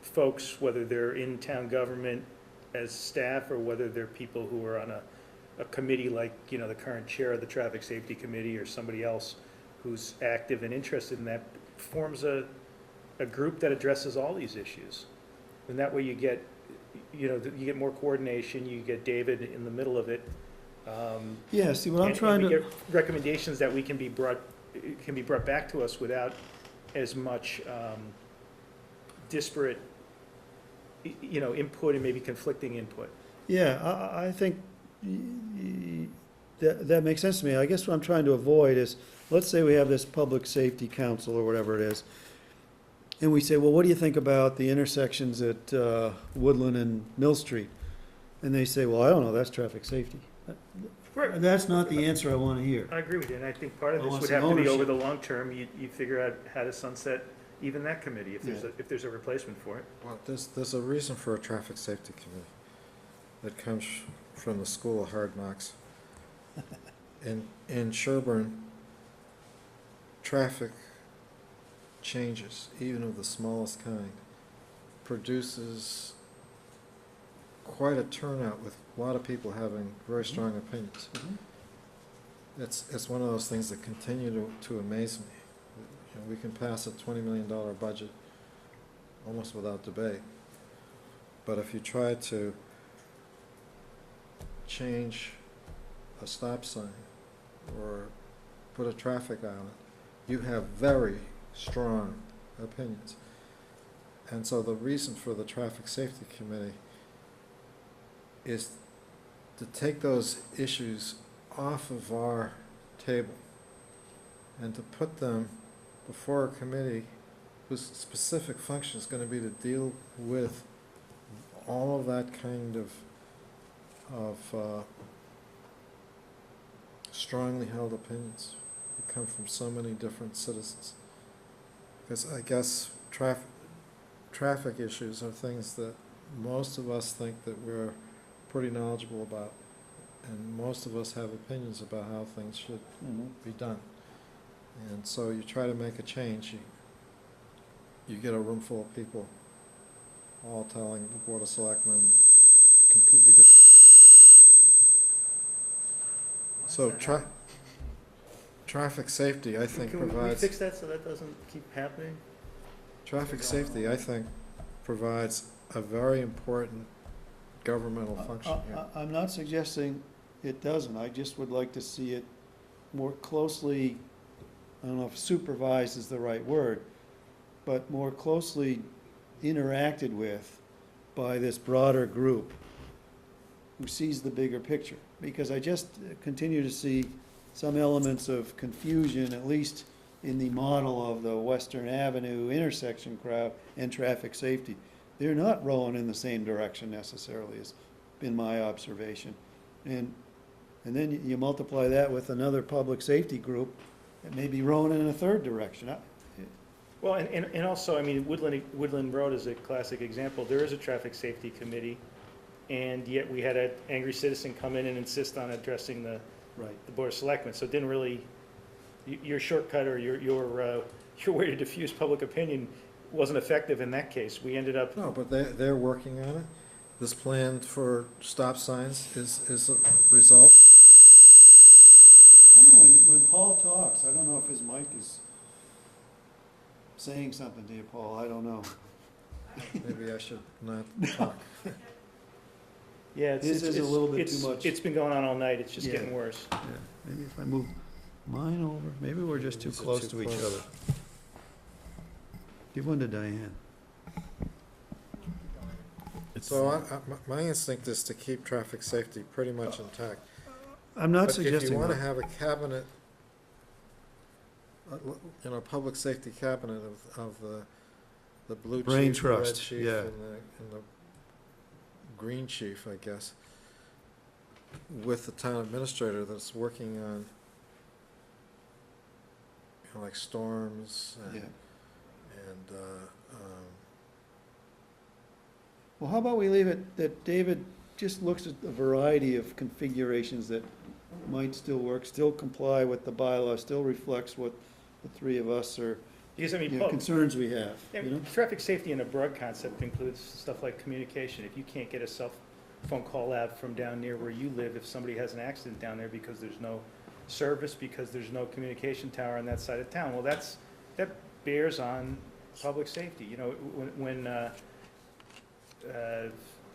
folks, whether they're in town government as staff, or whether they're people who are on a committee like, you know, the current chair of the traffic safety committee, or somebody else who's active and interested in that, forms a group that addresses all these issues. And that way you get, you know, you get more coordination, you get David in the middle of it. Yeah, see, what I'm and trying we to, get recommendations that can be brought back to us without as much disparate, you know, input and maybe conflicting input. yeah, I think that makes sense to me. I guess what I'm trying to avoid is, let's say we have this public safety council or whatever it is, and we say, well, what do you think about the intersections at Woodland and Mill Street? And they say, well, I don't know, that's traffic safety. Right. That's not the answer I want to hear. I agree with you, and I think part of I this want would some have to be over ownership. the long term, you figure out how to sunset even that committee, if there's a replacement for it. Well, there's a reason for a traffic safety committee that comes from the School of Hard Knocks. In Sherborn, traffic changes, even of the smallest kind, produces quite a turnout with a lot of people having very strong opinions. It's one of those things that continue to amaze me. You know, we can pass a $20 million budget almost without debate. But if you try to change a stop sign or put a traffic island, you have very strong opinions. And so the reason for the Traffic Safety Committee is to take those issues off of our table and to put them before a committee whose specific function is going to be to deal with all of that kind of strongly held opinions that come from so many different citizens. Because I guess traffic issues are things that most of us think that we're pretty knowledgeable about, and most of us have opinions about how things should be done. And so you try to make a change, you get a room full of people all telling the Board of Selectmen completely different things. So traffic safety, I think, Can we provides, fix that so that doesn't keep happening? traffic safety, I think, provides a very important governmental function here. I'm not suggesting it doesn't, I just would like to see it more closely, I don't know if supervised is the right word, but more closely interacted with by this broader group who sees the bigger picture. Because I just continue to see some elements of confusion, at least in the model of the Western Avenue intersection crowd and traffic safety. They're not rowing in the same direction necessarily, has been my observation. And then you multiply that with another public safety group that may be rowing in a third direction. Well, and also, I mean, Woodland Road is a classic example. There is a traffic safety committee, and yet we had an angry citizen come in and insist on addressing the Board of Selectmen. So it didn't really, your shortcut or your way to diffuse public opinion wasn't effective in that case. We ended up. No, but they're working on it. This plan for stop signs is a result. I don't know, when Paul talks, I don't know if his mic is saying something to you, Paul, I don't know. Maybe I should not talk. Yeah, His is a little bit too much. It's been going on all night. It's just Yeah. getting worse. Yeah, maybe if I move mine over, maybe we're just too These are close too to each close. other. Give one to Diane. So my instinct is to keep traffic safety pretty much intact. I'm not But if you suggesting want to that. have a cabinet, public safety cabinet of the blue Brain chief, the red trust, chief, yeah. and the green chief, I guess, with the town administrator that's working on for like storms Yeah. and Well, how about we leave it that David just looks at the variety of configurations that might still work, still comply with the bylaw, still reflects what the three of us are, Because, I mean, you know, concerns we have, yeah, you know? traffic safety in a broad concept includes stuff like communication. If you can't get a cell phone call out from down near where you live, if somebody has an accident down there because there's no service, because there's no communication tower on that side of town, well, that bears on public safety. You know, when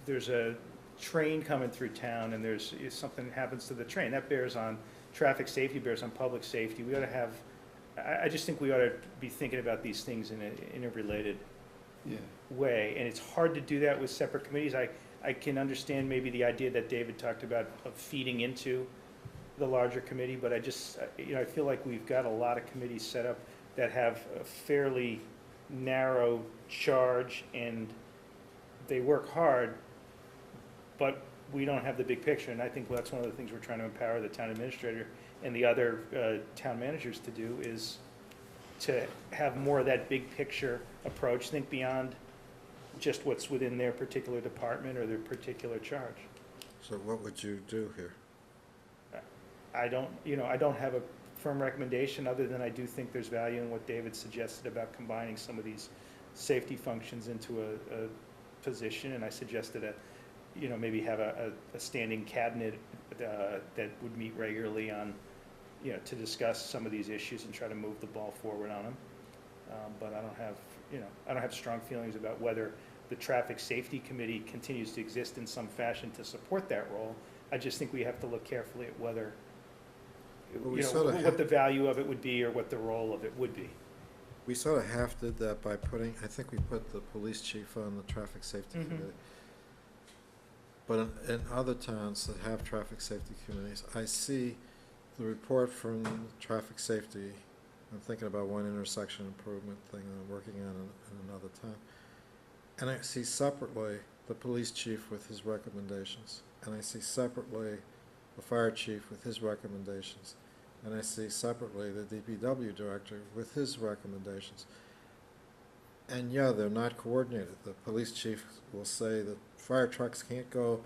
there's a train coming through town and there's, if something happens to the train, that bears on traffic safety, bears on public safety. We ought to have, I just think we ought to be thinking about these things in a interrelated Yeah. way, and it's hard to do that with separate committees. I can understand maybe the idea that David talked about of feeding into the larger committee, but I just, you know, I feel like we've got a lot of committees set up that have a fairly narrow charge, and they work hard, but we don't have the big picture, and I think that's one of the things we're trying to empower the town administrator and the other town managers to do, is to have more of that big picture approach, think beyond just what's within their particular department or their particular charge. so what would you do here? I don't have a firm recommendation, other than I do think there's value in what David suggested about combining some of these safety functions into a position, and I suggested maybe have a standing cabinet that would meet regularly on, to discuss some of these issues and try to move the ball forward on them. But I don't have strong feelings about whether the Traffic Safety Committee continues to exist in some fashion to support that role. I just think we have to look carefully at whether, Well, we sort of what the value of it would be or what the role of it would be. We sort of half did that by putting, I think we put the police chief on the traffic safety Mhm. committee. But in other towns that have traffic safety committees, I see the report from traffic safety. I'm thinking about one intersection improvement thing that I'm working on in another town. And I see separately the police chief with his recommendations. And I see separately the fire chief with his recommendations. And I see separately the DPW director with his recommendations. And yeah, they're not coordinated. The police chief will say that fire trucks can't go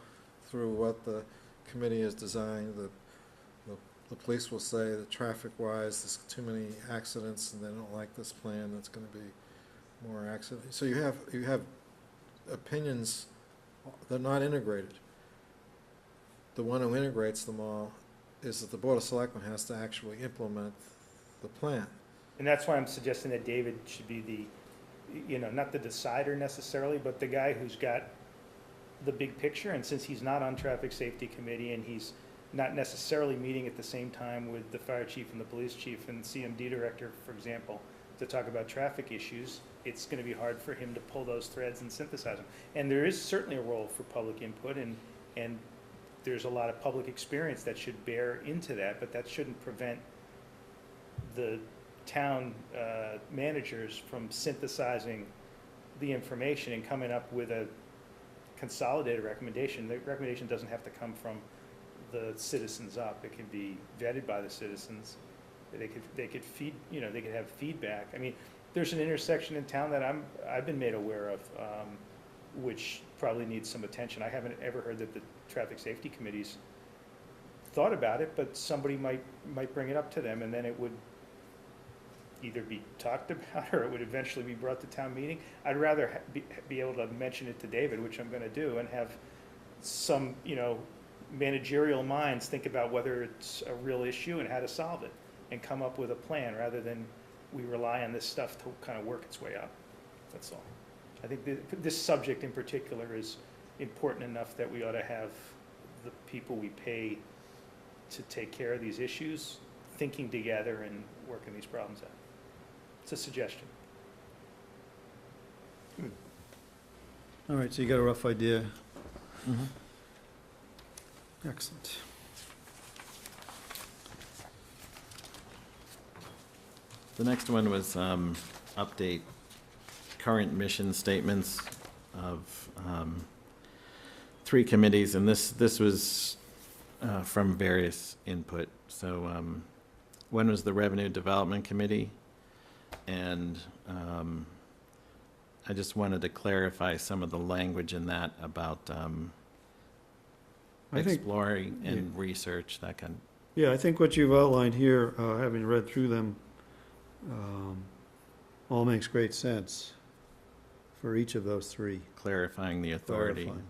through what the committee has designed. The police will say that traffic-wise, there's too many accidents and they don't like this plan, that's gonna be more accidents. So you have opinions, they're not integrated. The one who integrates them all is that the Board of Selectmen has to actually implement the plan. And that's why I'm suggesting that David should be the, not the decider necessarily, but the guy who's got the big picture. And since he's not on Traffic Safety Committee and he's not necessarily meeting at the same time with the fire chief and the police chief and CMD director, for example, to talk about traffic issues, it's going to be hard for him to pull those threads and synthesize them. And there is certainly a role for public input, and there's a lot of public experience that should bear into that, but that shouldn't prevent the town managers from synthesizing the information and coming up with a consolidated recommendation. The recommendation doesn't have to come from the citizens up. It can be vetted by the citizens. They could feed, they could have feedback. I mean, there's an intersection in town that I've been made aware of, which probably needs some attention. I haven't ever heard that the traffic safety committees thought about it, but somebody might bring it up to them, and then it would either be talked about or it would eventually be brought to town meeting. I'd rather be able to mention it to David, which I'm going to do, and have some, managerial minds think about whether it's a real issue and how to solve it, and come up with a plan, rather than we rely on this stuff to kind of work its way up. That's all. I think this subject in particular is important enough that we ought to have the people we pay to take care of these issues thinking together and working these problems out. It's a suggestion. All right, so you got a rough idea. Excellent. The next one was update current mission statements of 3 committees, and this was from various input. So one was the Revenue Development Committee, And I just wanted to clarify some of the language in that about I think, exploring and research, that kind. yeah, I think what you've outlined here, having read through them, all makes great sense for each of those three. Clarifying the authority. Clarifying,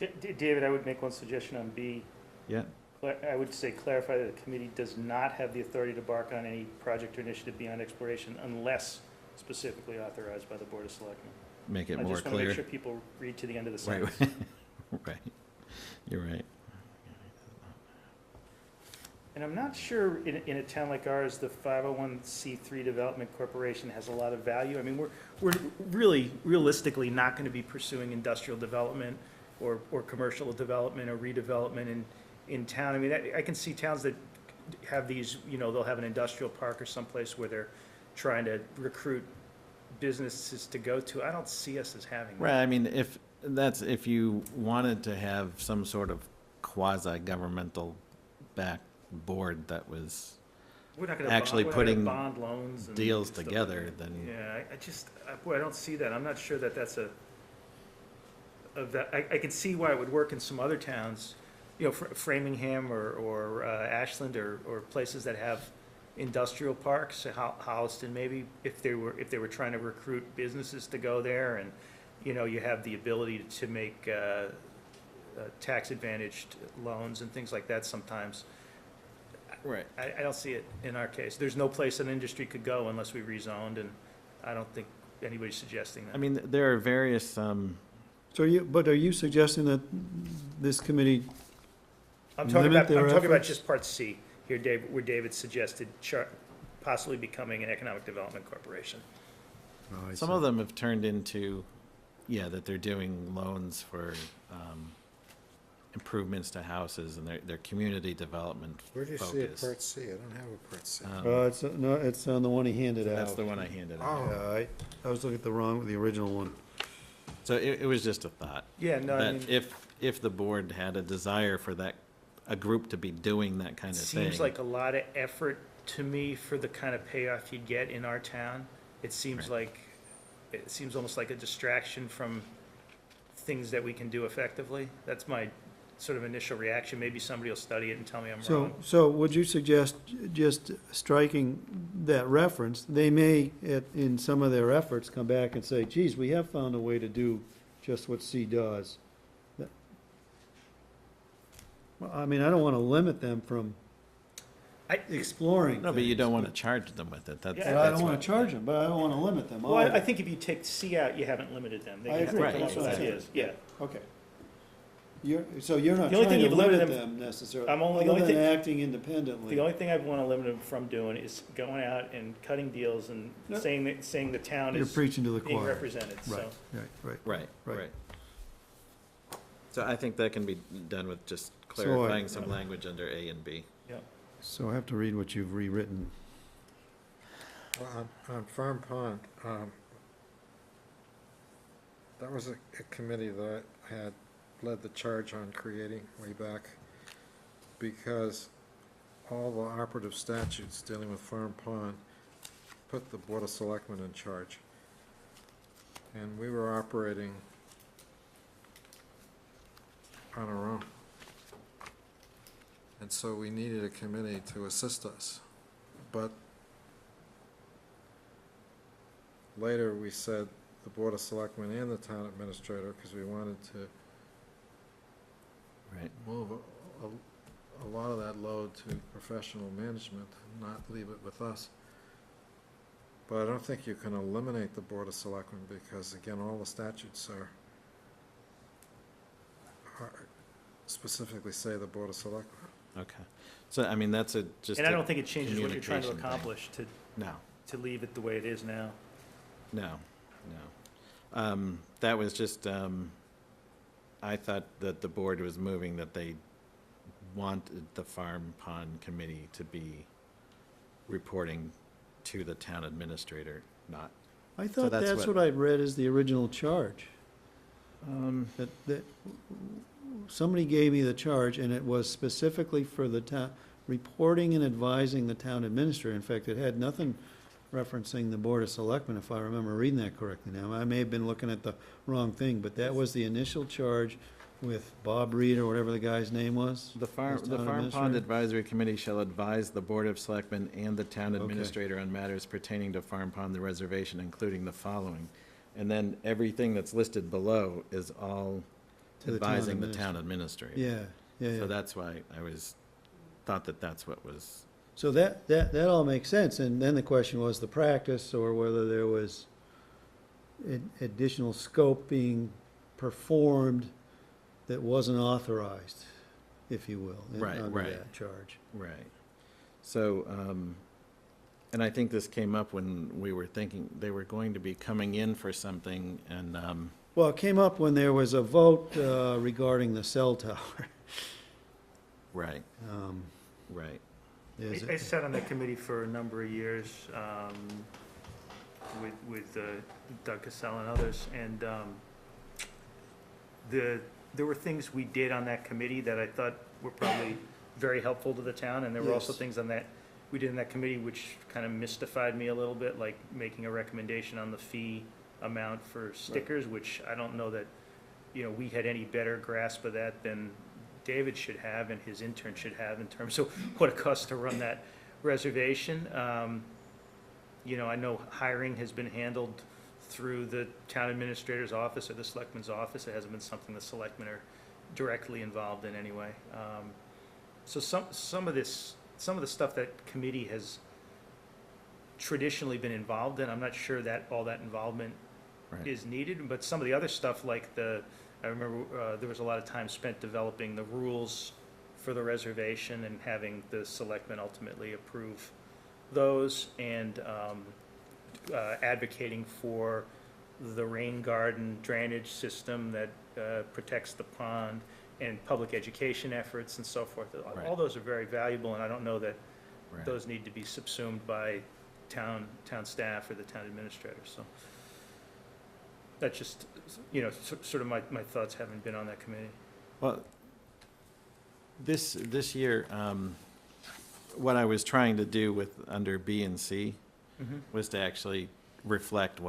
yeah. David, I would make one suggestion on B. Yeah, I would say clarify that the committee does not have the authority to embark on any project or initiative beyond exploration unless specifically authorized by the Board of Selectmen. make it I more just want to clear. make sure people read to the end of the Right, sentence. right, you're right. And I'm not sure in a town like ours, the 501c3 Development Corporation has a lot of value. I mean, we're really realistically not going to be pursuing industrial development or commercial development or redevelopment in town. I mean, I can see towns that have these, you know, they'll have an industrial park or someplace where they're trying to recruit businesses to go to. I don't see us as having that. Right, I mean, if you wanted to have some sort of quasi-governmental back board that was We're not gonna actually we're not gonna putting bond loans and deals stuff like together, that. then, Yeah, boy, I don't see that. I'm not sure that that's I can see why it would work in some other towns, you know, Framingham or Ashland or places that have industrial parks, Holliston maybe, if they were trying to recruit businesses to go there, and, you know, you have the ability to make tax advantaged loans and things like that sometimes. right. I don't see it in our case. There's no place an industry could go unless we rezoned, and I don't think anybody's suggesting that. I mean, there are various, So but are you suggesting that this committee, I'm talking limit about, their I'm talking about efforts? just part C here, Dave, where David suggested possibly becoming an economic development corporation. some of them have turned into, yeah, that they're doing loans for improvements to houses, and they're community development Where do you see a focused. Part C? I don't have a Part C. no, it's on the one he handed out. That's the one I handed out. Oh. Yeah, I was looking at the original one. So it was just a thought. Yeah, no, I mean, That if the board had a desire for a group to be doing that kind it of thing. seems like a lot of effort to me for the kind of payoff you'd get in our town. It seems almost like a distraction from things that we can do effectively. That's my sort of initial reaction. Maybe somebody will study it and tell me I'm wrong. So would you suggest just striking that reference? They may, in some of their efforts, come back and say, geez, we have found a way to do just what C does. Well, I mean, I don't want to limit them from exploring No, but you don't things, want to charge them with it. That's, Yeah, But I that's don't want what- to charge them, but I don't want to limit them. Well, I think if you take C out, you haven't limited them. They I can agree. have That's what I C said. is, yeah. Okay. So you're not The only trying thing to you've limited limit them- them necessarily, I'm only- other the only than thing- acting independently. The only thing I want to limit them from doing is going out and cutting deals and Yep. saying the town You're is preaching to the being choir. represented, so. Right, right. Right, Right. right. So I think that can be done with just So I- clarifying some language under A and B. So I have to read what you've rewritten. Well, on Farm Pond, that was a committee that I had led the charge on creating way back, because all the operative statutes dealing with Farm Pond put the Board of Selectmen in charge. And we were operating on our own. And so we needed a committee to assist us. But later, we said the Board of Selectmen and the town administrator, because we wanted to Right. move a lot of that load to professional management, and not leave it with us. But I don't think you can eliminate the Board of Selectmen, because again, all the statutes are specifically say the Board of Selectmen. Okay. So, I mean, that's just And I a don't think it changes what you're trying to communication thing. accomplish No, to leave it the way it is now. no. That was just, I thought that the board was moving that they wanted the Farm Pond Committee to be reporting to the town administrator, not. I thought that's that's what- what I'd read as the original charge. That somebody gave me the charge, and it was specifically for the town, reporting and advising the town administrator. In fact, it had nothing referencing the Board of Selectmen, if I remember reading that correctly now. I may have been looking at the wrong thing, but that was the initial charge with Bob Reed or whatever the guy's name was? The Farm As town Pond administrator? Advisory Committee shall advise the Board of Selectmen and the town Okay. administrator on matters pertaining to Farm Pond, the reservation, including the following. And then everything that's listed below is all To the town advising the town administrator. Yeah, yeah, So yeah. that's why thought that that's what was, So that all makes sense, and then the question was the practice, or whether there was additional scope being performed that wasn't authorized, if you will, Right, under right. that charge. right. So, and I think this came up when we were thinking they were going to be coming in for something, and, Well, it came up when there was a vote regarding the cell tower. right, Um, right. there's I sat on that committee for a number of years with Doug Cassell and others, and there were things we did on that committee that I thought were probably very helpful to the town, and there were also Yes. things on that, we did in that committee which kind of mystified me a little bit, like making a recommendation on the fee amount for stickers, which I don't know that, we had any better grasp of that than David should have and his intern should have in terms of what it costs to run that reservation. I know hiring has been handled through the town administrator's office or the selectman's office. It hasn't been something the selectmen are directly involved in anyway. So some of the stuff that committee has traditionally been involved in, I'm not sure that all that involvement Right. is needed, but some of the other stuff like I remember there was a lot of time spent developing the rules for the reservation and having the selectmen ultimately approve those, and advocating for the rain garden drainage system that protects the pond, and public education efforts and so forth. Right. All those are very valuable, and I don't know that Right. those need to be subsumed by town staff or the town administrator, so. That's just, sort of my thoughts having been on that committee. Well, this year, what I was trying to do with, under B and C, was to actually reflect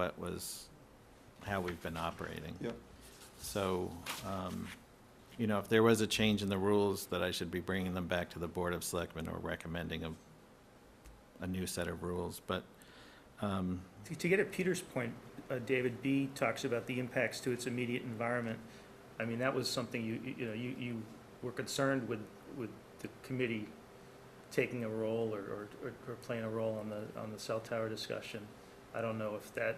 how we've been operating. Yep. So, if there was a change in the rules, that I should be bringing them back to the Board of Selectmen or recommending a new set of rules, but, To get at Peter's point, David, B talks about the impacts to its immediate environment. I mean, that was something you were concerned with the committee taking a role or playing a role on the cell tower discussion. I don't know if that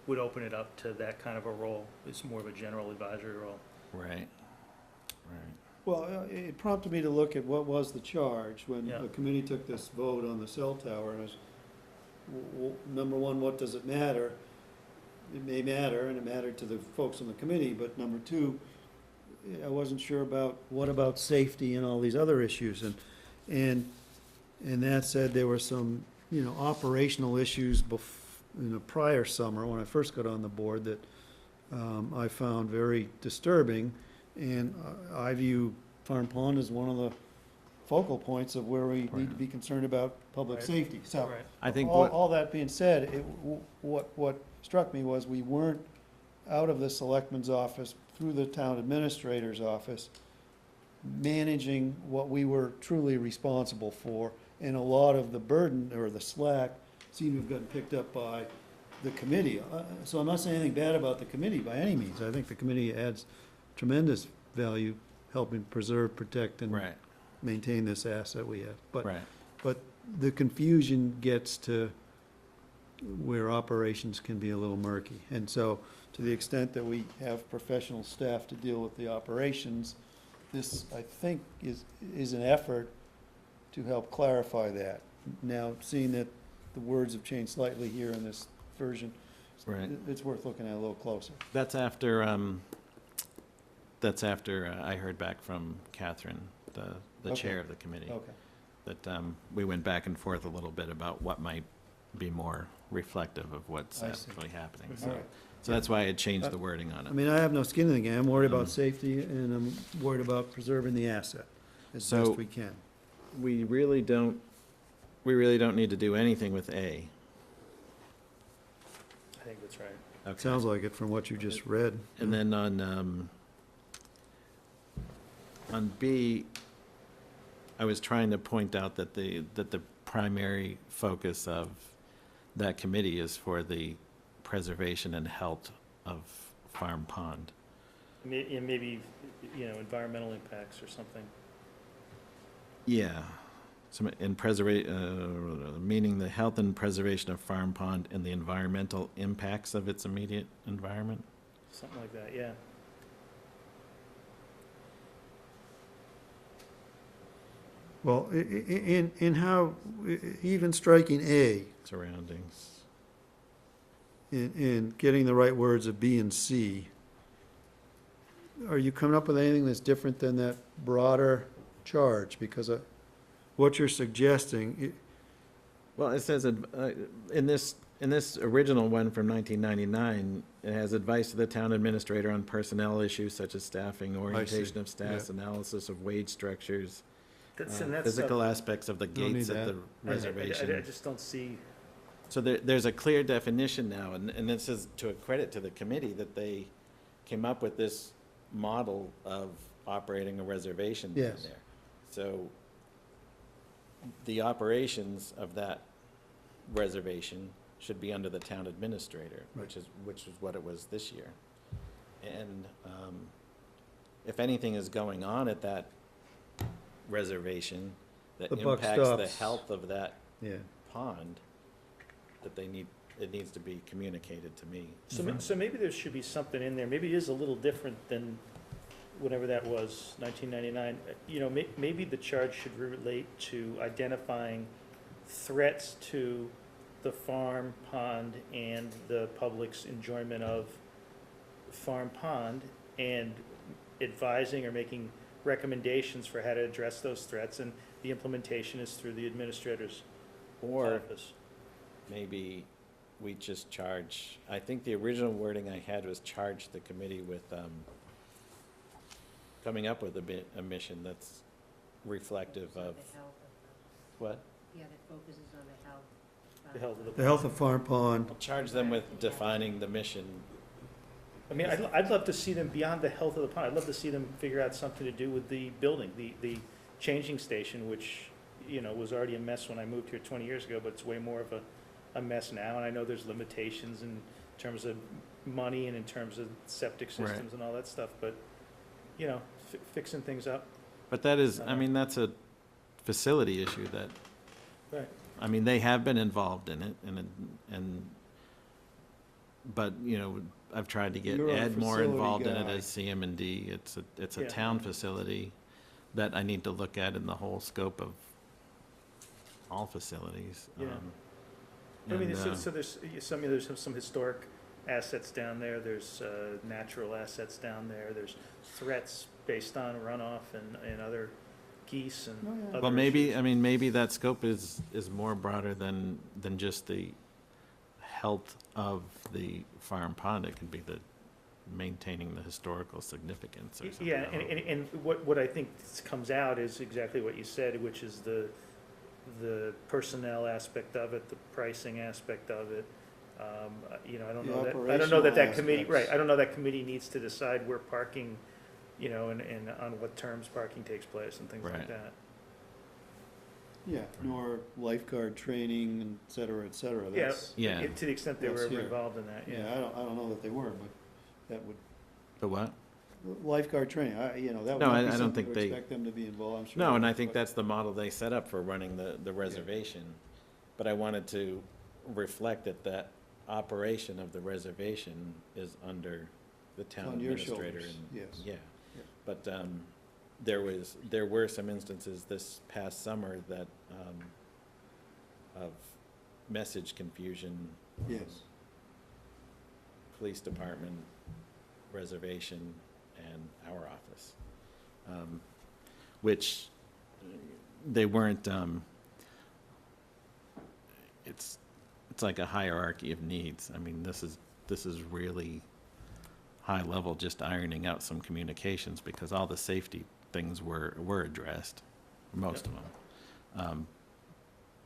would open it up to that kind of a role. It's more of a general advisory role. right, Well, it prompted me to look at what was the charge when Yeah. the committee took this vote on the cell tower, and it was, number one, what does it matter? It may matter, and it mattered to the folks on the committee, but number two, I wasn't sure about, what about safety and all these other issues, and that said, there were some, operational issues in the prior summer, when I first got on the board, that I found very disturbing, and I view Farm Pond as one of the focal points of where we need to be concerned about public Right. safety, so. Right. I think All that being said, what struck me was we weren't out of the selectman's office, through the town administrator's office, managing what we were truly responsible for, and a lot of the burden or the slack seemed to have gotten picked up by the committee. So I'm not saying anything bad about the committee by any means. I think the committee adds tremendous value helping preserve, protect, and right, maintain this asset we have. right. But the confusion gets to where operations can be a little murky. And so, to the extent that we have professional staff to deal with the operations, this, I think, is an effort to help clarify that. Now, seeing that the words have changed slightly here in this version, Right. it's worth looking at a little closer. That's after I heard back from Catherine, the Okay. chair of the committee, Okay. that we went back and forth a little bit about what might be more reflective of what's I see. actually happening. All So, right. so that's why I had changed the wording on I it. mean, I have no skin in the game. I'm worried about Mhm. safety, and I'm worried about preserving the asset as So- best we can. We really don't need to do anything with A. think that's right. Okay. Sounds like it from what you just read. And then on B, I was trying to point out that the primary focus of that committee is for the preservation and health of Farm Pond. Maybe, environmental impacts or something. Yeah. So meaning the health and preservation of Farm Pond and the environmental impacts of its immediate environment. Something like that, yeah. Well, in how, even striking A, Surroundings. in getting the right words of B and C, are you coming up with anything that's different than that broader charge? Because what you're suggesting, Well, it says, in this original one from 1999, it has advice to the town administrator on personnel issues such as staffing, orientation of staff, analysis of wage structures, physical aspects of the Don't gates need at the that. reservation. I just don't see, So there's a clear definition now, and this is to a credit to the committee that they came up with this model of operating a reservation down Yes. there. So the operations of that reservation should be under the town administrator, which is what it was this year. And if anything is going on at that reservation that The buck impacts the stops. health of that yeah. pond, that it needs to be communicated to me. so maybe there should be something in there, maybe it is a little different than whatever that was, 1999. Maybe the charge should relate to identifying threats to the farm pond and the public's enjoyment of farm pond, and advising or making recommendations for how to address those threats, and the implementation is through the administrator's Or office. maybe we just charge, I think the original wording I had was charge the committee with coming up with a mission that's reflective of, what? Yeah, that focuses on the health. The health of the The health of Farm Pond, Charge them with defining the mission. I mean, I'd love to see them beyond the health of the pond. I'd love to see them figure out something to do with the building, the changing station, which, was already a mess when I moved here 20 years ago, but it's way more of a mess now. And I know there's limitations in terms of money and in terms of septic Right. systems and all that stuff, but, fixing things up. But that is, I mean, that's a facility issue that, Right. I mean, they have been involved in it, but, I've tried to get You're a Ed more facility involved in it guy. as CM&D. It's a Yeah. town facility that I need to look at in the whole scope of all facilities. Yeah. I mean, and, there's some historic assets down there, there's natural assets down there, there's threats based on runoff and other geese and Oh, yeah. other Well, maybe, issues. I mean, maybe that scope is more broader than just the health of the farm pond. It could be the maintaining the historical significance or something. Yeah, and what I think comes out is exactly what you said, which is the personnel aspect of it, the pricing aspect of it. I don't The know that operational committee, aspects. right, I don't know that committee needs to decide where parking, and on what terms parking takes place and things like Right. that. yeah, nor lifeguard training, and et cetera, et cetera. Yeah, That's- Yeah. to the extent they were That's ever here. involved in that, Yeah, yeah. I don't know that they were, but that would, The what? lifeguard training, that would No, not I be don't something think to they- expect them to be involved, I'm sure. No, and I think but- that's the model they set up for running the reservation. But I wanted to reflect that operation of the reservation is under the town on your administrator. shoulders, and- yes. Yeah, Yeah. but there were some instances this past summer that, of message confusion. Yes. Police department, reservation, and our office, which they weren't, it's like a hierarchy of needs. I mean, this is really high level, just ironing out some communications, because all the safety things were addressed, most of them.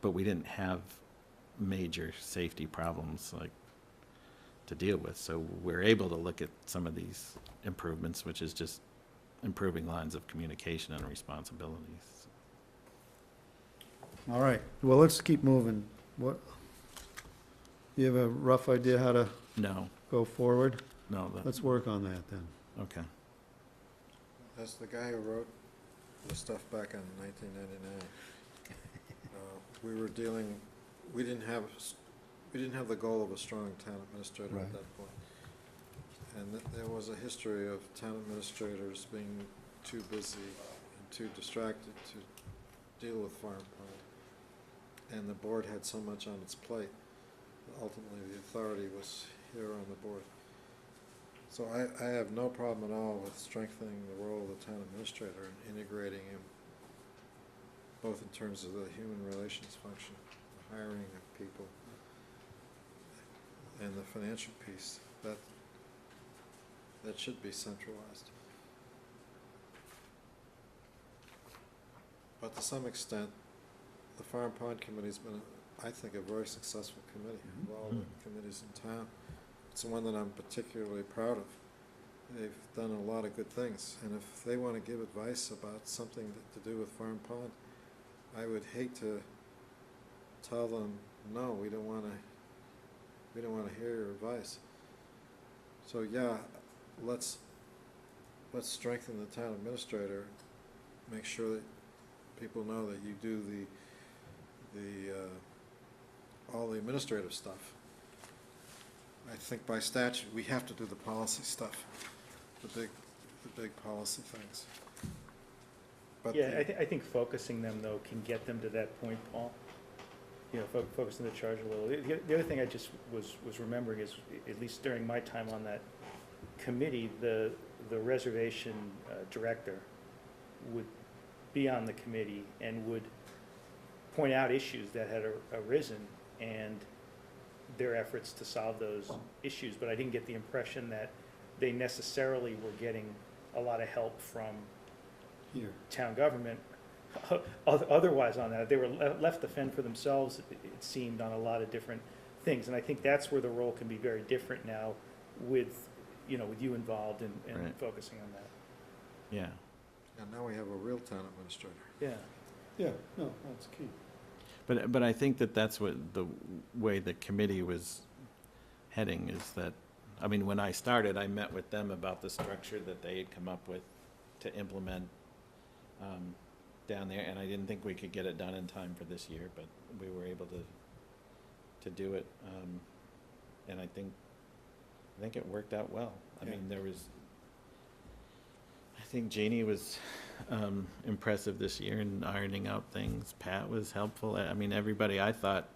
But we didn't have major safety problems like to deal with. So we're able to look at some of these improvements, which is just improving lines of communication and responsibilities. All right, well, let's keep moving. What, you have a rough idea how to No, go forward? no, Let's work on that then. okay. As the guy who wrote the stuff back in 1999, we were dealing, we didn't have the goal of a strong town administrator Right. at that point. And there was a history of town administrators being too busy and too distracted to deal with farm pond. And the board had so much on its plate, that ultimately the authority was here on the board. So I have no problem at all with strengthening the role of the town administrator and integrating him, both in terms of the human relations function, the hiring of people, and the financial piece. That should be centralized. But to some extent, the Farm Pond Committee's been, I think, a very successful committee of all the committees in town. It's one that I'm particularly proud of. They've done a lot of good things, and if they want to give advice about something to do with Farm Pond, I would hate to tell them, no, we don't want to hear your advice. So yeah, let's strengthen the town administrator, make sure that people know that you do all the administrative stuff. I think by statute, we have to do the policy stuff, the big policy things. But Yeah, I think focusing them, though, can get them to that point, Paul. You know, focusing the charge a little. The other thing I just was remembering is, at least during my time on that committee, the reservation director would be on the committee and would point out issues that had arisen and their efforts to solve those issues. But I didn't get the impression that they necessarily were getting a lot of help from Here. town government. Otherwise on that, they were left to fend for themselves, it seemed, on a lot of different things. And I think that's where the role can be very different now with, with you involved and Right. focusing on that. Yeah. And now we have a real town administrator. Yeah. Yeah, no, that's key. But I think that's what the way the committee was heading is that, I mean, when I started, I met with them about the structure that they had come up with to implement down there, and I didn't think we could get it done in time for this year, but we were able to do it, and I think it worked out well. I mean, I think Jeannie was impressive this year in ironing out things. Pat was helpful. I mean, everybody, I thought,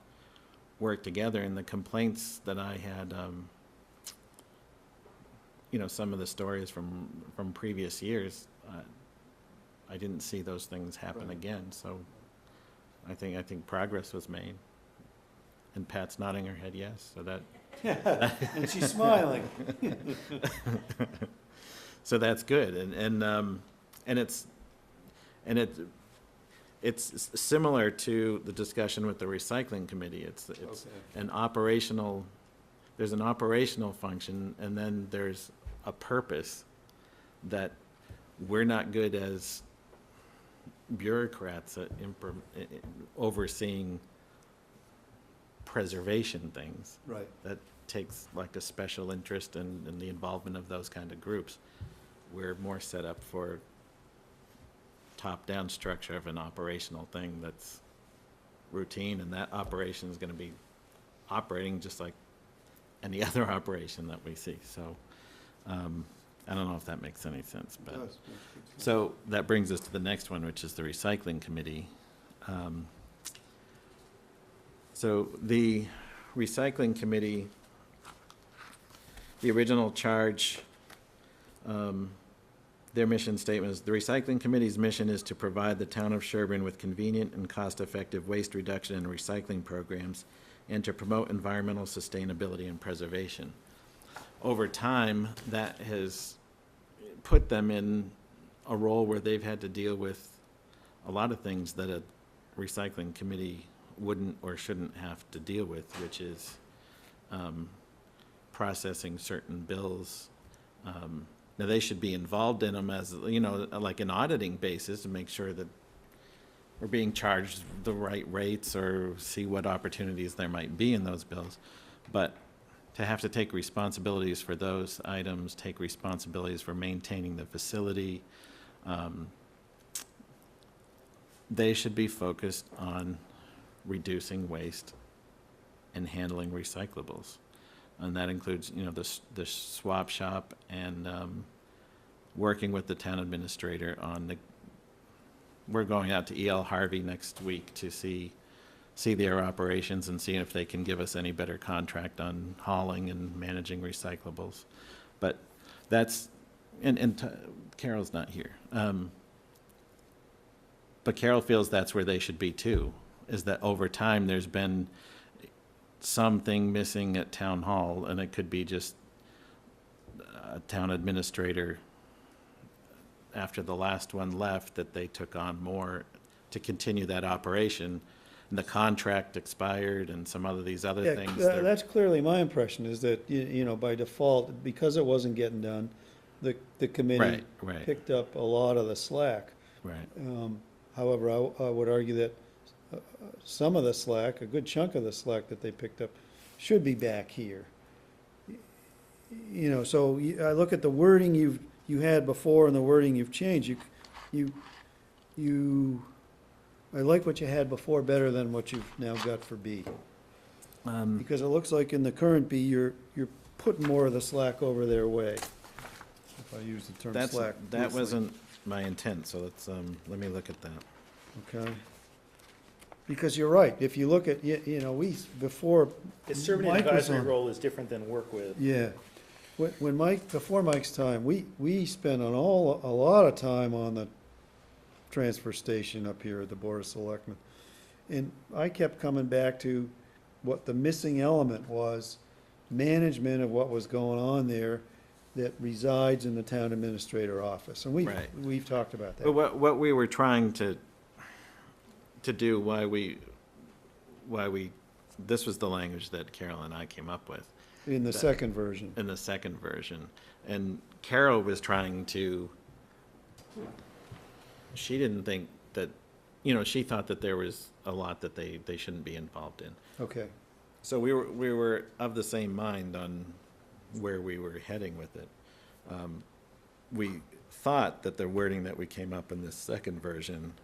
worked together, and the complaints that I had, some of the stories from previous years, I didn't see those things happen Right. again, so I think progress was made. And Pat's nodding her head yes, so that, And she's smiling. so that's good, and it's similar to the discussion with the recycling committee. It's Okay. there's an operational function, and then there's a purpose that we're not good as bureaucrats at overseeing preservation things. Right. That takes like a special interest in the involvement of those kind of groups. We're more set up for top-down structure of an operational thing that's routine, and that operation is going to be operating just like any other operation that we see. So I don't know if that makes any sense, It but does. so that brings us to the next one, which is the recycling committee. So the recycling committee, the original charge, their mission statement is, the recycling committee's mission is to provide the town of Sherborn with convenient and cost-effective waste reduction and recycling programs and to promote environmental sustainability and preservation. Over time, that has put them in a role where they've had to deal with a lot of things that a recycling committee wouldn't or shouldn't have to deal with, which is processing certain bills. Now, they should be involved in them as, you know, like an auditing basis to make sure that we're being charged the right rates or see what opportunities there might be in those bills. But to have to take responsibilities for those items, take responsibilities for maintaining the facility, they should be focused on reducing waste and handling recyclables. And that includes, you know, the swap shop and working with the town administrator on the, we're going out to E.L. Harvey next week to see their operations and see if they can give us any better contract on hauling and managing recyclables. But that's, Carol's not here. But Carol feels that's where they should be too, is that over time there's been something missing at town hall, and it could be just a town administrator after the last one left that they took on more to continue that operation. And the contract expired and some of these other Yeah, things. that's clearly my impression, is that, you know, by default, because it wasn't getting done, the committee Right. picked up a lot of the slack. Right. However, I would argue that some of the slack, a good chunk of the slack that they picked up, should be back here. You know, so I look at the wording you had before and the wording you've changed. I like what you had before better than what you've now got for B. Because it looks like in the current B, you're putting more of the slack over their way. If I use the term slack. That loosely. wasn't my intent, so let me look at that. Okay. Because you're right, if you look at, you know, before Serve in an Mike was advisory on. role is different than work with. Yeah. When Mike, before Mike's time, we spent a lot of time on the transfer station up here at the Board of Selectmen. And I kept coming back to what the missing element was, management of what was going on there that resides in the town administrator office. And Right. we've talked about But that. what we were trying to do, why we, this was the language that Carol and I came up with In the second version. in the second version. And Carol was trying to, she didn't think that, you know, she thought that there was a lot that they shouldn't be involved in. Okay. So we were of the same mind on where we were heading with it. We thought that the wording that we came up in this second version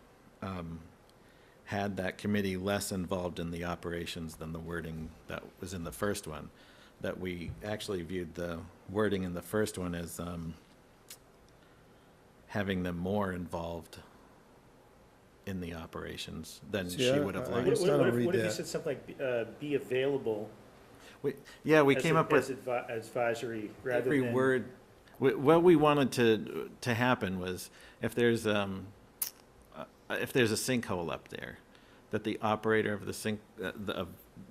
had that committee less involved in the operations than the wording that was in the first one. That we actually viewed the wording in the first one as having them more involved in the operations than See, she would have I liked. guess I don't read What if you that. said something like, be available? We as came a- up with as advisory rather every than. word. What we wanted to happen was if there's a sinkhole up there, that the operator of the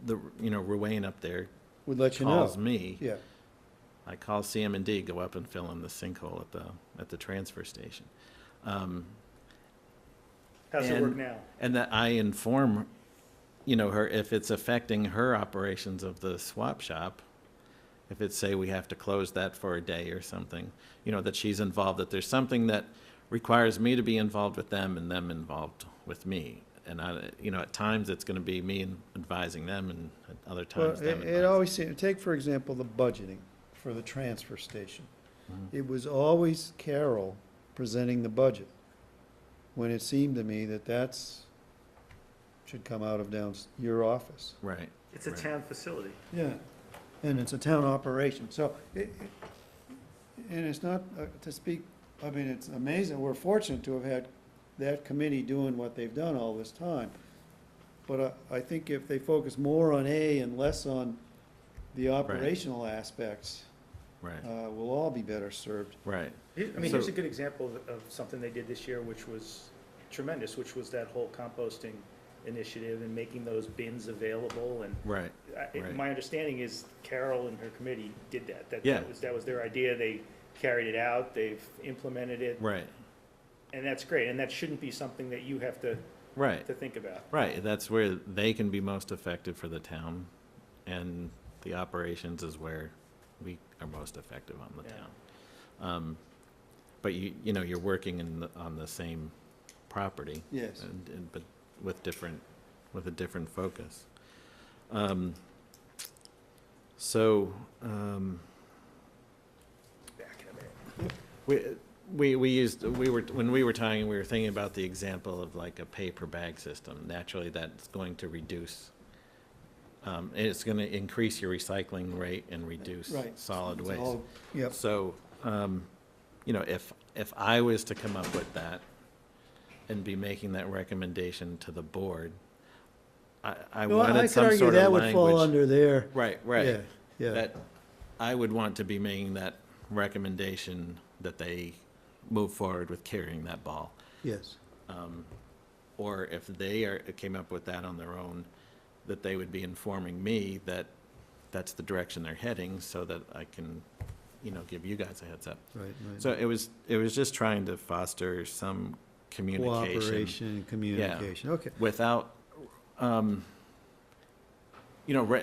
Ruane up there Would let you know. calls me. Yeah. I call CM&D, go up and fill in the sinkhole at the transfer station. How's it work and- now? And that I inform, her, if it's affecting her operations of the swap shop, if it's, say, we have to close that for a day or something, that she's involved, that there's something that requires me to be involved with them and them involved with me. And at times it's gonna be me advising them, and at other Well, times them it advising. always seemed, take for example, the budgeting for the transfer station. Mhm. It was always Carol presenting the budget, when it seemed to me that should come out of your office. Right. It's a Right. town facility. Yeah, and it's a town operation, so, and it's not, to speak, I mean, it's amazing, we're fortunate to have had that committee doing what they've done all this time. But I think if they focus more on A and less on the operational aspects, Right, we'll all be better served. right. Here's So- a good example of something they did this year, which was tremendous, which was that whole composting initiative and making those bins available. And Right, I- my understanding is Carol and her committee did that. Yeah. That was their idea. They carried it out, they've implemented it, right, and that's great. And that shouldn't be something that you have to right. think about. Right, that's where they can be most effective for the town, and the operations is where we are most effective on the Yeah. town. But you know, you're working on the same property. Yes. But with a different focus. We were, when we were talking, we were thinking about the example of like a pay-per-bag system. Naturally, that's going to reduce, it's gonna increase your recycling rate and reduce Right. solid It's waste. all- Yep. So, you know, if I was to come up with that and be making that recommendation to the board, I No, I wanted could some argue sort of that would fall language. under there. Right, Yeah, right. yeah. That I would want to be making that recommendation that they move forward with carrying that ball. Yes. Or if they came up with that on their own, that they would be informing me that that's the direction they're heading, so that I can, you know, give you guys a heads up. Right, right. So it was just trying to foster some communication Cooperation and communication, okay. without, you know,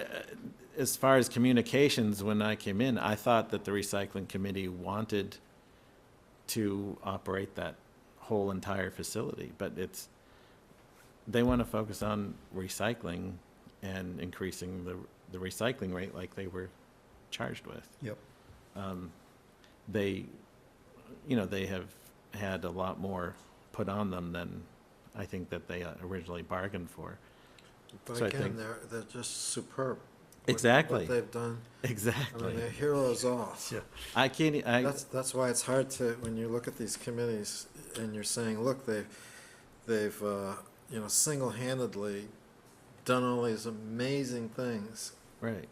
as far as communications, when I came in, I thought that the recycling committee wanted to operate that whole entire facility, but they want to focus on recycling and increasing the recycling rate like they were charged with. Yep. They, you know, they have had a lot more put on them than I think that they originally bargained for. But So I again, think- they're just superb. Exactly. What they've done, I Exactly. mean, they're heroes off. Yeah. I can't, That's why it's hard to, when you look at these committees and you're saying, look, they've you know, single-handedly done all these amazing things. right.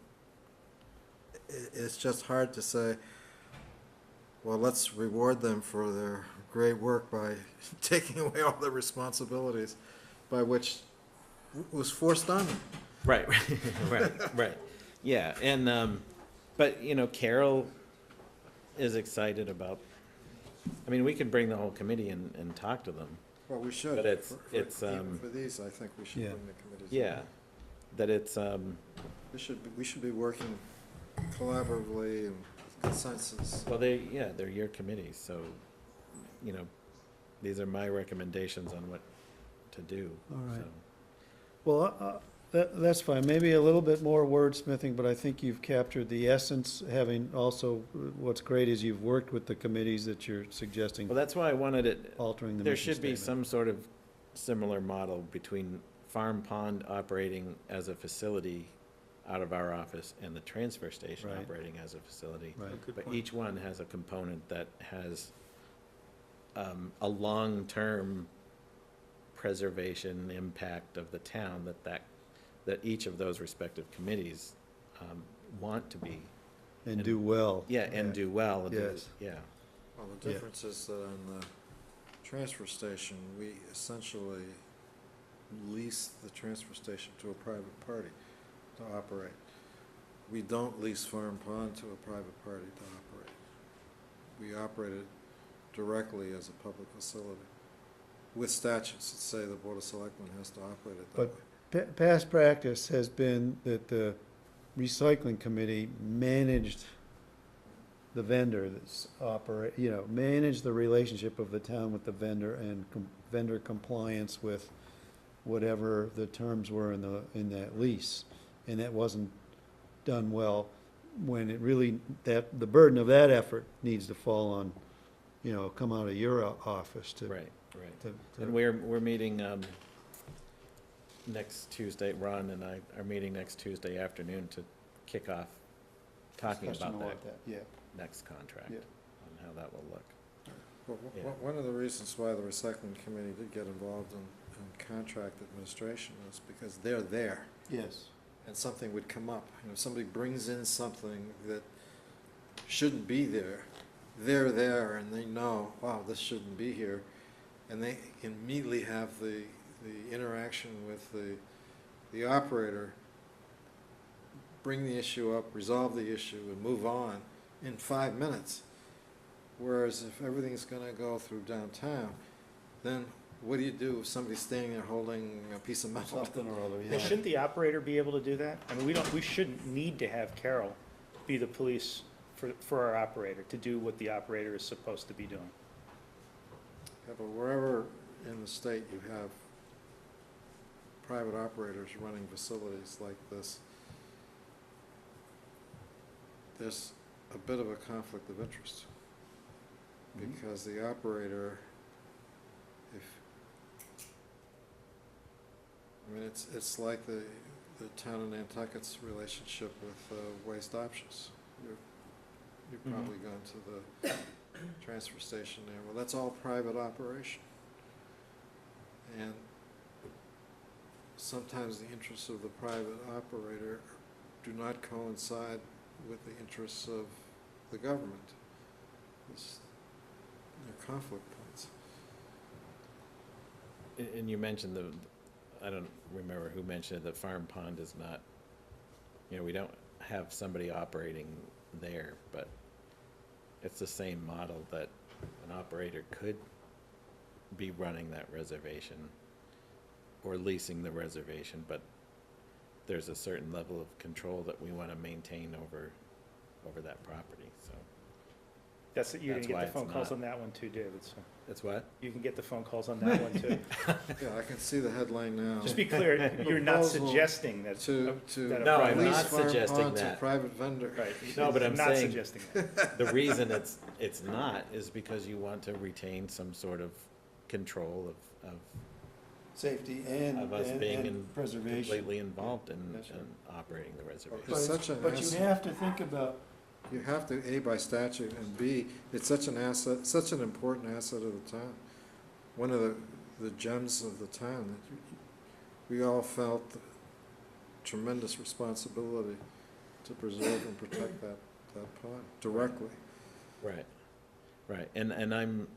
It's just hard to say, well, let's reward them for their great work by taking away all the responsibilities by which was forced on them. Right, right. Yeah, and, but, you know, Carol is excited about, I mean, we could bring the whole committee and talk to them. Well, we should. But it's- Even for these, I think we should Yeah. bring the committees. Yeah, that it's, We should be working collaboratively and with consensus. well, they're your committees, so, you know, these are my recommendations on what to do. All right. so. Well, that's fine, maybe a little bit more wordsmithing, but I think you've captured the essence, having also, what's great is you've worked with the committees that you're suggesting, Well, that's why I wanted it, altering the there mission should be statement. some sort of similar model between Farm Pond operating as a facility out of our office and the transfer station Right. operating as a facility. Right. But each one has a component that has a long-term preservation impact of the town that each of those respective committees want to be. And do well. Yeah, and do well. Yes. Yeah. Well, the Yeah. difference is that on the transfer station, we essentially lease the transfer station to a private party to operate. We don't lease Farm Pond to a private party to operate. We operate it directly as a public facility with statutes that say the Board of Selectmen has to operate it that But way. Past practice has been that the recycling committee managed the vendor that's managed the relationship of the town with the vendor and vendor compliance with whatever the terms were in that lease. And that wasn't done well, when it really, the burden of that effort needs to fall on, come out of your office to. Right. to- And we're meeting next Tuesday, Ron and I are meeting next Tuesday afternoon to kick off talking discussion about that Yeah. next contract Yeah. and how that will look. Well, Yeah. one of the reasons why the recycling committee did get involved in contract administration is because they're there. Yes. And something would come up. Somebody brings in something that shouldn't be there. They're there and they know, wow, this shouldn't be here. And they immediately have the interaction with the operator, bring the issue up, resolve the issue, and move on in 5 minutes. Whereas if everything's gonna go through downtown, then what do you do if somebody's standing there holding a piece of metal? Something or other, Well, yeah. shouldn't the operator be able to do that? I mean, we shouldn't need to have Carol be the police for our operator, to do what the operator is supposed to be doing. Yeah, but wherever in the state you have private operators running facilities like this, there's a bit of a conflict of interest. Because the operator, it's like the town of Nantucket's relationship with Waste Options. You've probably gone to the transfer station there. Well, that's all private operation. And sometimes the interests of the private operator do not coincide with the interests of the government. They're conflict points. And you mentioned I don't remember who mentioned it, that Farm Pond is not, we don't have somebody operating there, but it's the same model that an operator could be running that reservation or leasing the reservation, but there's a certain level of control that we want to maintain over that property, so. You can That's get why the it's phone calls not. on that one too, David, so That's what? you can get the phone calls on that one too. Yeah, I can see the headline now. Just be clear, you're not Proposal suggesting that. To that a No, I'm private- not lease Farm suggesting Pond to that. private vendor. Right. No, but I'm not saying- suggesting that. The reason it's not is because you want to retain some sort of control of Safety and, of us being in- preservation. completely involved in That's right. operating the reservation. It's such an But you asset. have to think about, You have to, A, by statute, and B, it's such an asset, such an important asset of the town. One of the gems of the town that we all felt tremendous responsibility to preserve and protect that pond directly. Right, and I'm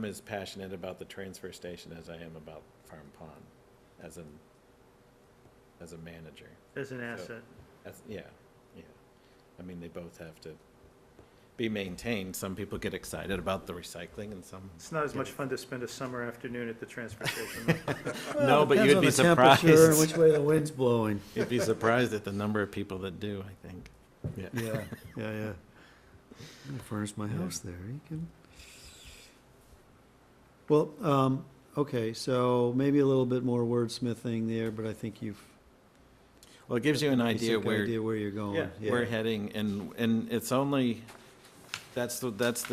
as passionate about the transfer station as I am about Farm Pond, as a manager. As an So- asset. Yeah. I mean, they both have to be maintained. Some people get excited about the recycling and some. It's not as much fun to spend a summer afternoon at the transfer station. No, but you'd be depends on the temperature and surprised. which way the wind's blowing. You'd be surprised at the number of people that do, I think. Yeah. I'm gonna furnish my house there, you can. Well, okay, so maybe a little bit more wordsmithing there, but I think you've. Well, it gives you an idea basic where idea where you're going. Yeah. we're heading, and it's only, that's the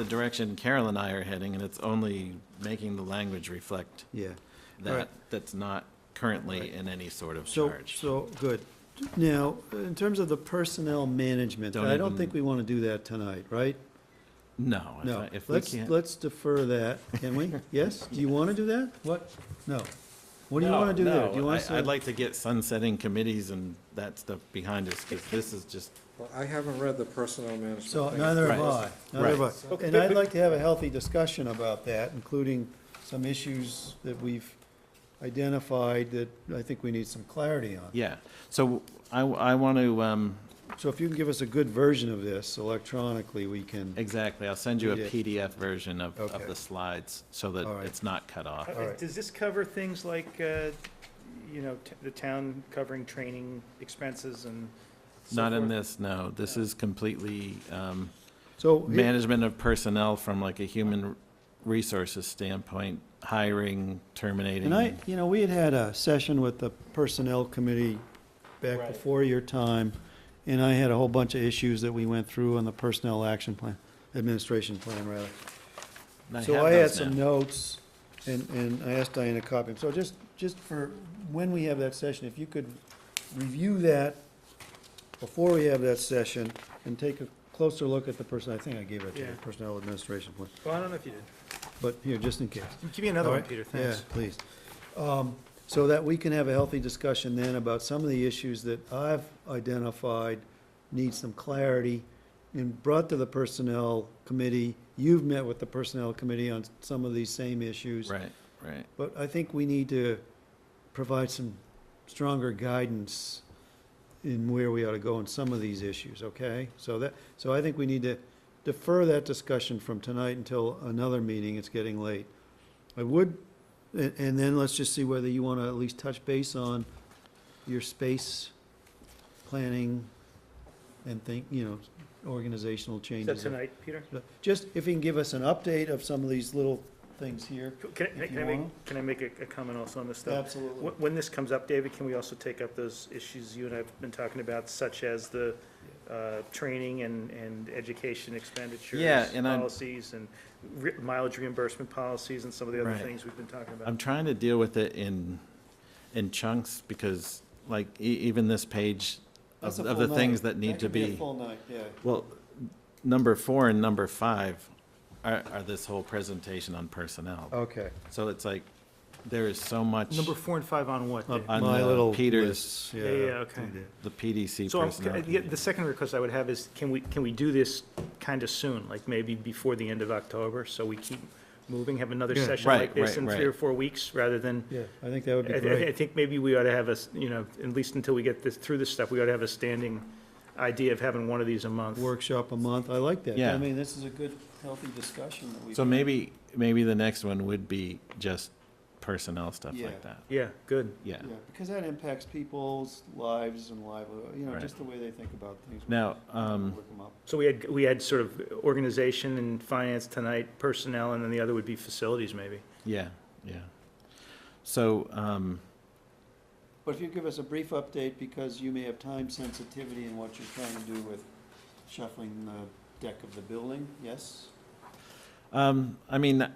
direction Carol and I are heading, and it's only making the language reflect Yeah. that, Alright. that's not currently Right. in any sort of So, charge. so, good. Now, in terms of the personnel management, Don't I don't even- think we want to do that tonight, right? No, No, if we let's, can't. let's defer that, can we? Yes? Do you want to do that? What? No. What do you No, want to do there? no, Do you want us to? I'd like to get sunsetting committees and that stuff behind us, because this is just, Well, I haven't read the personnel management. So thing. neither have I, Right. neither have Right. I. Okay, And but- I'd like to have a healthy discussion about that, including some issues that we've identified that I think we need some clarity on. yeah. So I want to, So if you can give us a good version of this electronically, we can, exactly, I'll send you a Read it. PDF version of Okay. the slides, so that All right. it's not cut off. All right. Does this cover things like, the town covering training expenses and so Not in forth? this, no. This is completely so. management of personnel from like a human resources standpoint, hiring, terminating. And we had a session with the Personnel Committee back Right. before your time, and I had a whole bunch of issues that we went through on the Personnel Action Plan, Administration Plan, rather. And So have I had those some now. notes, and I asked Diana to copy them. So just for when we have that session, if you could review that before we have that session, and take a closer look at the person, I think I gave it to you, Yeah. the Personnel Administration Plan. Well, I don't know if you did. But here, just in case. Give me another All one, right? Peter, thanks. Yeah, please. So that we can have a healthy discussion then about some of the issues that I've identified need some clarity and brought to the Personnel Committee. You've met with the Personnel Committee on some of these same issues. Right, right. But I think we need to provide some stronger guidance in where we ought to go in some of these issues, okay? So I think we need to defer that discussion from tonight until another meeting. It's getting late. I would, and then let's just see whether you want to at least touch base on your space planning and think, organizational Is changes. that tonight, Peter? Just if you can give us an update of some of these little things here. If you wanna. Can I make a comment also on this stuff? Absolutely. When this comes up, David, can we also take up those issues you and I have been talking about, such as the training and education expenditures? Yeah, and policies and mileage reimbursement policies and some of the other Right. things we've been talking about? I'm trying to deal with it in chunks, because like even this page That's a of full the things night. that need to could be a be, full night, yeah. well, number 4 and number 5 are this whole presentation on personnel. Okay. So it's like, there is so much. Number 4 and 5 on what, Dave? On My the little Peters- lists, Yeah, okay. The PDC So personnel. the second request I would have is, can we do this kind of soon, like maybe before the end of October, so we keep moving, have another Yeah. session Right, like this right, in 3 right. or 4 weeks, rather than, Yeah, I think that would be I great. think maybe we ought to have at least until we get through this stuff, we ought to have a standing idea of having one of these a month. Workshop a month, I like that. Yeah. I mean, this is a good, healthy discussion that we've. So maybe the next one would be just personnel stuff Yeah. like that. Yeah, good. Yeah. Yeah, because that impacts people's lives and livelihood, Right. just the way they think about things. Now, Work 'em up. So we had sort of organization and finance tonight, personnel, and then the other would be facilities, maybe. yeah. So, But if you give us a brief update, because you may have time sensitivity in what you're trying to do with shuffling the deck of the building, yes? I mean,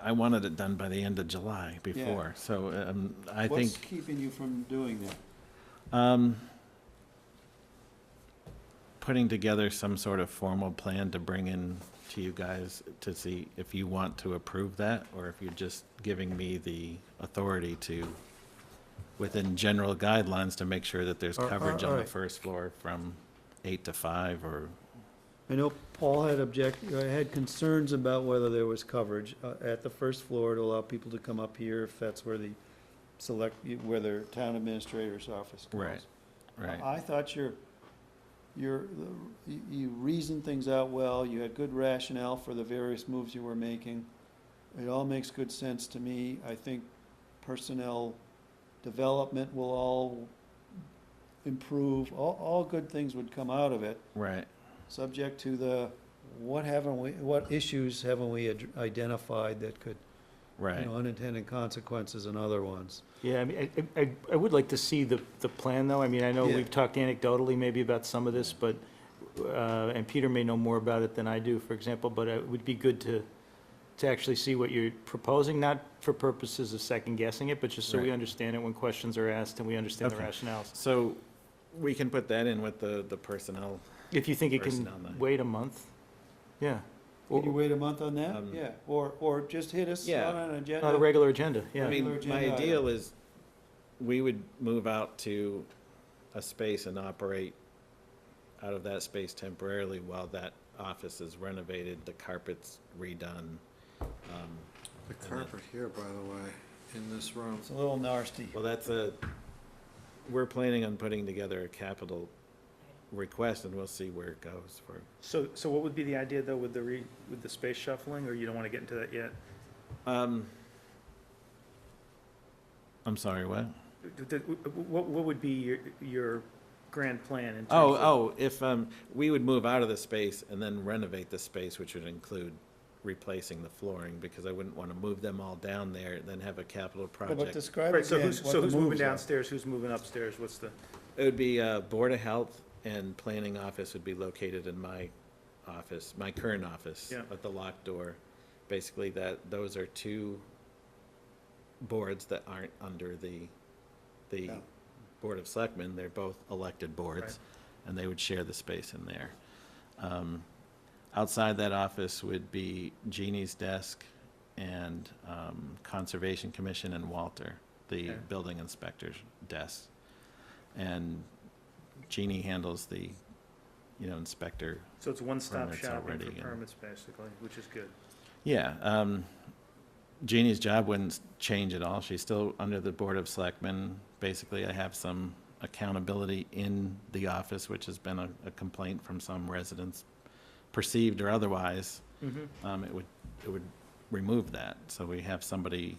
I wanted it done by the end of July before, so, I think. What's keeping you from doing that? Putting together some sort of formal plan to bring in to you guys to see if you want to approve that, or if you're just giving me the authority to, within general guidelines, to make sure that there's coverage on the alright. first floor from 8 to 5, or, I know Paul had concerns about whether there was coverage at the first floor to allow people to come up here if that's where where their town administrator's office goes. right. I thought you reasoned things out well, you had good rationale for the various moves you were making. It all makes good sense to me. I think personnel development will all improve, all good things would come out of it, Right. subject to what issues haven't we identified that could, Right. unintended consequences and other ones. Yeah, I mean, I would like to see the plan, though. I mean, I know Yeah. we've talked anecdotally maybe about some of this, but, and Peter may know more about it than I do, for example, but it would be good to actually see what you're proposing, not for purposes of second guessing it, but just so we Right. understand it when questions are asked and we understand the Okay. rationales. So we can put that in with the personnel. If you think it Personnel can night. wait a month, yeah. Can you wait a month on that? Um, Yeah, or just hit us Yeah. on an agenda? Not a regular agenda, yeah. I mean, Regular my agenda ideal is, we would move out to a space and operate out of that space temporarily while that office is renovated, the carpet's redone. The carpet here, by the way, in this room. It's a little nasty. Well, we're planning on putting together a capital request, and we'll see where it goes for. So what would be the idea, though, with the space shuffling, or you don't want to get into that yet? I'm sorry, what? What would be your grand plan in terms of? If, we would move out of the space and then renovate the space, which would include replacing the flooring, because I wouldn't want to move them all down there, then have a capital But project. describe Right, so again who's, what so the who's moving moves are. downstairs, who's moving upstairs, what's the? It would be, Board of Health and Planning Office would be located in my office, my current office. Yeah. At the locked door. Basically, those are two boards that aren't under the Yeah. Board of Selectmen. They're both elected boards, Right. and they would share the space in there. Outside that office would be Jeannie's desk and Conservation Commission and Walter, the Okay. building inspector's desk. And Jeannie handles the, inspector. So it's one-stop Permits shopping already, for and- permits, basically, which is good. Yeah, Jeannie's job wouldn't change at all. She's still under the Board of Selectmen. Basically, I have some accountability in the office, which has been a complaint from some residents, perceived or otherwise. Mm-hmm. It would remove that, so we have somebody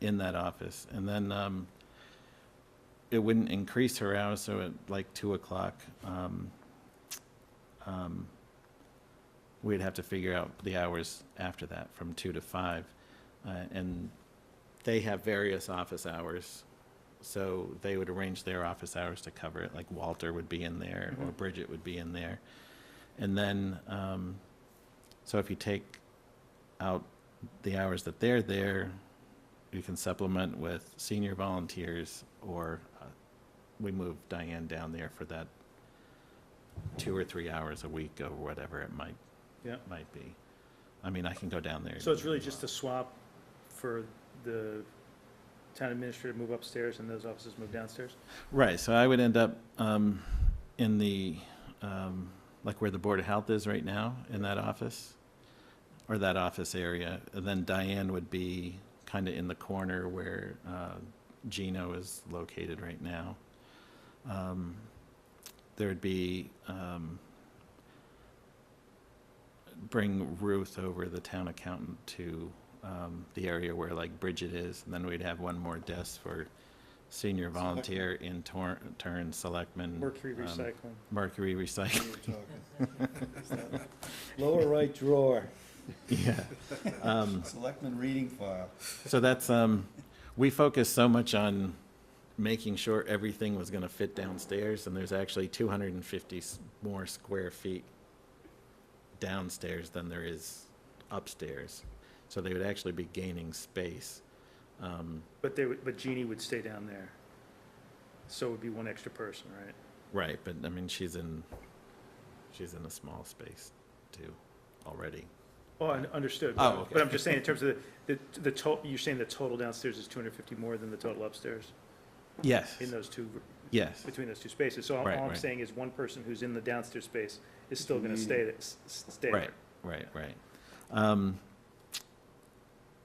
in that office. And then, it wouldn't increase her hours, so at like 2:00, we'd have to figure out the hours after that, from 2 to 5. And they have various office hours, so they would arrange their office hours to cover it, like Walter would be in there, or Bridget would be in there. And then, so if you take out the hours that they're there, you can supplement with senior volunteers, or we move Diane down there for that 2 or 3 hours a week, or whatever it might be. I mean, I can go down there. So it's really just a swap for the town administrator to move upstairs and those offices move downstairs? Right, so I would end up in the, like where the Board of Health is right now, in that office, or that office area. And then Diane would be kind of in the corner where Gino is located right now. There'd be, bring Ruth over, the town accountant, to the area where like Bridget is, and then we'd have one more desk for senior volunteer, intern, selectmen. Mercury recycling. Mercury recycling, Lower right drawer, yeah. selectman reading file. So that's, we focus so much on making sure everything was gonna fit downstairs, and there's actually 250 more square feet downstairs than there is upstairs. So they would actually be gaining space. But Jeannie would stay down there. So it would be one extra person, right? Right, but I mean, she's in a small space too, already. Oh, understood. Oh, okay. But I'm just saying, in terms of the total, you're saying the total downstairs is 250 more than the total upstairs Yes, in those two, yes, between those two spaces? So all Right, I'm right. saying is one person who's in the downstairs space is still gonna stay there. right.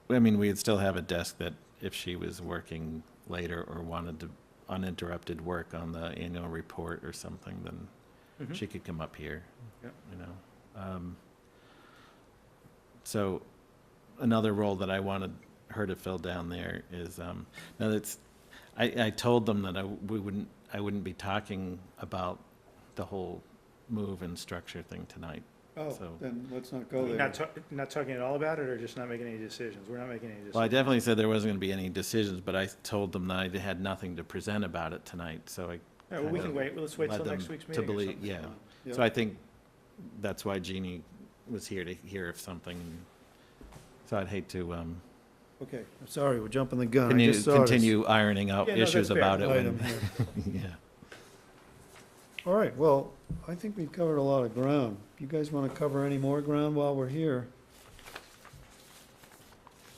I mean, we'd still have a desk that if she was working later or wanted to uninterrupted work on the annual report or something, then Mhm. she could come up here, Yep. you know. So another role that I wanted her to fill down there is, now that's, I told them that I wouldn't be talking about the whole move and structure thing tonight. Oh, So- then let's not go there. Not talking at all about it, or just not making any decisions? We're not making any decisions. Well, I definitely said there wasn't gonna be any decisions, but I told them that I had nothing to present about it tonight, so I All right, well, we can wait, let's wait led till them next week's to meeting or believe, something. yeah. Yeah. So I think that's why Jeannie was here, to hear if something, so I'd hate to, Okay, Sorry, we're jumping the gun. I just saw this continue ironing out Yeah, no, issues that's fair. about it item when, here. yeah. All right, well, I think we've covered a lot of ground. You guys want to cover any more ground while we're here?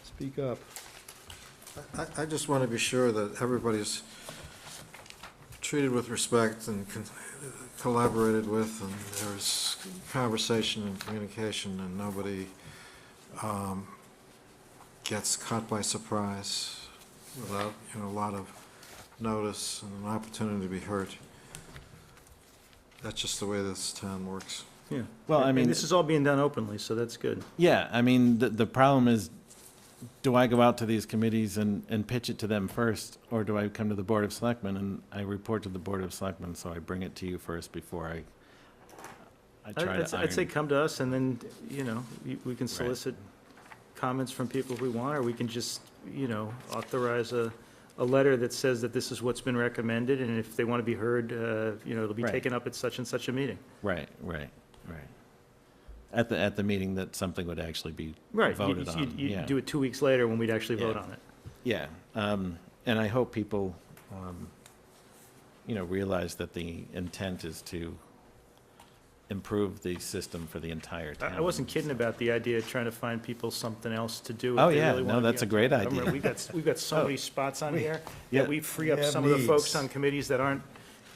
Speak up. I just want to be sure that everybody's treated with respect and collaborated with, and there's conversation and communication, and nobody gets caught by surprise without, a lot of notice and an opportunity to be heard. That's just the way this town works. Yeah. Well, I mean, this is all being done openly, so that's good. yeah, I mean, the problem is, do I go out to these committees and pitch it to them first, or do I come to the Board of Selectmen and I report to the Board of Selectmen, so I bring it to you first before I try to I'd say iron. come to us, and then, we can solicit comments from people if we want, or we can just, authorize a letter that says that this is what's been recommended, and if they want to be heard, it'll be Right. taken up at such and such a meeting. Right. At the meeting that something would actually be Right. voted on, You'd yeah. do it 2 weeks later when we'd actually vote Yeah. on it. Yeah, and I hope people, realize that the intent is to improve the system for the entire town. I wasn't kidding about the idea of trying to find people something else to do. if Oh, they yeah, really no, wanna be that's a on great government. idea. We've got so Oh. many spots on here Yeah. that we free up We have some of the folks needs. on committees that aren't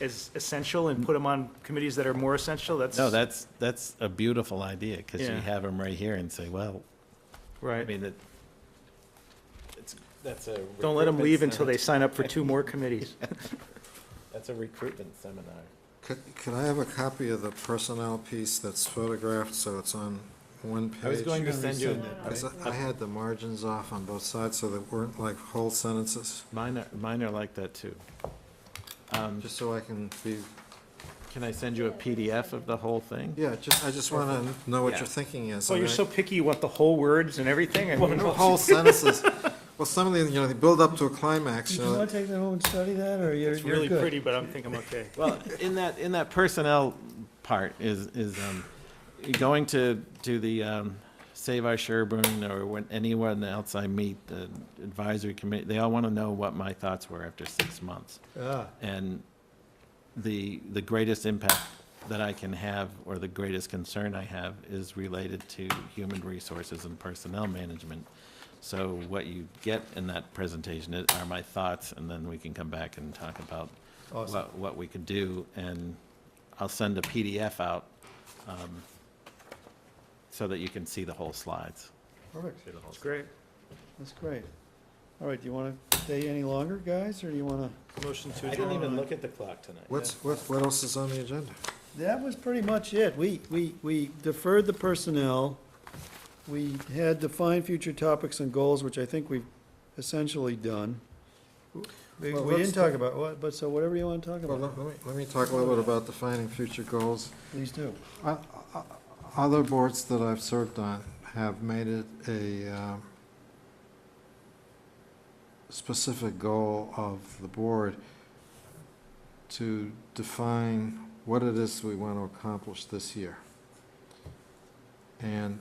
as essential and put them on committees that are more essential. No, that's a beautiful idea, because you Yeah. have them right here and say, well, I Right. mean, that's a. Don't let them recruitment leave until they seminar. sign up for 2 more committees. That's a recruitment seminar. Could I have a copy of the personnel piece that's photographed, so it's on one page? I was going to send you, Because I had the margins off on both sides, so they weren't like whole sentences, mine are like that too. just so I can be Can I send you a PDF of the whole thing? Yeah, I just want to know what Yeah. your thinking is. Well, I you're mean, so picky, you want the whole words and everything? I mean, whole sentences. Well, some of them, they build up to a climax, Do you want to take that home and study that, or you're It's you're really good? pretty, but I'm thinking I'm okay. Well, in that personnel part is going to the Save Our Sherborn or when anyone else I meet, the advisory committee, they all want to know what my thoughts were after 6 months. Ah, And the greatest impact that I can have, or the greatest concern I have, is related to human resources and personnel management. So what you get in that presentation are my thoughts, and then we can come back and talk about awesome. what we could do. And I'll send a PDF out so that you can see the whole slides. Perfect. See the whole It's great. That's great. All right, do you want to stay any longer, guys, or do you want to? Motion to I adjourn. didn't even look at the clock tonight. what else is on the agenda? That was pretty much it. We deferred the personnel. We had defined future topics and goals, which I think we've essentially done. We Well, we let's didn't talk about, what, but so whatever you want to talk Well, about, let me talk a little bit about defining future goals. please do. Other boards that I've served on have made it a specific goal of the board to define what it is we want to accomplish this year. And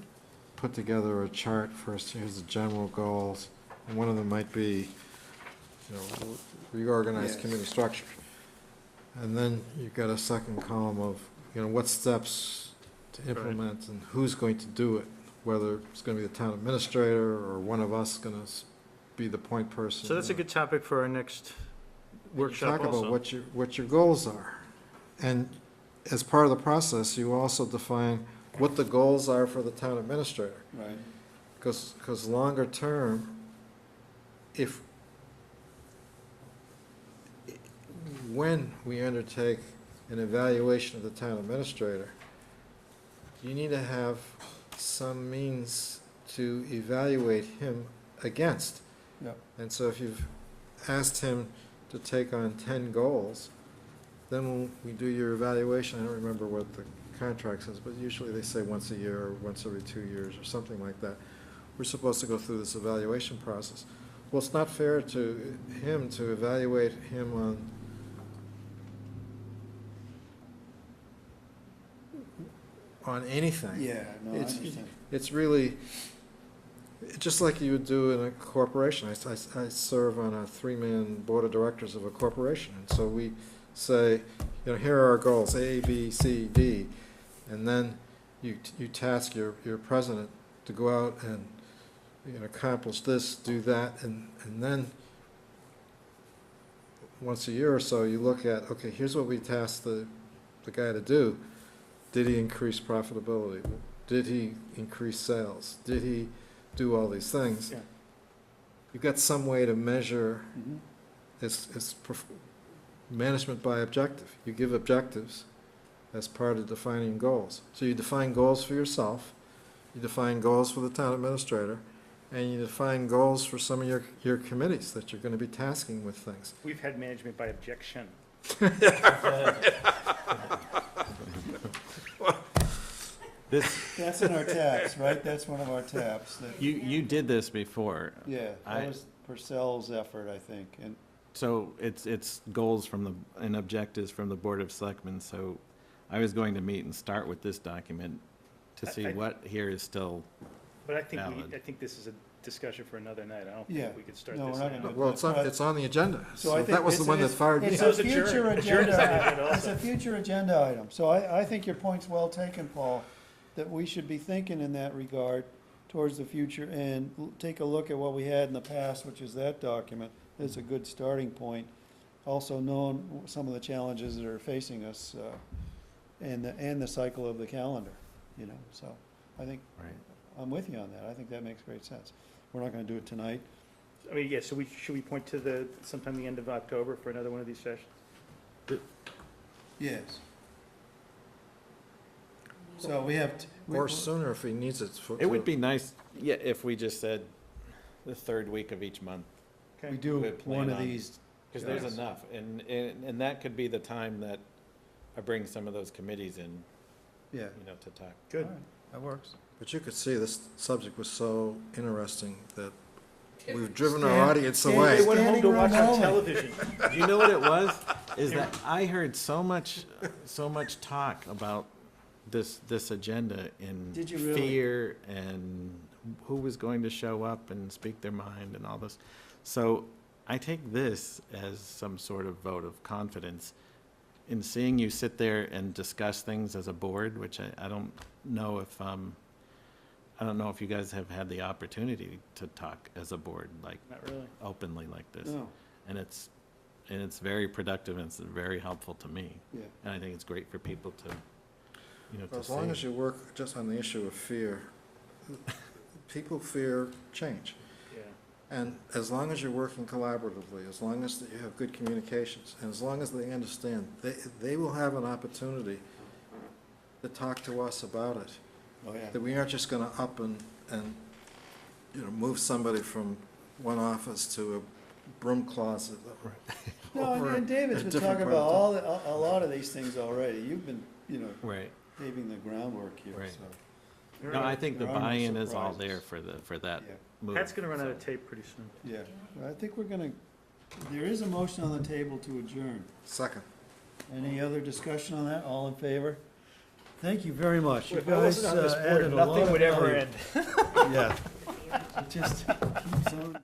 put together a chart first, here's the general goals, and one of them might be, reorganize Yes. community structure. And then you've got a second column of, what steps to implement and who's going to do it, whether it's going to be the town administrator or one of us going to be the point person. So that's a good topic for our next workshop Talk about also. what your goals are. And as part of the process, you also define what the goals are for the town administrator. Right. Because longer term, when we undertake an evaluation of the town administrator, you need to have some means to evaluate him against. Yep. And so if you've asked him to take on 10 goals, then when we do your evaluation, I don't remember what the contract says, but usually they say once a year or once every 2 years or something like that. We're supposed to go through this evaluation process. Well, it's not fair to him to evaluate him on anything. Yeah, no, I It's- understand. It's really, just like you would do in a corporation. I serve on a 3-man board of directors of a corporation. And so we say, here are our goals, A, B, C, D. And then you task your president to go out and accomplish this, do that. And then once a year or so, you look at, okay, here's what we tasked the guy to do. Did he increase profitability? Did he increase sales? Did he do all these things? Yeah. You've got some way to measure Mhm. it's management by objective. You give objectives as part of defining goals. So you define goals for yourself, you define goals for the town administrator, and you define goals for some of your committees that you're going to be tasking with things. We've had management by objection. That's in our tabs, right? That's one of our tabs. that- You did this before. Yeah, I- that was Purcell's effort, I think, and So it's goals and objectives from the Board of Selectmen. So I was going to meet and start with this document to see I- what here is still, But I think Valid. I think this is a discussion for another night. I don't Yeah. think we could start No, this we're not now. gonna do Well, it's on the agenda. So I So think that was the it's- one that it's- fired me. It's That a was adjourned. future Adjourned is agenda, on the agenda it's a also. future agenda item. So I think your point's well taken, Paul, that we should be thinking in that regard towards the future and take a look at what we had in the past, which is that document. It's a good starting point. Also knowing some of the challenges that are facing us, and the cycle of the calendar, so I think, right? I'm with you on that. I think that makes great sense. We're not gonna do it tonight. I mean, yeah, so should we point to sometime the end of October for another one of these sessions? Yes. So we have. Or sooner if he needs it. It would be nice, yeah, if we just said the third week of each month. We do We'd plan one of on- these. Because there's Yes. enough, and that could be the time that I bring some of those committees in, Yeah. to talk. Good. All right, that works. But you could see this subject was so interesting that we've driven our Stan- audience Stan- away. They went home to Standing watch room on only. television. You know what it was? Is that I heard so much talk about this agenda in Did you really? fear and who was going to show up and speak their mind and all this. So I take this as some sort of vote of confidence in seeing you sit there and discuss things as a board, which I don't know if I don't know if you guys have had the opportunity to talk as a board, like Not really. openly like this. No, And it's very productive and it's very helpful to me. yeah. And I think it's great for people to, to As long see. as you work just on the issue of fear, people fear change. Yeah. And as long as you're working collaboratively, as long as you have good communications, and as long as they understand, they will have an opportunity to talk to us about it. Oh, yeah. That we aren't just gonna up and, move somebody from one office to a broom closet. No, or and David's a been different talking part about of town. a lot of these things already. You've been, Right. paving the groundwork here, Right. so. No, I think the there are no buy-in is all surprises. there for that Yeah. move. Pat's gonna run out of so. tape pretty soon. Yeah, well, I think there is a motion on the table to adjourn. Second. Any other discussion on that? All in favor? Thank you very much. You If I wasn't guys on this board, added a lot nothing of would ever value. end. Yeah. It just keeps on.